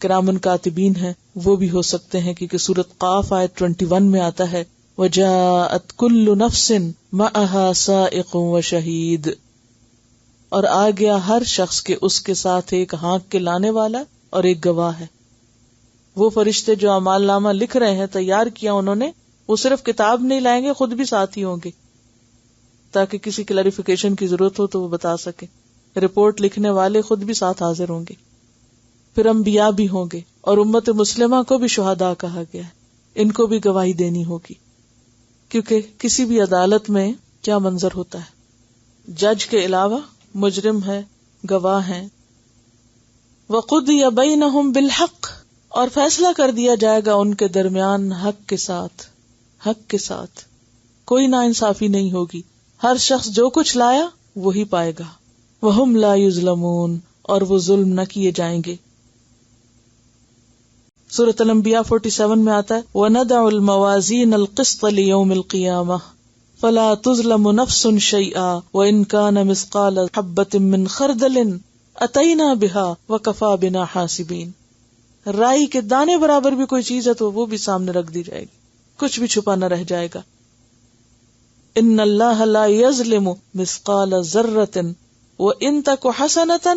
کرامن کاتبین ہیں وہ بھی ہو سکتے ہیں، کیونکہ سورۃ قاف آیت 21 میں آتا ہے وَجَاءَتْ كُلُّ نَفْسٍ مَعَهَا سَائِقٌ وَشَهِيدٌ، اور آ گیا ہر شخص کے اس کے ساتھ ایک ہانک کے لانے والا اور ایک گواہ ہے. وہ فرشتے جو اعمال نامہ لکھ رہے ہیں، تیار کیا انہوں نے، وہ صرف کتاب نہیں لائیں گے، خود بھی ساتھ ہی ہوں گے تاکہ کسی کلیریفیکیشن کی ضرورت ہو تو وہ بتا سکے. رپورٹ لکھنے والے خود بھی ساتھ حاضر ہوں گے. پھر انبیاء بھی ہوں گے، اور امت مسلمہ کو بھی شہداء کہا گیا ہے، ان کو بھی گواہی دینی ہوگی. کیونکہ کسی بھی عدالت میں کیا منظر ہوتا ہے، جج کے علاوہ مجرم ہے، گواہ ہیں. وَقُضِيَ بَيْنَهُمْ بِالْحَقِّ، اور فیصلہ کر دیا جائے گا ان کے درمیان حق کے ساتھ. حق کے ساتھ کوئی ناانصافی نہیں ہوگی، ہر شخص جو کچھ لایا وہی پائے گا. وَهُمْ لَا يُظْلَمُونَ، اور وہ ظلم نہ کیے جائیں گے. سورۃ الانبیاء 47 میں آتا ہے وَنَدَعُ الْمَوَازِينَ الْقِسْطَ لِيَوْمِ الْقِيَامَةِ فَلَا تُظْلَمُ نَفْسٌ شَيْئًا وَإِنْ كَانَ مِثْقَالَ حَبَّةٍ مِّنْ خَرْدَلٍ أَتَيْنَا بِهَا وَكَفَى بِنَا حَاسِبِينَ. رائی کے دانے برابر بھی کوئی چیز ہے تو وہ بھی سامنے رکھ دی جائے گی, کچھ بھی چھپا نہ رہ جائے گا. ان اللہ لا یظلم مثقال ذرۃ وان تک حسنۃ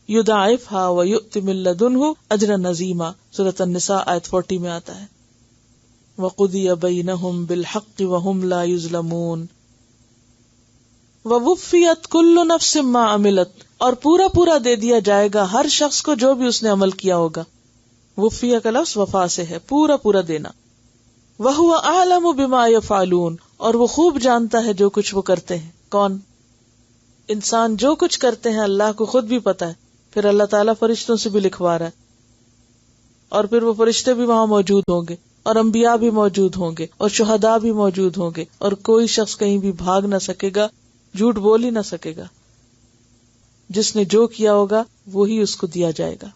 یضاعفها ویؤت من لدنہ اجرا عظیما. سورۃ النساء آیت 40 میں آتا ہے وقضی بینہم بالحق وہم لا یظلمون ووفیت کل نفس ما عملت, اور پورا پورا دے دیا جائے گا ہر شخص کو جو بھی اس نے عمل کیا ہوگا. وفیہ کا لفظ وفا سے ہے, پورا پورا دینا. وَهُوَ أَعْلَمُ بِمَا يَفْعَلُونَ, اور وہ خوب جانتا ہے جو کچھ وہ کرتے ہیں. کون؟ انسان جو کچھ کرتے ہیں اللہ کو خود بھی پتا ہے, پھر اللہ تعالیٰ فرشتوں سے بھی لکھوا رہا ہے, اور پھر وہ فرشتے بھی وہاں موجود ہوں گے, اور انبیاء بھی موجود ہوں گے, اور شہداء بھی موجود ہوں گے, اور کوئی شخص کہیں بھی بھاگ نہ سکے گا, جھوٹ بول ہی نہ سکے گا. جس نے جو کیا ہوگا وہی اس کو دیا جائے گا.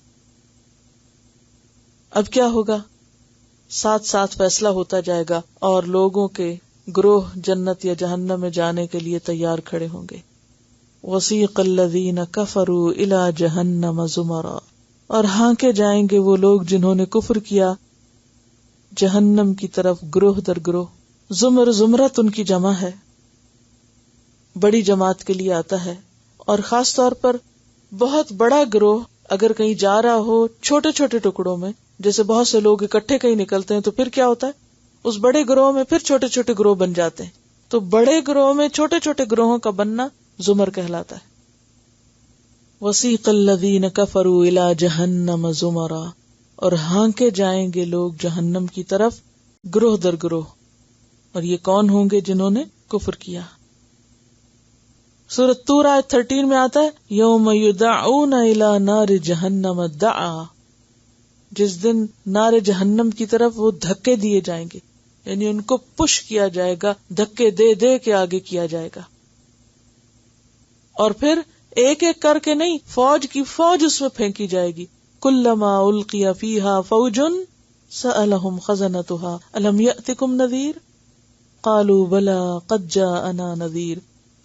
اب کیا ہوگا؟ ساتھ ساتھ فیصلہ ہوتا جائے گا اور لوگوں کے گروہ جنت یا جہنم میں جانے کے لیے تیار کھڑے ہوں گے. وسیق الذین کفروا الی جہنم زمرا, اور ہانکے جائیں گے وہ لوگ جنہوں نے کفر کیا جہنم کی طرف گروہ در گروہ. زمر زمرت ان کی جمع ہے, بڑی جماعت کے لیے آتا ہے, اور خاص طور پر بہت بڑا گروہ اگر کہیں جا رہا ہو چھوٹے چھوٹے ٹکڑوں میں, جیسے بہت سے لوگ اکٹھے کہیں نکلتے ہیں تو پھر کیا ہوتا ہے, اس بڑے گروہ میں پھر چھوٹے چھوٹے گروہ بن جاتے ہیں. تو بڑے گروہ میں چھوٹے چھوٹے گروہوں کا بننا زمر کہلاتا ہے. وسیق الذین کفروا الی جہنم زمرا, اور ہانکے جائیں گے لوگ جہنم کی طرف گروہ در گروہ. اور یہ کون ہوں گے جنہوں نے کفر کیا؟ سورۃ طور آیت 13 میں آتا ہے یوم یدعون الی نار جہنم دعا, جس دن نار جہنم کی طرف وہ دھکے دیے جائیں گے, یعنی ان کو پش کیا جائے گا, دھکے دے دے کے آگے کیا جائے گا. اور پھر ایک ایک کر کے نہیں, فوج کی فوج اس میں پھینکی جائے گی. کلما القی فیہا فوج سألہم خزنتها الم یأتکم نذیر قالوا بلی قد جاءنا نذیر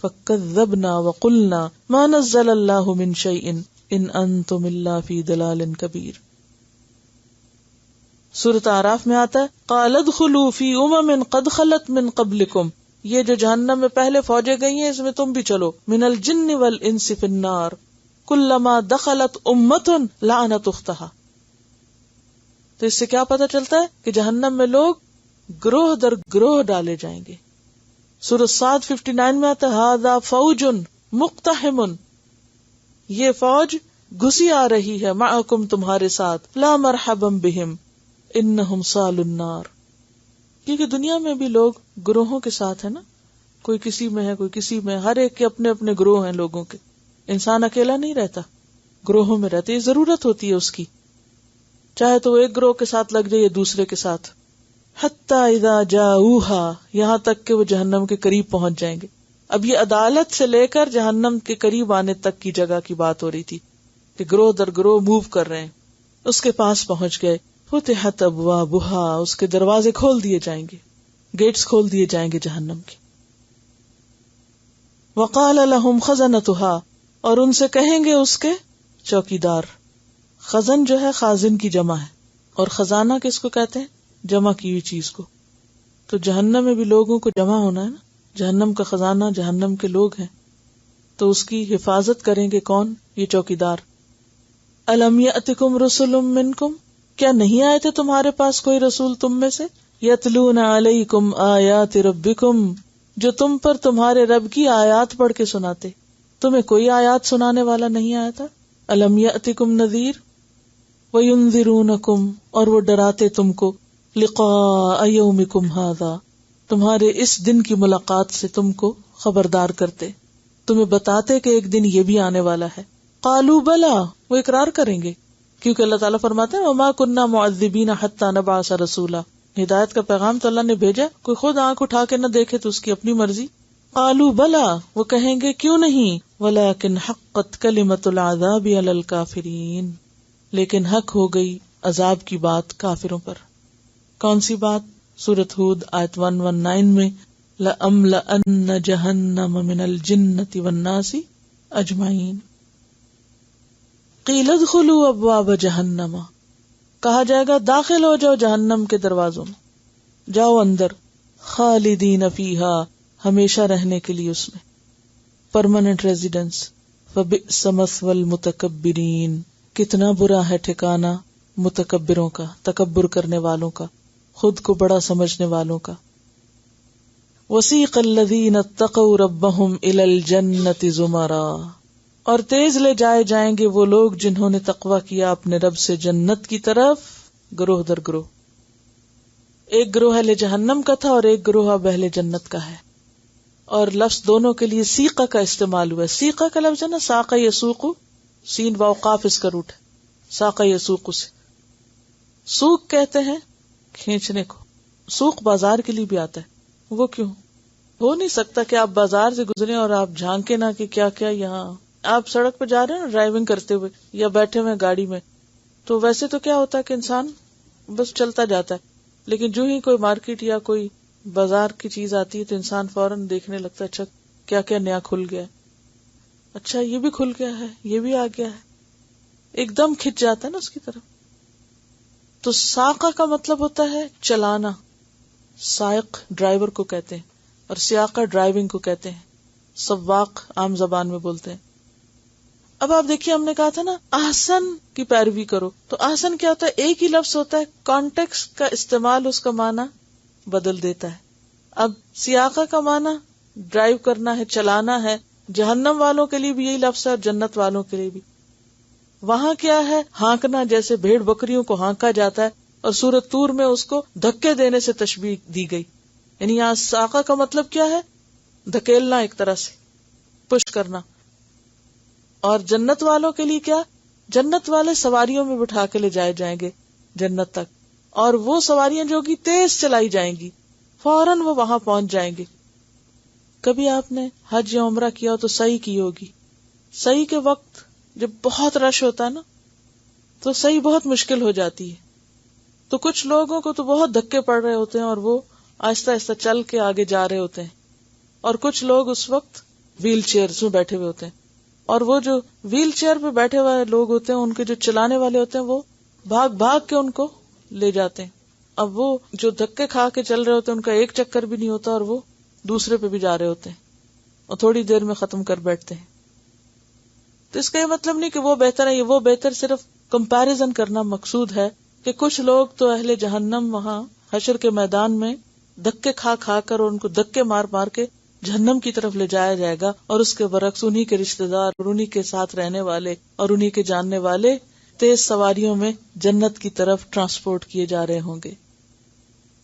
فکذبنا وقلنا ما نزل اللہ من شیء ان انتم الا فی ضلال کبیر. سورۃ اعراف میں آتا ہے قال ادخلوا فی امم قد خلت من قبلکم, یہ جو جہنم میں پہلے فوجیں گئی ہیں اس میں تم بھی چلو. من الجن والانس فی النار کلما دخلت امۃ لعنت اختها. تو اس سے کیا پتہ چلتا ہے کہ جہنم میں لوگ گروہ در گروہ ڈالے جائیں گے. سورۃ صاد 59 میں آتا ہے ھذا فوج مقتحم, یہ فوج گھسی آ رہی ہے, معکم تمہارے ساتھ, لا مرحبا بہم انہم صالوا النار. کیونکہ دنیا میں بھی لوگ گروہوں کے ساتھ ہے نا, کوئی کسی میں ہے کوئی کسی میں, ہر ایک کے اپنے اپنے گروہ ہیں لوگوں کے. انسان اکیلا نہیں رہتا, گروہوں میں رہتے, یہ ضرورت ہوتی ہے اس کی, چاہے تو وہ ایک گروہ کے ساتھ لگ جائے یا دوسرے کے ساتھ. حتی اذا جاؤہا, یہاں تک کہ وہ جہنم کے قریب پہنچ جائیں گے. اب یہ عدالت سے لے کر جہنم کے قریب آنے تک کی جگہ کی بات ہو رہی تھی کہ گروہ در گروہ موو کر رہے ہیں. اس کے پاس پہنچ گئے. فتحت ابوابہا, اس کے دروازے کھول دیے جائیں گے, گیٹس کھول دیے جائیں گے جہنم کے. وقال لہم خزنتہا, اور ان سے کہیں گے اس کے چوکیدار. خزن جو ہے خازن کی جمع ہے, اور خزانہ کس کو کہتے ہیں؟ جمع کی ہوئی چیز کو. تو جہنم میں بھی لوگوں کو جمع ہونا ہے نا, جہنم کا خزانہ جہنم کے لوگ ہیں, تو اس کی حفاظت کریں گے کون؟ یہ چوکیدار. الم یأتکم رسل منکم, کیا نہیں آئے تھے تمہارے پاس کوئی رسول تم میں سے؟ یتلون علیکم آیات ربکم, جو تم پر تمہارے رب کی آیات پڑھ کے سناتے. تمہیں کوئی آیات سنانے والا نہیں آیا تھا؟ الم یأتکم نذیر وینذرونکم, اور وہ ڈراتے تم کو, لقاء یومکم ھذا, تمہارے اس دن کی ملاقات سے تم کو خبردار کرتے, تمہیں بتاتے کہ ایک دن یہ بھی آنے والا ہے. قالوا بلا, وہ اقرار کریں گے, کیونکہ اللہ تعالیٰ فرماتے ہیں وما کننا معذبین حتی نبعث رسولا, ہدایت کا پیغام تو اللہ نے بھیجا, کوئی خود آنکھ اٹھا کے نہ دیکھے تو اس کی اپنی مرضی. قالوا بلا, وہ کہیں گے کیوں نہیں, ولکن حقت کلمۃ العذاب علی الکافرین, لیکن حق ہو گئی عذاب کی بات کافروں پر. کون سی بات؟ سورۃ ہود آیت 119 میں لَأَمْلَأَنَّ جَهَنَّمَ مِنَ الْجِنَّةِ وَالنَّاسِ أَجْمَعِينَ. قِيلَ ادْخُلُوا أَبْوَابَ جَهَنَّمَ، کہا جائے گا داخل ہو جاؤ جہنم کے دروازوں میں، جاؤ اندر. خالدین فیہا، ہمیشہ رہنے کے لیے اس میں، پرماننٹ ریزیڈنس. فبئس مثوى المتکبرین، کتنا برا ہے ٹھکانہ متکبروں کا، تکبر کرنے والوں کا، خود کو بڑا سمجھنے والوں کا. وسیق الذین اتقوا ربهم الى الجنۃ زمرا، اور تیز لے جائے جائیں گے وہ لوگ جنہوں نے تقوی کیا اپنے رب سے جنت کی طرف، گروہ در گروہ. ایک گروہ اہل جہنم کا تھا اور ایک گروہ اب اہل جنت کا ہے، اور لفظ دونوں کے لیے سیقہ کا استعمال ہوا ہے. سیقہ کا لفظ ہے نا، ساق یسوق، سین واو قاف اس کا روٹ ہے، ساق یسوق سے. سوق کہتے ہیں کھینچنے کو. سوق بازار کے لیے بھی آتا ہے. وہ کیوں؟ ہو نہیں سکتا کہ آپ بازار سے گزریں اور آپ جھانکے نہ کہ کیا کیا یہاں. آپ سڑک پہ جا رہے ہیں نا ڈرائیونگ کرتے ہوئے یا بیٹھے ہوئے گاڑی میں، تو ویسے تو کیا ہوتا ہے کہ انسان بس چلتا جاتا ہے، لیکن جو ہی کوئی مارکیٹ یا کوئی بازار کی چیز آتی ہے تو انسان فوراً دیکھنے لگتا ہے، اچھا کیا کیا نیا کھل گیا ہے، اچھا یہ بھی کھل گیا ہے، یہ بھی آ گیا ہے، ایک دم کھنچ جاتا ہے نا اس کی طرف. تو ساقہ کا مطلب ہوتا ہے چلانا. سائق ڈرائیور کو کہتے ہیں اور سیاقہ ڈرائیونگ کو کہتے ہیں. سواق عام زبان میں بولتے ہیں. اب آپ دیکھیے، ہم نے کہا تھا نا احسن کی پیروی کرو، تو احسن کیا ہوتا ہے؟ ایک ہی لفظ ہوتا ہے، کانٹیکسٹ کا استعمال اس کا معنی بدل دیتا ہے. اب سیاقہ کا معنی ڈرائیو کرنا ہے، چلانا ہے. جہنم والوں کے لیے بھی یہی لفظ ہے اور جنت والوں کے لیے بھی. وہاں کیا ہے؟ ہانکنا، جیسے بھیڑ بکریوں کو ہانکا جاتا ہے، اور سورۃ طور میں اس کو دھکے دینے سے تشبیہ دی گئی. یعنی یہاں ساقہ کا مطلب کیا ہے؟ دھکیلنا، ایک طرح سے پش کرنا. اور جنت والوں کے لیے کیا؟ جنت والے سواریوں میں بٹھا کے لے جائے جائیں گے جنت تک، اور وہ سواریاں جو کہ تیز چلائی جائیں گی، فوراً وہ وہاں پہنچ جائیں گے. کبھی آپ نے حج یا عمرہ کیا ہو تو سعی کی ہوگی. سعی کے وقت جب بہت رش ہوتا ہے نا تو سعی بہت مشکل ہو جاتی ہے. تو کچھ لوگوں کو تو بہت دھکے پڑ رہے ہوتے ہیں اور وہ آہستہ آہستہ چل کے آگے جا رہے ہوتے ہیں، اور کچھ لوگ اس وقت ویل چیئرز میں بیٹھے ہوئے ہوتے ہیں. اور وہ جو ویل چیئر پہ بیٹھے ہوئے لوگ ہوتے ہیں، ان کے جو چلانے والے ہوتے ہیں وہ بھاگ بھاگ کے ان کو لے جاتے ہیں. اب وہ جو دھکے کھا کے چل رہے ہوتے ہیں ان کا ایک چکر بھی نہیں ہوتا، اور وہ دوسرے پہ بھی جا رہے ہوتے ہیں اور تھوڑی دیر میں ختم کر بیٹھتے ہیں. تو اس کا یہ مطلب نہیں کہ وہ بہتر ہے، یہ وہ بہتر، صرف کمپیریزن کرنا مقصود ہے کہ کچھ لوگ تو اہل جہنم وہاں حشر کے میدان میں دھکے کھا کھا کر اور ان کو دھکے مار مار کے جہنم کی طرف لے جایا جائے گا، اور اس کے برعکس انہی کے رشتہ دار اور انہی کے ساتھ رہنے والے اور انہی کے جاننے والے تیز سواریوں میں جنت کی طرف ٹرانسپورٹ کیے جا رہے ہوں گے.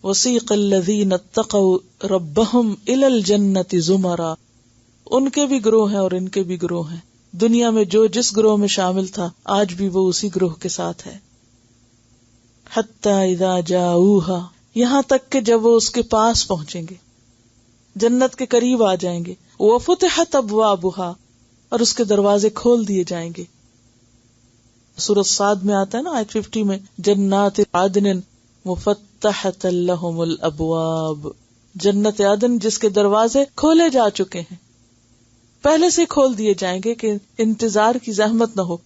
وسیق الذین اتقوا ربهم الی الجنۃ زمرا، ان کے بھی گروہ ہیں اور ان کے بھی گروہ ہیں. دنیا میں جو جس گروہ میں شامل تھا آج بھی وہ اسی گروہ کے ساتھ ہے. حتی اذا جاؤوہا، یہاں تک کہ جب وہ اس کے پاس پہنچیں گے، جنت کے قریب آ جائیں گے. وفتحت ابوابها، اور اس کے دروازے کھول دیے جائیں گے. سورۃ صاد میں آتا ہے نا آیت 50 میں، جنات عدن مفتحۃ لہم الابواب، جنت عدن جس کے دروازے کھولے جا چکے ہیں، پہلے سے کھول دیے جائیں گے کہ انتظار کی زحمت نہ ہو.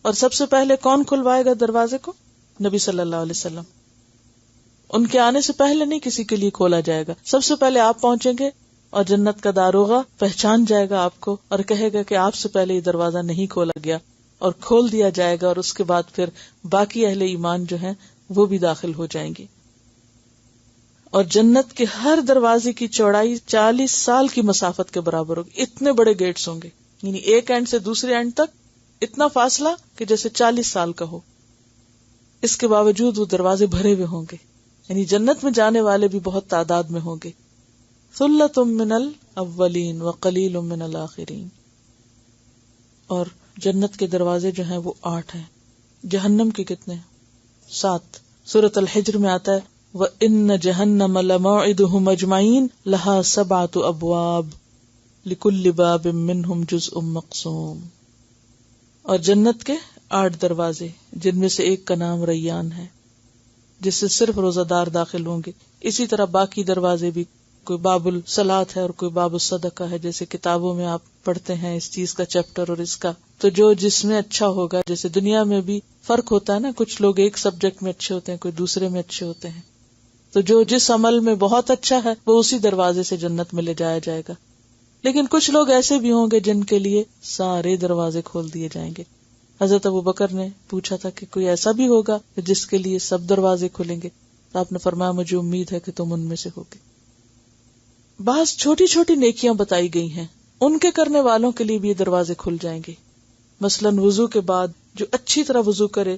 اور سب سے پہلے کون کھلوائے گا دروازے کو؟ نبی صلی اللہ علیہ وسلم. ان کے آنے سے پہلے نہیں کسی کے لیے کھولا جائے گا، سب سے پہلے آپ پہنچیں گے اور جنت کا داروغہ پہچان جائے گا آپ کو اور کہے گا کہ آپ سے پہلے یہ دروازہ نہیں کھولا گیا، اور کھول دیا جائے گا. اور اس کے بعد پھر باقی اہل ایمان جو ہیں وہ بھی داخل ہو جائیں گے. اور جنت کے ہر دروازے کی چوڑائی 40 سال کی مسافت کے برابر ہوگی. اتنے بڑے گیٹس ہوں گے، یعنی ایک اینڈ سے دوسرے اینڈ تک اتنا فاصلہ کہ جیسے 40 سال کا ہو. اس کے باوجود وہ دروازے بھرے ہوئے ہوں گے، یعنی جنت میں جانے والے بھی بہت تعداد میں ہوں گے. ثلۃ من الاولین وقلیل من الاخرین. اور جنت کے دروازے جو ہیں وہ 8 ہیں. جہنم کے کتنے ہیں؟ 7. سورۃ الحجر میں آتا ہے وَإِنَّ جَهَنَّمَ لَمَوْعِدُهُمْ أَجْمَعِينَ لَهَا 7 أَبْوَابٍ لِكُلِّ بَابٍ مِّنْهُمْ جُزْءٌ مَّقْسُومٌ. اور جنت کے 8 دروازے، جن میں سے ایک کا نام ریان ہے، جس سے صرف روزہ دار داخل ہوں گے. اسی طرح باقی دروازے بھی، کوئی باب الصلاۃ ہے اور کوئی باب الصدقہ ہے، جیسے کتابوں میں آپ پڑھتے ہیں اس چیز کا چیپٹر اور اس کا. تو جو جس میں اچھا ہوگا، جیسے دنیا میں بھی فرق ہوتا ہے نا، کچھ لوگ ایک سبجیکٹ میں اچھے ہوتے ہیں، کوئی دوسرے میں اچھے ہوتے ہیں، تو جو جس عمل میں بہت اچھا ہے وہ اسی دروازے سے جنت میں لے جایا جائے گا. لیکن کچھ لوگ ایسے بھی ہوں گے جن کے لیے سارے دروازے کھول دیے جائیں گے. حضرت ابوبکر نے پوچھا تھا کہ کوئی ایسا بھی ہوگا جس کے لیے سب دروازے کھلیں گے؟ تو آپ نے فرمایا مجھے امید ہے کہ تم ان میں سے ہوگے. بعض چھوٹی چھوٹی نیکیاں بتائی گئی ہیں، ان کے کرنے والوں کے لیے بھی یہ دروازے کھل جائیں گے. مثلاً وضو کے بعد جو اچھی طرح وضو کرے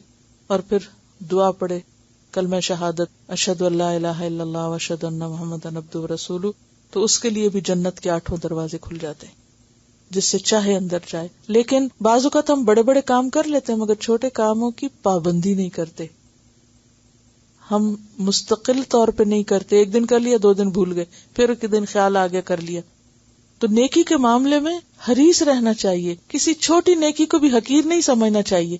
اور پھر دعا پڑھے، کلمہ شہادت اشہد ان لا الہ الا اللہ واشہد ان محمدا عبدہ ورسولہ، تو اس کے لیے بھی جنت کے 8 دروازے کھل جاتے ہیں، جس سے چاہے اندر جائے. لیکن بعض اوقات ہم بڑے بڑے کام کر لیتے ہیں مگر چھوٹے کاموں کی پابندی نہیں کرتے، ہم مستقل طور پہ نہیں کرتے. ایک دن کر لیا، 2 دن بھول گئے، پھر ایک دن خیال آ گیا کر لیا. تو نیکی کے معاملے میں حریص رہنا چاہیے، کسی چھوٹی نیکی کو بھی حقیر نہیں سمجھنا چاہیے.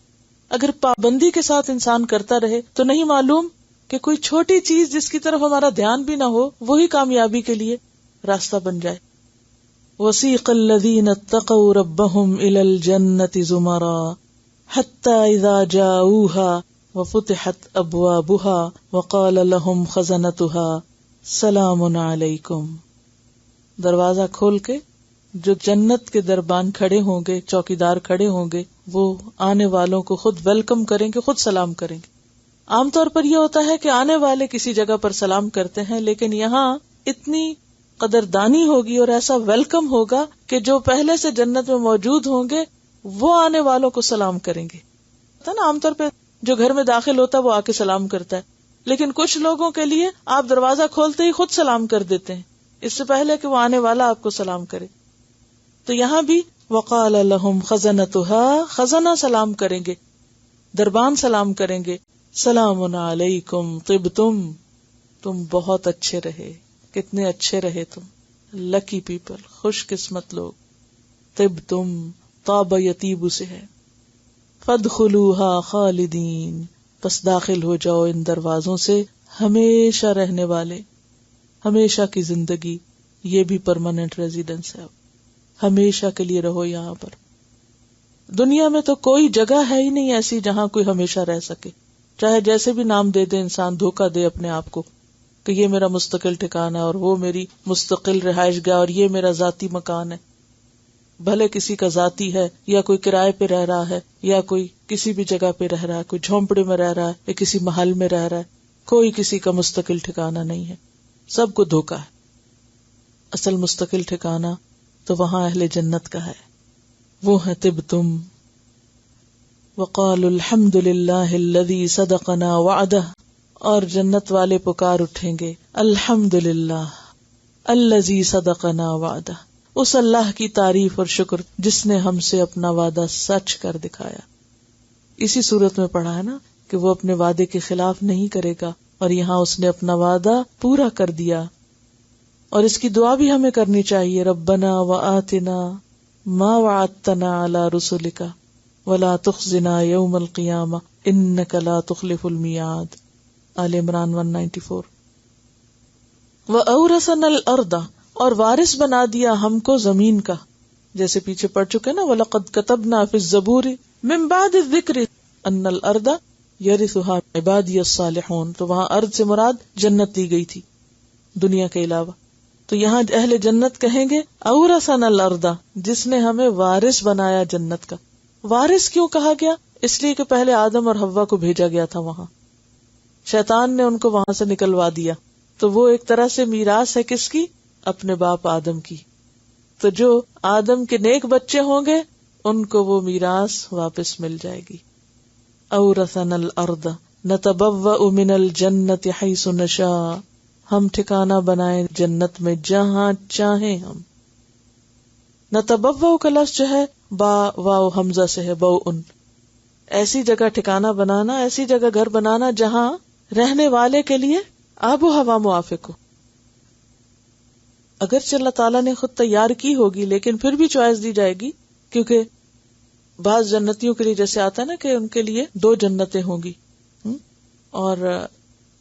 اگر پابندی کے ساتھ انسان کرتا رہے تو نہیں معلوم کہ کوئی چھوٹی چیز جس کی طرف ہمارا دھیان بھی نہ ہو وہی کامیابی کے لیے راستہ بن جائے. وَسِيقَ الَّذِينَ اتَّقَوْا رَبَّهُمْ إِلَى الْجَنَّةِ زُمَرًا حَتَّى إِذَا جَاءُوهَا وَفُتِحَتْ أَبْوَابُهَا وَقَالَ لَهُمْ خَزَنَتُهَا سَلَامٌ عَلَيْكُمْ. دروازہ کھول کے جو جنت کے دربان کھڑے ہوں گے، چوکیدار کھڑے ہوں گے، وہ آنے والوں کو خود ویلکم کریں گے، خود سلام کریں گے. عام طور پر یہ ہوتا ہے کہ آنے والے کسی جگہ پر سلام کرتے ہیں، لیکن یہاں اتنی قدردانی ہوگی اور ایسا ویلکم ہوگا کہ جو پہلے سے جنت میں موجود ہوں گے وہ آنے والوں کو سلام کریں گے. نا عام طور پہ جو گھر میں داخل ہوتا ہے وہ آ کے سلام کرتا ہے، لیکن کچھ لوگوں کے لیے آپ دروازہ کھولتے ہی خود سلام کر دیتے ہیں اس سے پہلے کہ وہ آنے والا آپ کو سلام کرے. تو یہاں بھی وقال لهم خزنتها، خزنہ سلام کریں گے، دربان سلام کریں گے، سلام علیکم طبتم، تم بہت اچھے رہے، کتنے اچھے رہے تم، لکی پیپل، خوش قسمت لوگ. طبتم طاب یطیب سے ہے. فادخلوها خالدین، پس داخل ہو جاؤ ان دروازوں سے ہمیشہ رہنے والے. ہمیشہ کی زندگی یہ بھی پرماننٹ ریزیڈنس ہے، ہمیشہ کے لیے رہو یہاں پر. دنیا میں تو کوئی جگہ ہے ہی نہیں ایسی جہاں کوئی ہمیشہ رہ سکے، چاہے جیسے بھی نام دے دے انسان، دھوکہ دے اپنے آپ کو کہ یہ میرا مستقل ٹھکانہ ہے اور وہ میری مستقل رہائش گاہ اور یہ میرا ذاتی مکان ہے. بھلے کسی کا ذاتی ہے یا کوئی کرائے پہ رہ رہا ہے یا کوئی کسی بھی جگہ پہ رہ رہا ہے، کوئی جھونپڑے میں رہ رہا ہے یا کسی محل میں رہ رہا ہے، کوئی کسی کا مستقل ٹھکانہ نہیں ہے، سب کو دھوکہ ہے. اصل مستقل ٹھکانہ تو وہاں اہل جنت کا ہے، وہ ہے طبتم. وقالوا الحمد للہ الذی صدقنا وعدہ، اور جنت والے پکار اٹھیں گے الحمد للہ الذی صدقنا وعدہ، اس اللہ کی تعریف اور شکر جس نے ہم سے اپنا وعدہ سچ کر دکھایا. اسی صورت میں پڑھا ہے نا کہ وہ اپنے وعدے کے خلاف نہیں کرے گا، اور یہاں اس نے اپنا وعدہ پورا کر دیا. اور اس کی دعا بھی ہمیں کرنی چاہیے، ربنا وآتنا ما وعدتنا علی رسلک ولا تخزنا یوم القیامہ انک لا تخلف المیعاد. آل عمران 194. وَأَوْرَثَنَا الْأَرْضَ، اور وارث بنا دیا ہم کو زمین کا، جیسے پیچھے پڑھ چکے نا وَلَقَدْ كَتَبْنَا فِي الزَّبُورِ مِن بَعْدِ الذِّكْرِ أَنَّ الْأَرْضَ يَرِثُهَا عِبَادِيَ الصَّالِحُونَ. تو وہاں ارض سے مراد جنت لی گئی تھی دنیا کے علاوہ. تو یہاں اہل جنت کہیں گے اورثنا الارض، جس نے ہمیں وارث بنایا جنت کا. وارث کیوں کہا گیا؟ اس لیے کہ پہلے آدم اور حوا کو بھیجا گیا تھا وہاں، شیطان نے ان کو وہاں سے نکلوا دیا، تو وہ ایک طرح سے میراث ہے کس کی؟ اپنے باپ آدم کی. تو جو آدم کے نیک بچے ہوں گے ان کو وہ میراث واپس مل جائے گی. اورثنا الارض نتبوأ من الجنۃ حیث نشاء، ہم ٹھکانہ بنائیں جنت میں جہاں چاہیں ہم. نتبوأ کا لفظ جو ہے با واو حمزہ سے ہے، بوءن، ایسی جگہ ٹھکانہ بنانا، ایسی جگہ گھر بنانا جہاں رہنے والے کے لیے آب و ہوا موافق ہو. اگرچہ اللہ تعالیٰ نے خود تیار کی ہوگی لیکن پھر بھی چوائس دی جائے گی، کیونکہ بعض جنتیوں کے لیے جیسے آتا ہے نا کہ ان کے لیے 2 جنتیں ہوں گی، اور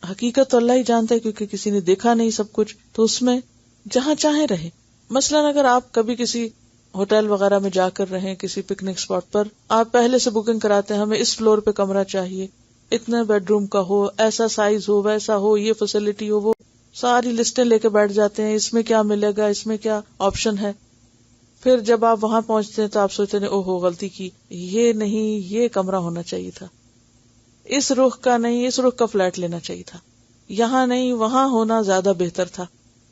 حقیقت تو اللہ ہی جانتا ہے کیونکہ کسی نے دیکھا نہیں سب کچھ، تو اس میں جہاں چاہیں رہے. مثلاً اگر آپ کبھی کسی ہوٹل وغیرہ میں جا کر رہیں، کسی پکنک اسپاٹ پر، آپ پہلے سے بکنگ کراتے ہیں ہمیں اس فلور پہ کمرہ چاہیے، اتنے بیڈ روم کا ہو، ایسا سائز ہو، ویسا ہو، یہ فیسلٹی ہو، وہ ساری لسٹیں لے کے بیٹھ جاتے ہیں، اس میں کیا ملے گا، اس میں کیا آپشن ہے. پھر جب آپ وہاں پہنچتے ہیں تو آپ سوچتے ہیں اوہو غلطی کی، یہ نہیں، یہ کمرہ ہونا چاہیے تھا، اس رخ کا نہیں، اس رخ کا فلیٹ لینا چاہیے تھا، یہاں نہیں وہاں ہونا زیادہ بہتر تھا.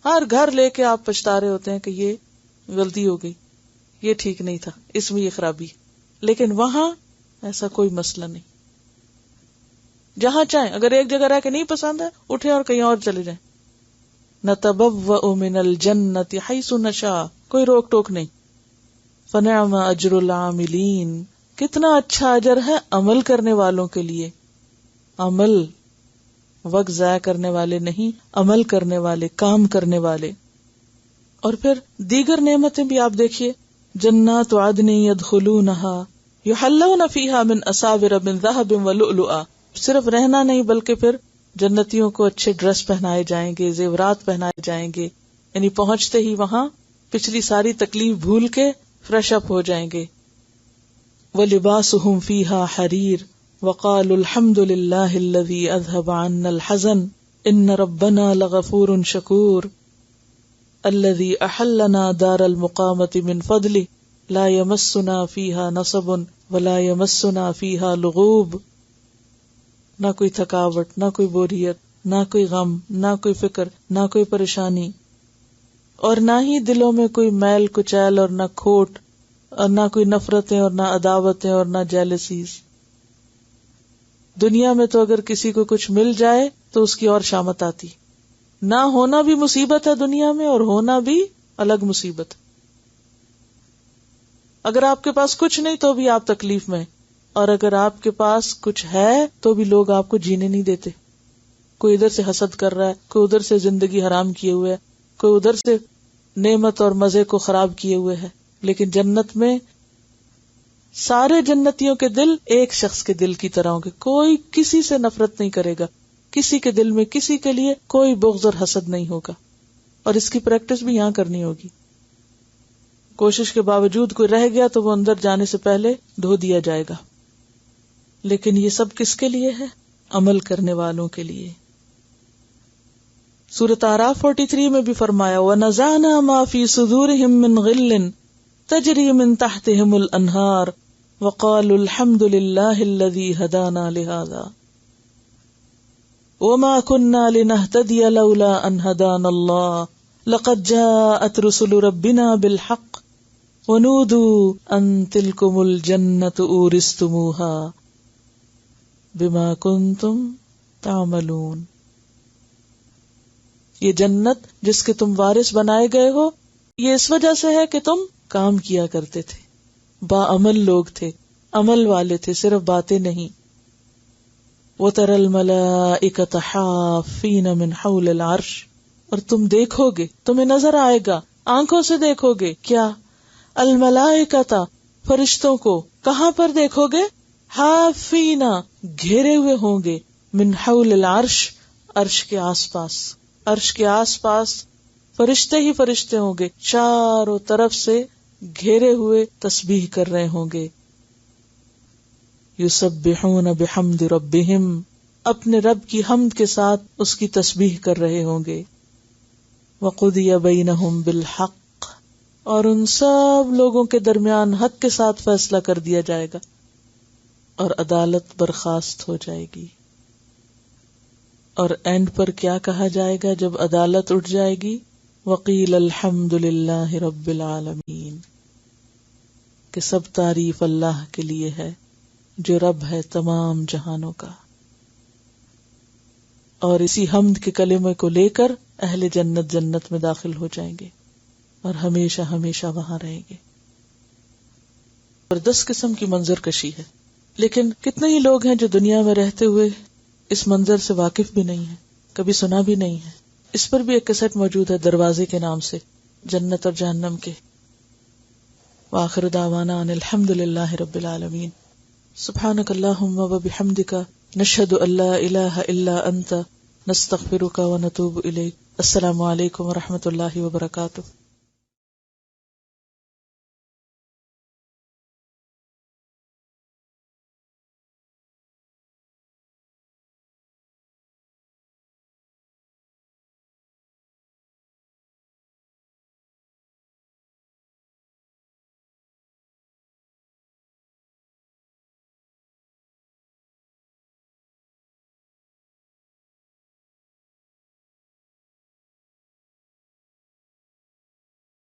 ہر گھر لے کے آپ پچھتا رہے ہوتے ہیں کہ یہ غلطی ہو گئی، یہ ٹھیک نہیں تھا، اس میں یہ خرابی. لیکن وہاں ایسا کوئی مسئلہ نہیں، جہاں چاہیں، اگر ایک جگہ رہ کے نہیں پسند ہے اٹھے اور کہیں اور چلے جائیں. نتبوأ من الجنۃ حیث نشاء، کوئی روک ٹوک نہیں. فنعم اجر العاملین، کتنا اچھا اجر ہے عمل کرنے والوں کے لیے. عمل، وقت ضائع کرنے والے نہیں، عمل کرنے والے، کام کرنے والے. اور پھر دیگر نعمتیں بھی آپ دیکھیے، جنات عدن یدخلونہا یحلون فیہا من اساور من ذہب ولؤلؤا، صرف رہنا نہیں بلکہ پھر جنتیوں کو اچھے ڈریس پہنائے جائیں گے، زیورات پہنائے جائیں گے، یعنی پہنچتے ہی وہاں پچھلی ساری تکلیف بھول کے فریش اپ ہو جائیں گے. وَلِبَاسُهُمْ فِيهَا حَرِيرٌ وَقَالُوا الْحَمْدُ لِلَّهِ الَّذِي أَذْهَبَ عَنَّا الْحَزَنَ إِنَّ رَبَّنَا لَغَفُورٌ شَكُورٌ الَّذِي أَحَلَّنَا دَارَ الْمُقَامَةِ مِنْ فَضْلِهِ لَا يَمَسُّنَا فِيهَا نَصَبٌ وَلَا يَمَسُّنَا فِيهَا لُغُوبٌ. نہ کوئی تھکاوٹ، نہ کوئی بوریت، نہ کوئی غم، نہ کوئی فکر، نہ کوئی پریشانی، اور نہ ہی دلوں میں کوئی میل کچیل اور نہ کھوٹ، اور نہ کوئی نفرتیں اور نہ عداوتیں اور نہ جیلسیز. دنیا میں تو اگر کسی کو کچھ مل جائے تو اس کی اور شامت آتی، نہ ہونا بھی مصیبت ہے دنیا میں اور ہونا بھی الگ مصیبت. اگر آپ کے پاس کچھ نہیں تو بھی آپ تکلیف میں، اور اگر آپ کے پاس کچھ ہے تو بھی لوگ آپ کو جینے نہیں دیتے. کوئی ادھر سے حسد کر رہا ہے، کوئی ادھر سے زندگی حرام کیے ہوئے ہے، کوئی ادھر سے نعمت اور مزے کو خراب کیے ہوئے ہے. لیکن جنت میں سارے جنتیوں کے دل ایک شخص کے دل کی طرح ہوں گے، کوئی کسی سے نفرت نہیں کرے گا، کسی کے دل میں کسی کے لیے کوئی بغض اور حسد نہیں ہوگا. اور اس کی پریکٹس بھی یہاں کرنی ہوگی. کوشش کے باوجود کوئی رہ گیا تو وہ اندر جانے سے پہلے دھو دیا جائے گا. لیکن یہ سب کس کے لیے ہے؟ عمل کرنے والوں کے لیے. سورۃ اعراف 43 میں بھی فرمایا وَنَزَعْنَا مَا فِي صُدُورِهِم مِّن غِلٍّ تَجْرِي مِن تَحْتِهِمُ الْأَنْهَارُ وَقَالُوا الْحَمْدُ لِلَّهِ الَّذِي هَدَانَا لِهَذَا وَمَا كُنَّا لِنَهْتَدِيَ لَوْلَا أَنْ هَدَانَا اللَّهُ لَقَدْ جَاءَتْ رُسُلُ رَبِّنَا بِالْحَقِّ وَنُودُوا أَن تِلْكُمُ الْجَنَّةُ أُورِثْتُمُوهَا بِمَا كُنتُمْ تَعْمَلُونَ. یہ جنت جس کے تم وارث بنائے گئے ہو، یہ اس وجہ سے ہے کہ تم کام کیا کرتے تھے، باعمل لوگ تھے، عمل والے تھے، صرف باتیں نہیں. وَتَرَى الْمَلَائِكَةَ حَافِّينَ مِنْ حَوْلِ الْعَرْشِ، اور تم دیکھو گے، تمہیں نظر آئے گا، آنکھوں سے دیکھو گے کیا؟ الملائکۃ، فرشتوں کو. کہاں پر دیکھو گے؟ حافین، گھیرے ہوئے ہوں گے، من حول العرش، عرش کے آس پاس. عرش کے آس پاس فرشتے ہی فرشتے ہوں گے، چاروں طرف سے گھیرے ہوئے تسبیح کر رہے ہوں گے. یسبحون بحمد ربہم، اپنے رب کی حمد کے ساتھ اس کی تسبیح کر رہے ہوں گے. وقضی بینہم بالحق، اور ان سب لوگوں کے درمیان حق کے ساتھ فیصلہ کر دیا جائے گا اور عدالت برخاست ہو جائے گی. اور اینڈ پر کیا کہا جائے گا جب عدالت اٹھ جائے گی؟ وقیل الحمد للہ رب العالمین، کہ سب تعریف اللہ کے لیے ہے جو رب ہے تمام جہانوں کا. اور اسی حمد کے کلمے کو لے کر اہل جنت جنت میں داخل ہو جائیں گے اور ہمیشہ ہمیشہ وہاں رہیں گے. اور 10 قسم کی منظر کشی ہے، لیکن کتنے ہی لوگ ہیں جو دنیا میں رہتے ہوئے اس منظر سے واقف بھی نہیں ہے، کبھی سنا بھی نہیں ہے. اس پر بھی ایک کیسٹ موجود ہے دروازے کے نام سے، جنت اور جہنم کے. وآخر دعوانا ان الحمد للہ رب العالمین. سبحانک اللہم وبحمدک نشہد ان لا الہ الا انت نستغفرک ونتوب الیک. السلام علیکم ورحمۃ اللہ وبرکاتہ.